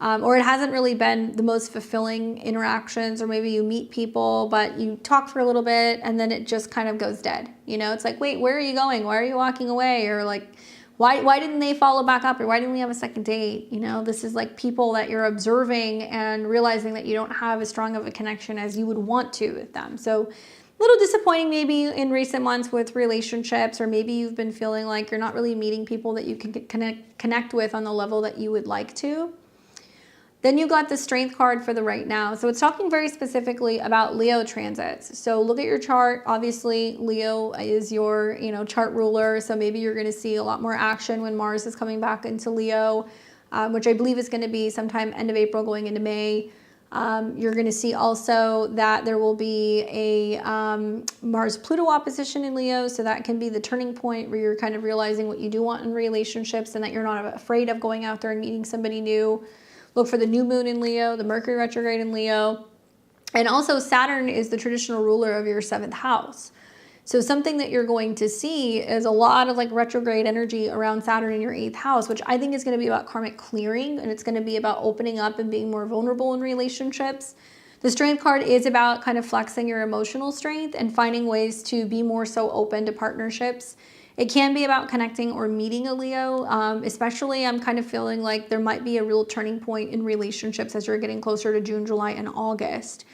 Speaker 1: Or it hasn't really been the most fulfilling interactions, or maybe you meet people, but you talk for a little bit and then it just kind of goes dead. You know, it's like, wait, where are you going? Why are you walking away? Or like, why didn't they follow back up? Or why didn't we have a second date? You know, this is like people that you're observing and realizing that you don't have as strong of a connection as you would want to with them. So a little disappointing maybe in recent months with relationships, or maybe you've been feeling like you're not really meeting people that you can connect with on the level that you would like to. Then you got the Strength card for the right now. So it's talking very specifically about Leo transits. So look at your chart. Obviously, Leo is your, chart ruler. So maybe you're going to see a lot more action when Mars is coming back into Leo, which I believe is going to be sometime end of April going into May. You're going to see also that there will be a Mars-Pluto opposition in Leo. So that can be the turning point where you're kind of realizing what you do want in relationships and that you're not afraid of going out there and meeting somebody new. Look for the new moon in Leo, the Mercury retrograde in Leo. And also Saturn is the traditional ruler of your 7th house. So something that you're going to see is a lot of like retrograde energy around Saturn in your 8th house, which I think is going to be about karmic clearing, and it's going to be about opening up and being more vulnerable in relationships. The Strength card is about kind of flexing your emotional strength and finding ways to be more so open to partnerships. It can be about connecting or meeting a Leo, especially I'm kind of feeling like there might be a real turning point in relationships as you're getting closer to June, July, and August.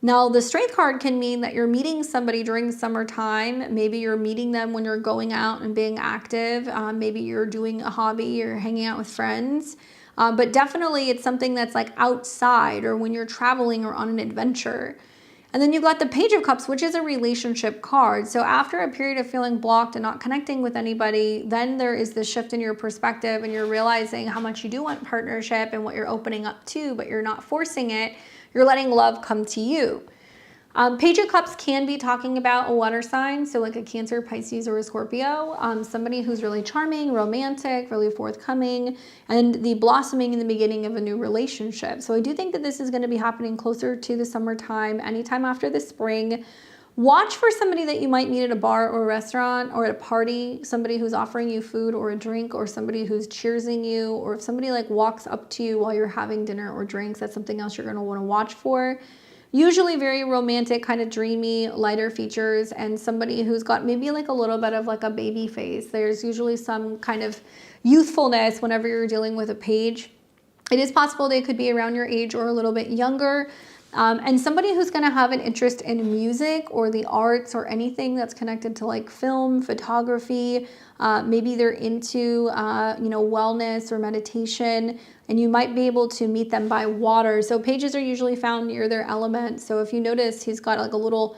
Speaker 1: Now, the Strength card can mean that you're meeting somebody during summertime. Maybe you're meeting them when you're going out and being active. Maybe you're doing a hobby or hanging out with friends. But definitely it's something that's like outside or when you're traveling or on an adventure. And then you've got the Page of Cups, which is a relationship card. So after a period of feeling blocked and not connecting with anybody, then there is this shift in your perspective and you're realizing how much you do want partnership and what you're opening up to, but you're not forcing it. You're letting love come to you. Page of Cups can be talking about a water sign, so like a Cancer, Pisces, or a Scorpio. Somebody who's really charming, romantic, really forthcoming, and the blossoming in the beginning of a new relationship. So I do think that this is going to be happening closer to the summertime, anytime after the spring. Watch for somebody that you might meet at a bar or a restaurant or at a party, somebody who's offering you food or a drink, or somebody who's cheersing you, or if somebody like walks up to you while you're having dinner or drinks, that's something else you're going to want to watch for. Usually very romantic, kind of dreamy, lighter features, and somebody who's got maybe like a little bit of like a baby face. There's usually some kind of youthfulness whenever you're dealing with a page. It is possible they could be around your age or a little bit younger. And somebody who's going to have an interest in music or the arts or anything that's connected to like film, photography. Maybe they're into, wellness or meditation, and you might be able to meet them by water. So pages are usually found near their element. So if you notice, he's got like a little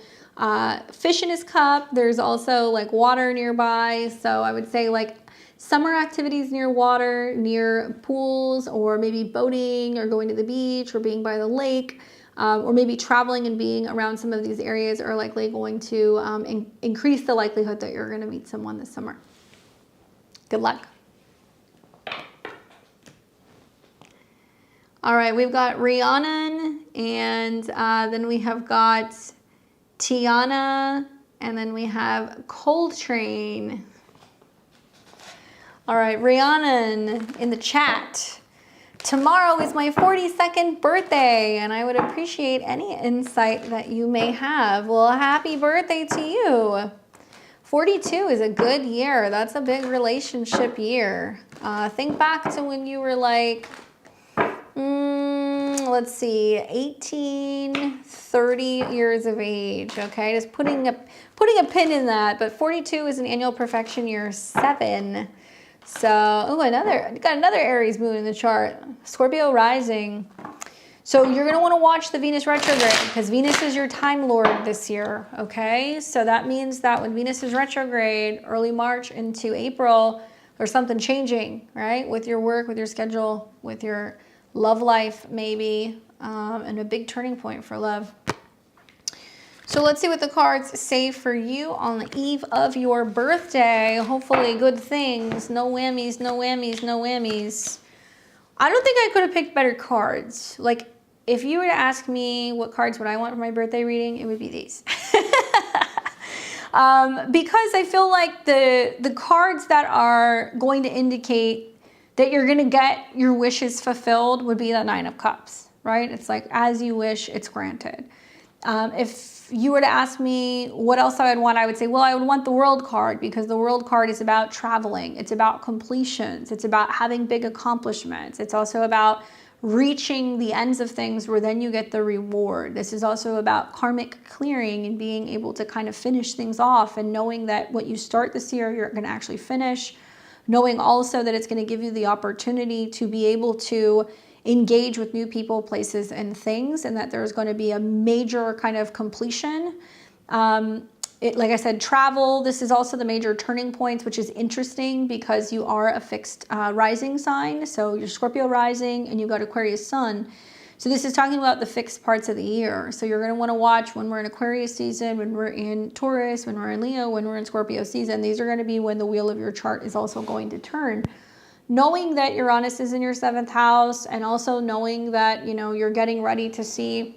Speaker 1: fish in his cup. There's also like water nearby. So I would say like summer activities near water, near pools, or maybe boating or going to the beach or being by the lake. Or maybe traveling and being around some of these areas are likely going to increase the likelihood that you're going to meet someone this summer. Good luck. All right, we've got Rihan, and then we have got Tiana, and then we have Colt Train. All right, Rihan in the chat. Tomorrow is my 42nd birthday, and I would appreciate any insight that you may have. Well, happy birthday to you. 42 is a good year. That's a big relationship year. Think back to when you were like, let's see, 18, 30 years of age, okay? Just putting a pin in that, but 42 is an annual perfection year 7. So, got another Aries moon in the chart. Scorpio rising. So you're going to want to watch the Venus retrograde because Venus is your time lord this year, okay? So that means that when Venus is retrograde, early March into April, there's something changing, right? With your work, with your schedule, with your love life maybe, and a big turning point for love. So let's see what the cards say for you on the eve of your birthday. Hopefully good things. No whammies, no whammies, no whammies. I don't think I could have picked better cards. Like, if you were to ask me what cards would I want for my birthday reading, it would be these. Because I feel like the cards that are going to indicate that you're going to get your wishes fulfilled would be the 9 of Cups, right? It's like, as you wish, it's granted. If you were to ask me what else I would want, I would say, well, I would want the World card because the World card is about traveling. It's about completions. It's about having big accomplishments. It's also about reaching the ends of things where then you get the reward. This is also about karmic clearing and being able to kind of finish things off and knowing that what you start this year, you're going to actually finish. Knowing also that it's going to give you the opportunity to be able to engage with new people, places, and things, and that there's going to be a major kind of completion. Like I said, travel, this is also the major turning points, which is interesting because you are a fixed rising sign. So you're Scorpio rising and you've got Aquarius sun. So this is talking about the fixed parts of the year. So you're going to want to watch when we're in Aquarius season, when we're in Taurus, when we're in Leo, when we're in Scorpio season. These are going to be when the wheel of your chart is also going to turn. Knowing that Uranus is in your 7th house, and also knowing that, you know, you're getting ready to see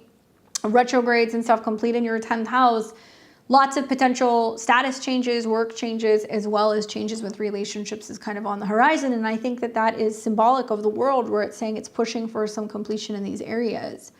Speaker 1: retrogrades and stuff complete in your 10th house, Lots of potential status changes, work changes, as well as changes with relationships is kind of on the horizon. And I think that that is symbolic of the world, where it's saying it's pushing for some completion in these areas.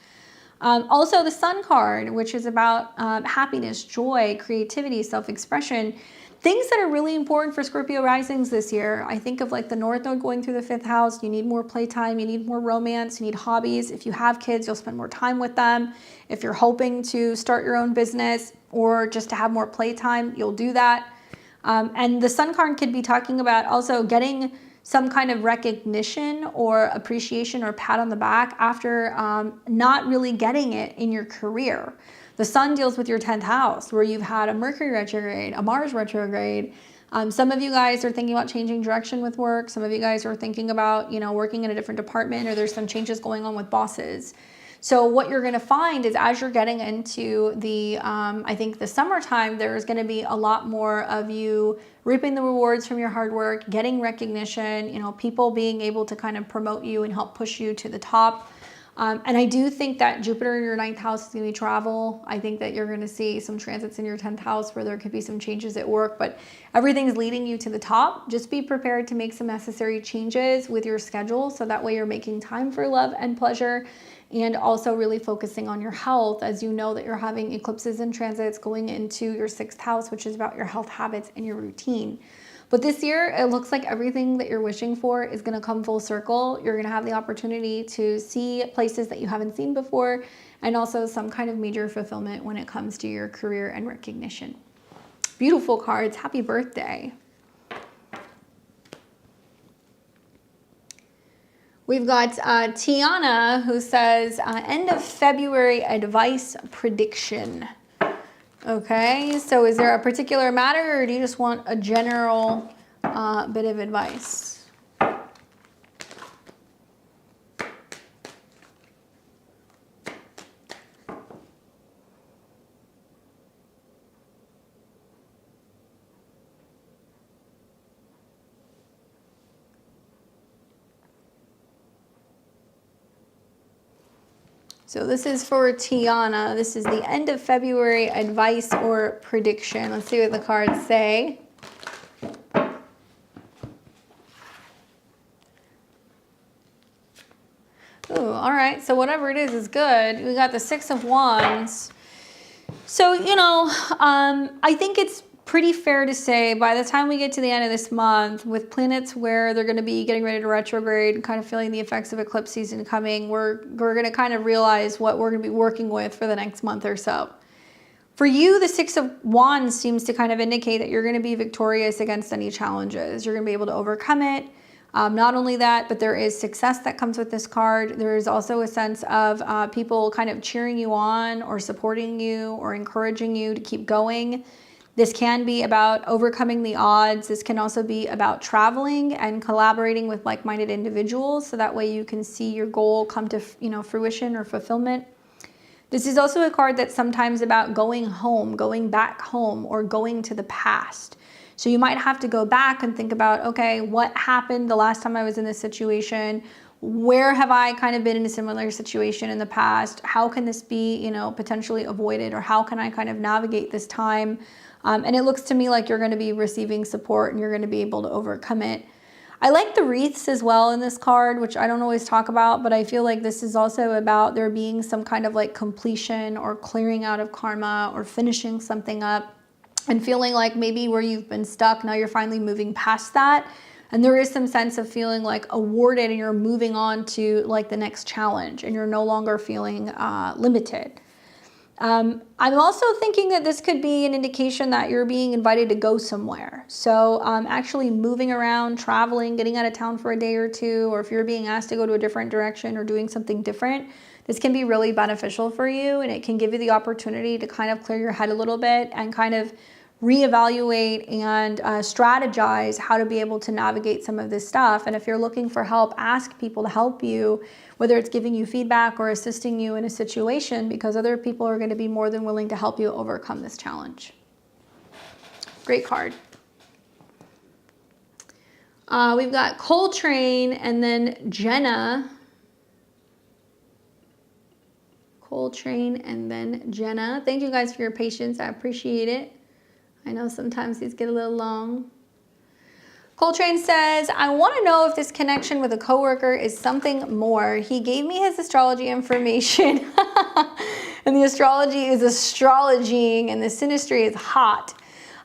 Speaker 1: Also the Sun card, which is about happiness, joy, creativity, self-expression, things that are really important for Scorpio risings this year. I think of like the North Node going through the 5th house. You need more playtime, you need more romance, you need hobbies. If you have kids, you'll spend more time with them. If you're hoping to start your own business or just to have more playtime, you'll do that. And the Sun card could be talking about also getting some kind of recognition or appreciation or pat on the back after not really getting it in your career. The Sun deals with your 10th house, where you've had a Mercury retrograde, a Mars retrograde. Some of you guys are thinking about changing direction with work. Some of you guys are thinking about, you know, working in a different department, or there's some changes going on with bosses. So what you're going to find is, as you're getting into the, I think the summertime, there's going to be a lot more of you reaping the rewards from your hard work, getting recognition, you know, people being able to kind of promote you and help push you to the top. And I do think that Jupiter in your 9th house is going to be travel. I think that you're going to see some transits in your 10th house where there could be some changes at work, but everything's leading you to the top. Just be prepared to make some necessary changes with your schedule, so that way you're making time for love and pleasure, and also really focusing on your health, as you know that you're having eclipses and transits going into your 6th house, which is about your health habits and your routine. But this year, it looks like everything that you're wishing for is going to come full circle. You're going to have the opportunity to see places that you haven't seen before, and also some kind of major fulfillment when it comes to your career and recognition. Beautiful cards. Happy birthday. We've got Tiana, who says, end of February advice prediction. Okay, so is there a particular matter, or do you just want a general bit of advice? So this is for Tiana. This is the end of February advice or prediction. Let's see what the cards say. Ooh, all right. So whatever it is good. We got the 6 of Wands. So, you know, I think it's pretty fair to say by the time we get to the end of this month, with planets where they're going to be getting ready to retrograde, kind of feeling the effects of eclipse season coming, we're going to kind of realize what we're going to be working with for the next month or so. For you, the 6 of Wands seems to kind of indicate that you're going to be victorious against any challenges. You're going to be able to overcome it. Not only that, but there is success that comes with this card. There is also a sense of people kind of cheering you on or supporting you or encouraging you to keep going. This can be about overcoming the odds. This can also be about traveling and collaborating with like-minded individuals, so that way you can see your goal come to, you know, fruition or fulfillment. This is also a card that's sometimes about going home, going back home, or going to the past. So you might have to go back and think about, okay, what happened the last time I was in this situation? Where have I kind of been in a similar situation in the past? How can this be, you know, potentially avoided, or how can I kind of navigate this time? And it looks to me like you're going to be receiving support and you're going to be able to overcome it. I like the wreaths as well in this card, which I don't always talk about, but I feel like this is also about there being some kind of like completion or clearing out of karma or finishing something up, and feeling like maybe where you've been stuck, now you're finally moving past that. And there is some sense of feeling like awarded, and you're moving on to like the next challenge, and you're no longer feeling limited. I'm also thinking that this could be an indication that you're being invited to go somewhere. So actually moving around, traveling, getting out of town for a day or two, or if you're being asked to go to a different direction or doing something different, this can be really beneficial for you, and it can give you the opportunity to kind of clear your head a little bit and kind of reevaluate and strategize how to be able to navigate some of this stuff. And if you're looking for help, ask people to help you, whether it's giving you feedback or assisting you in a situation, because other people are going to be more than willing to help you overcome this challenge. Great card. We've got Colt Train and then Jenna. Colt Train, and then Jenna. Thank you guys for your patience. I appreciate it. I know sometimes these get a little long. Colt Train says, I want to know if this connection with a coworker is something more. He gave me his astrology information. And the astrology is astrologing, and the synastry is hot.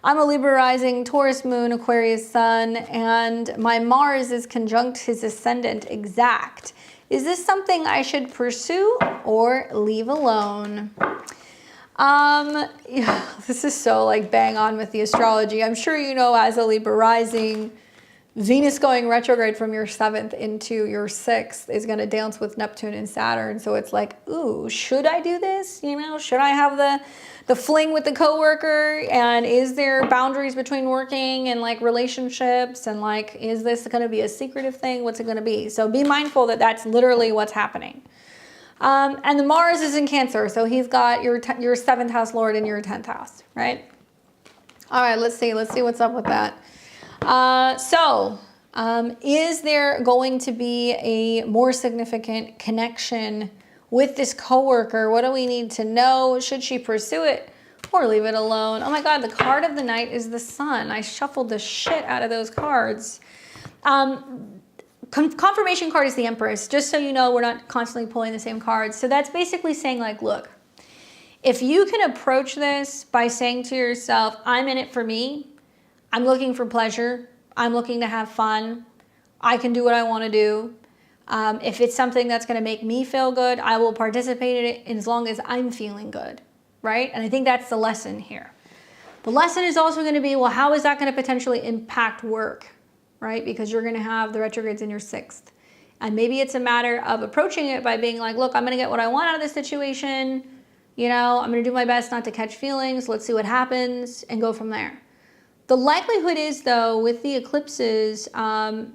Speaker 1: I'm a Libra rising, Taurus moon, Aquarius sun, and my Mars is conjunct his ascendant exact. Is this something I should pursue or leave alone? Yeah, this is so like bang on with the astrology. I'm sure you know, as a Libra rising, Venus going retrograde from your 7th into your 6th is going to dance with Neptune and Saturn. So it's like, ooh, should I do this? You know, should I have the fling with the coworker? And is there boundaries between working and like relationships? And like, is this going to be a secretive thing? What's it going to be? So be mindful that that's literally what's happening. And the Mars is in Cancer. So he's got your 7th house Lord in your 10th house, right? All right, let's see what's up with that. Is there going to be a more significant connection with this coworker? What do we need to know? Should she pursue it or leave it alone? Oh my God, the card of the night is the Sun. I shuffled the shit out of those cards. Confirmation card is the Empress. Just so you know, we're not constantly pulling the same cards. So that's basically saying like, look, if you can approach this by saying to yourself, I'm in it for me. I'm looking for pleasure. I'm looking to have fun. I can do what I want to do. If it's something that's going to make me feel good, I will participate in it as long as I'm feeling good, right? And I think that's the lesson here. The lesson is also going to be, well, how is that going to potentially impact work, right? Because you're going to have the retrogrades in your 6th. And maybe it's a matter of approaching it by being like, look, I'm going to get what I want out of this situation. You know, I'm going to do my best not to catch feelings. Let's see what happens and go from there. The likelihood is, though, with the eclipses,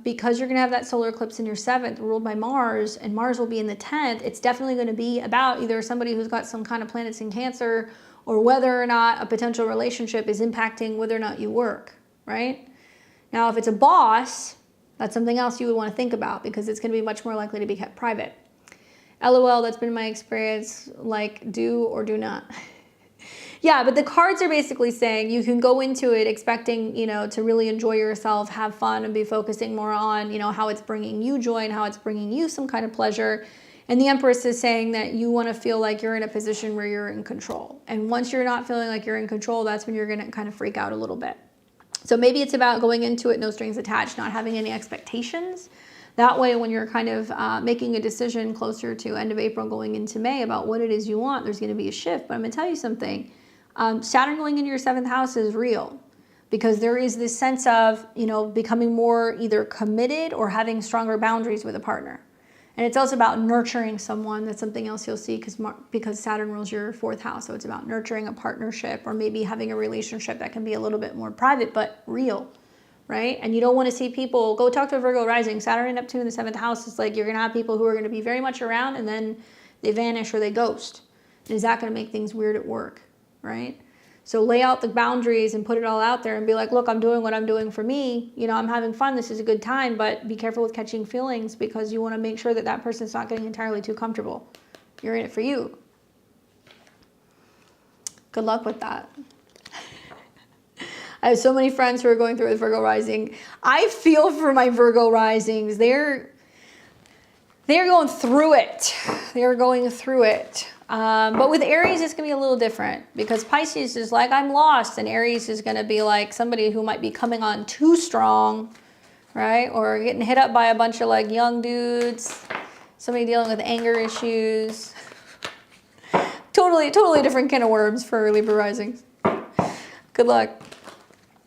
Speaker 1: because you're going to have that solar eclipse in your 7th ruled by Mars, and Mars will be in the 10th, it's definitely going to be about either somebody who's got some kind of planets in Cancer or whether or not a potential relationship is impacting whether or not you work, right? Now, if it's a boss, that's something else you would want to think about because it's going to be much more likely to be kept private. LOL, that's been my experience, like do or do not. Yeah, but the cards are basically saying you can go into it expecting, you know, to really enjoy yourself, have fun, and be focusing more on, you know, how it's bringing you joy and how it's bringing you some kind of pleasure. And the Empress is saying that you want to feel like you're in a position where you're in control. And once you're not feeling like you're in control, that's when you're going to kind of freak out a little bit. So maybe it's about going into it, no strings attached, not having any expectations. That way, when you're kind of making a decision closer to end of April going into May about what it is you want, there's going to be a shift. But I'm going to tell you something. Saturn going into your 7th house is real because there is this sense of, you know, becoming more either committed or having stronger boundaries with a partner. And it's also about nurturing someone. That's something else you'll see because Saturn rules your 4th house. So it's about nurturing a partnership or maybe having a relationship that can be a little bit more private but real, right? And you don't want to see people, go talk to a Virgo rising. Saturn and Neptune in the 7th house is like you're going to have people who are going to be very much around and then they vanish or they ghost. And is that going to make things weird at work? Right? So lay out the boundaries and put it all out there and be like, look, I'm doing what I'm doing for me. You know, I'm having fun. This is a good time, but be careful with catching feelings because you want to make sure that that person's not getting entirely too comfortable. You're in it for you. Good luck with that. I have so many friends who are going through with Virgo rising. I feel for my Virgo risings. They're going through it. They're going through it. But with Aries, it's going to be a little different because Pisces is like, I'm lost. And Aries is going to be like somebody who might be coming on too strong, right? Or getting hit up by a bunch of like young dudes, somebody dealing with anger issues. Totally different kind of worms for Libra risings. Good luck.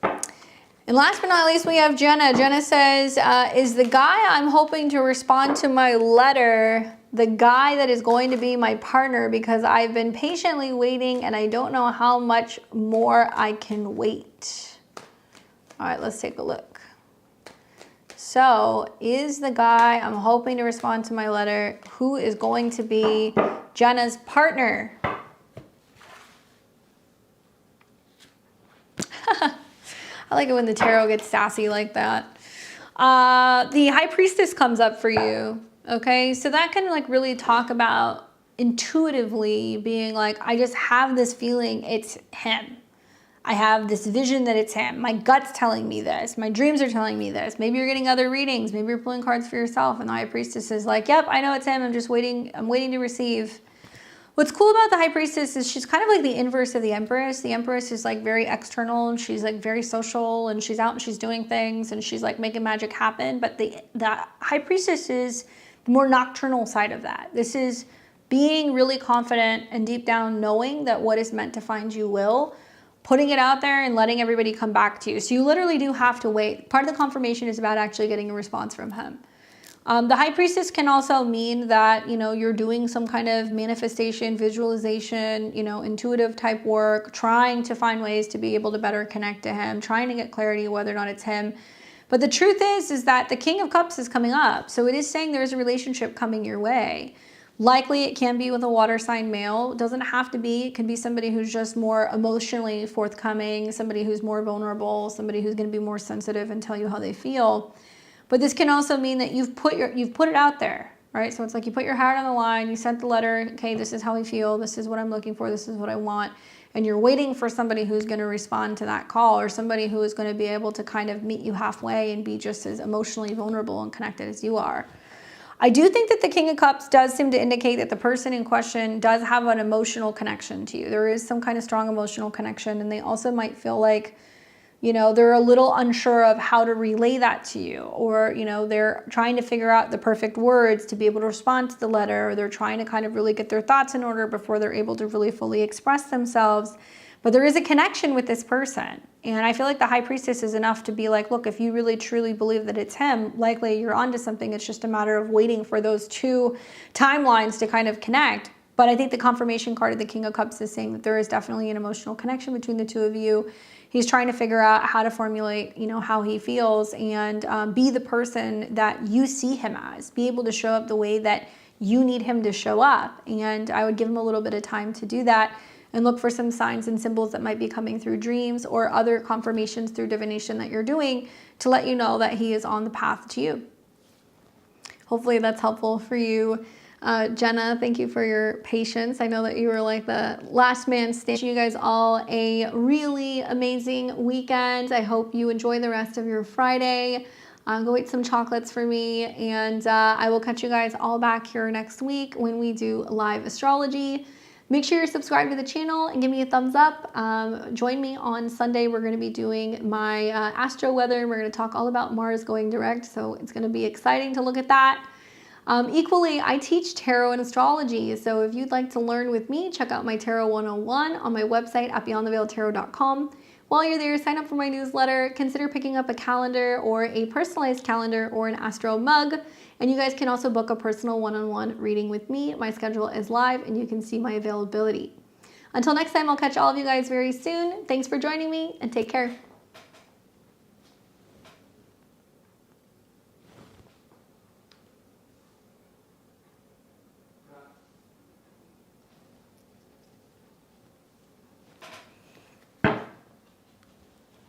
Speaker 1: And last but not least, we have Jenna. Jenna says, is the guy I'm hoping to respond to my letter the guy that is going to be my partner because I've been patiently waiting and I don't know how much more I can wait? All right, let's take a look. So is the guy I'm hoping to respond to my letter who is going to be Jenna's partner? I like it when the tarot gets sassy like that. The High Priestess comes up for you. Okay, so that can like really talk about, intuitively being like, I just have this feeling it's him. I have this vision that it's him. My gut's telling me this. My dreams are telling me this. Maybe you're getting other readings. Maybe you're pulling cards for yourself. And the High Priestess is like, yep, I know it's him. I'm just waiting. I'm waiting to receive. What's cool about the High Priestess is she's kind of like the inverse of the Empress. The Empress is like very external and she's like very social and she's out and she's doing things and she's like making magic happen. But the High Priestess is the more nocturnal side of that. This is being really confident and deep down knowing that what is meant to find you will, putting it out there and letting everybody come back to you. So you literally do have to wait. Part of the confirmation is about actually getting a response from him. The High Priestess can also mean that, you know, you're doing some kind of manifestation, visualization, you know, intuitive type work, trying to find ways to be able to better connect to him, trying to get clarity whether or not it's him. But the truth is that the King of Cups is coming up. So it is saying there's a relationship coming your way. Likely it can be with a water sign male. It doesn't have to be. It can be somebody who's just more emotionally forthcoming, somebody who's more vulnerable, somebody who's going to be more sensitive and tell you how they feel. But this can also mean that you've put it out there, right? So it's like you put your heart on the line, you sent the letter, okay, this is how I feel, this is what I'm looking for, this is what I want. And you're waiting for somebody who's going to respond to that call or somebody who is going to be able to kind of meet you halfway and be just as emotionally vulnerable and connected as you are. I do think that the King of Cups does seem to indicate that the person in question does have an emotional connection to you. There is some kind of strong emotional connection, and they also might feel like, you know, they're a little unsure of how to relay that to you, or, you know, they're trying to figure out the perfect words to be able to respond to the letter, or they're trying to kind of really get their thoughts in order before they're able to really fully express themselves. But there is a connection with this person. And I feel like the High Priestess is enough to be like, look, if you really truly believe that it's him, likely you're onto something. It's just a matter of waiting for those two timelines to kind of connect. But I think the confirmation card of the King of Cups is saying that there is definitely an emotional connection between the two of you. He's trying to figure out how to formulate, you know, how he feels and be the person that you see him as, be able to show up the way that you need him to show up. And I would give him a little bit of time to do that and look for some signs and symbols that might be coming through dreams or other confirmations through divination that you're doing to let you know that he is on the path to you. Hopefully that's helpful for you. Jenna, thank you for your patience. I know that you were like the last man standing. You guys all a really amazing weekend. I hope you enjoy the rest of your Friday. Go eat some chocolates for me, and I will catch you guys all back here next week when we do live astrology. Make sure you're subscribed to the channel and give me a thumbs up. Join me on Sunday. We're going to be doing my astro weather. We're going to talk all about Mars going direct, so it's going to be exciting to look at that. Equally, I teach tarot and astrology, so if you'd like to learn with me, check out my Tarot 101 on my website at beyondtheveiledtarot.com. While you're there, sign up for my newsletter, consider picking up a calendar or a personalized calendar or an astro mug, and you guys can also book a personal one-on-one reading with me. My schedule is live and you can see my availability. Until next time, I'll catch all of you guys very soon. Thanks for joining me and take care.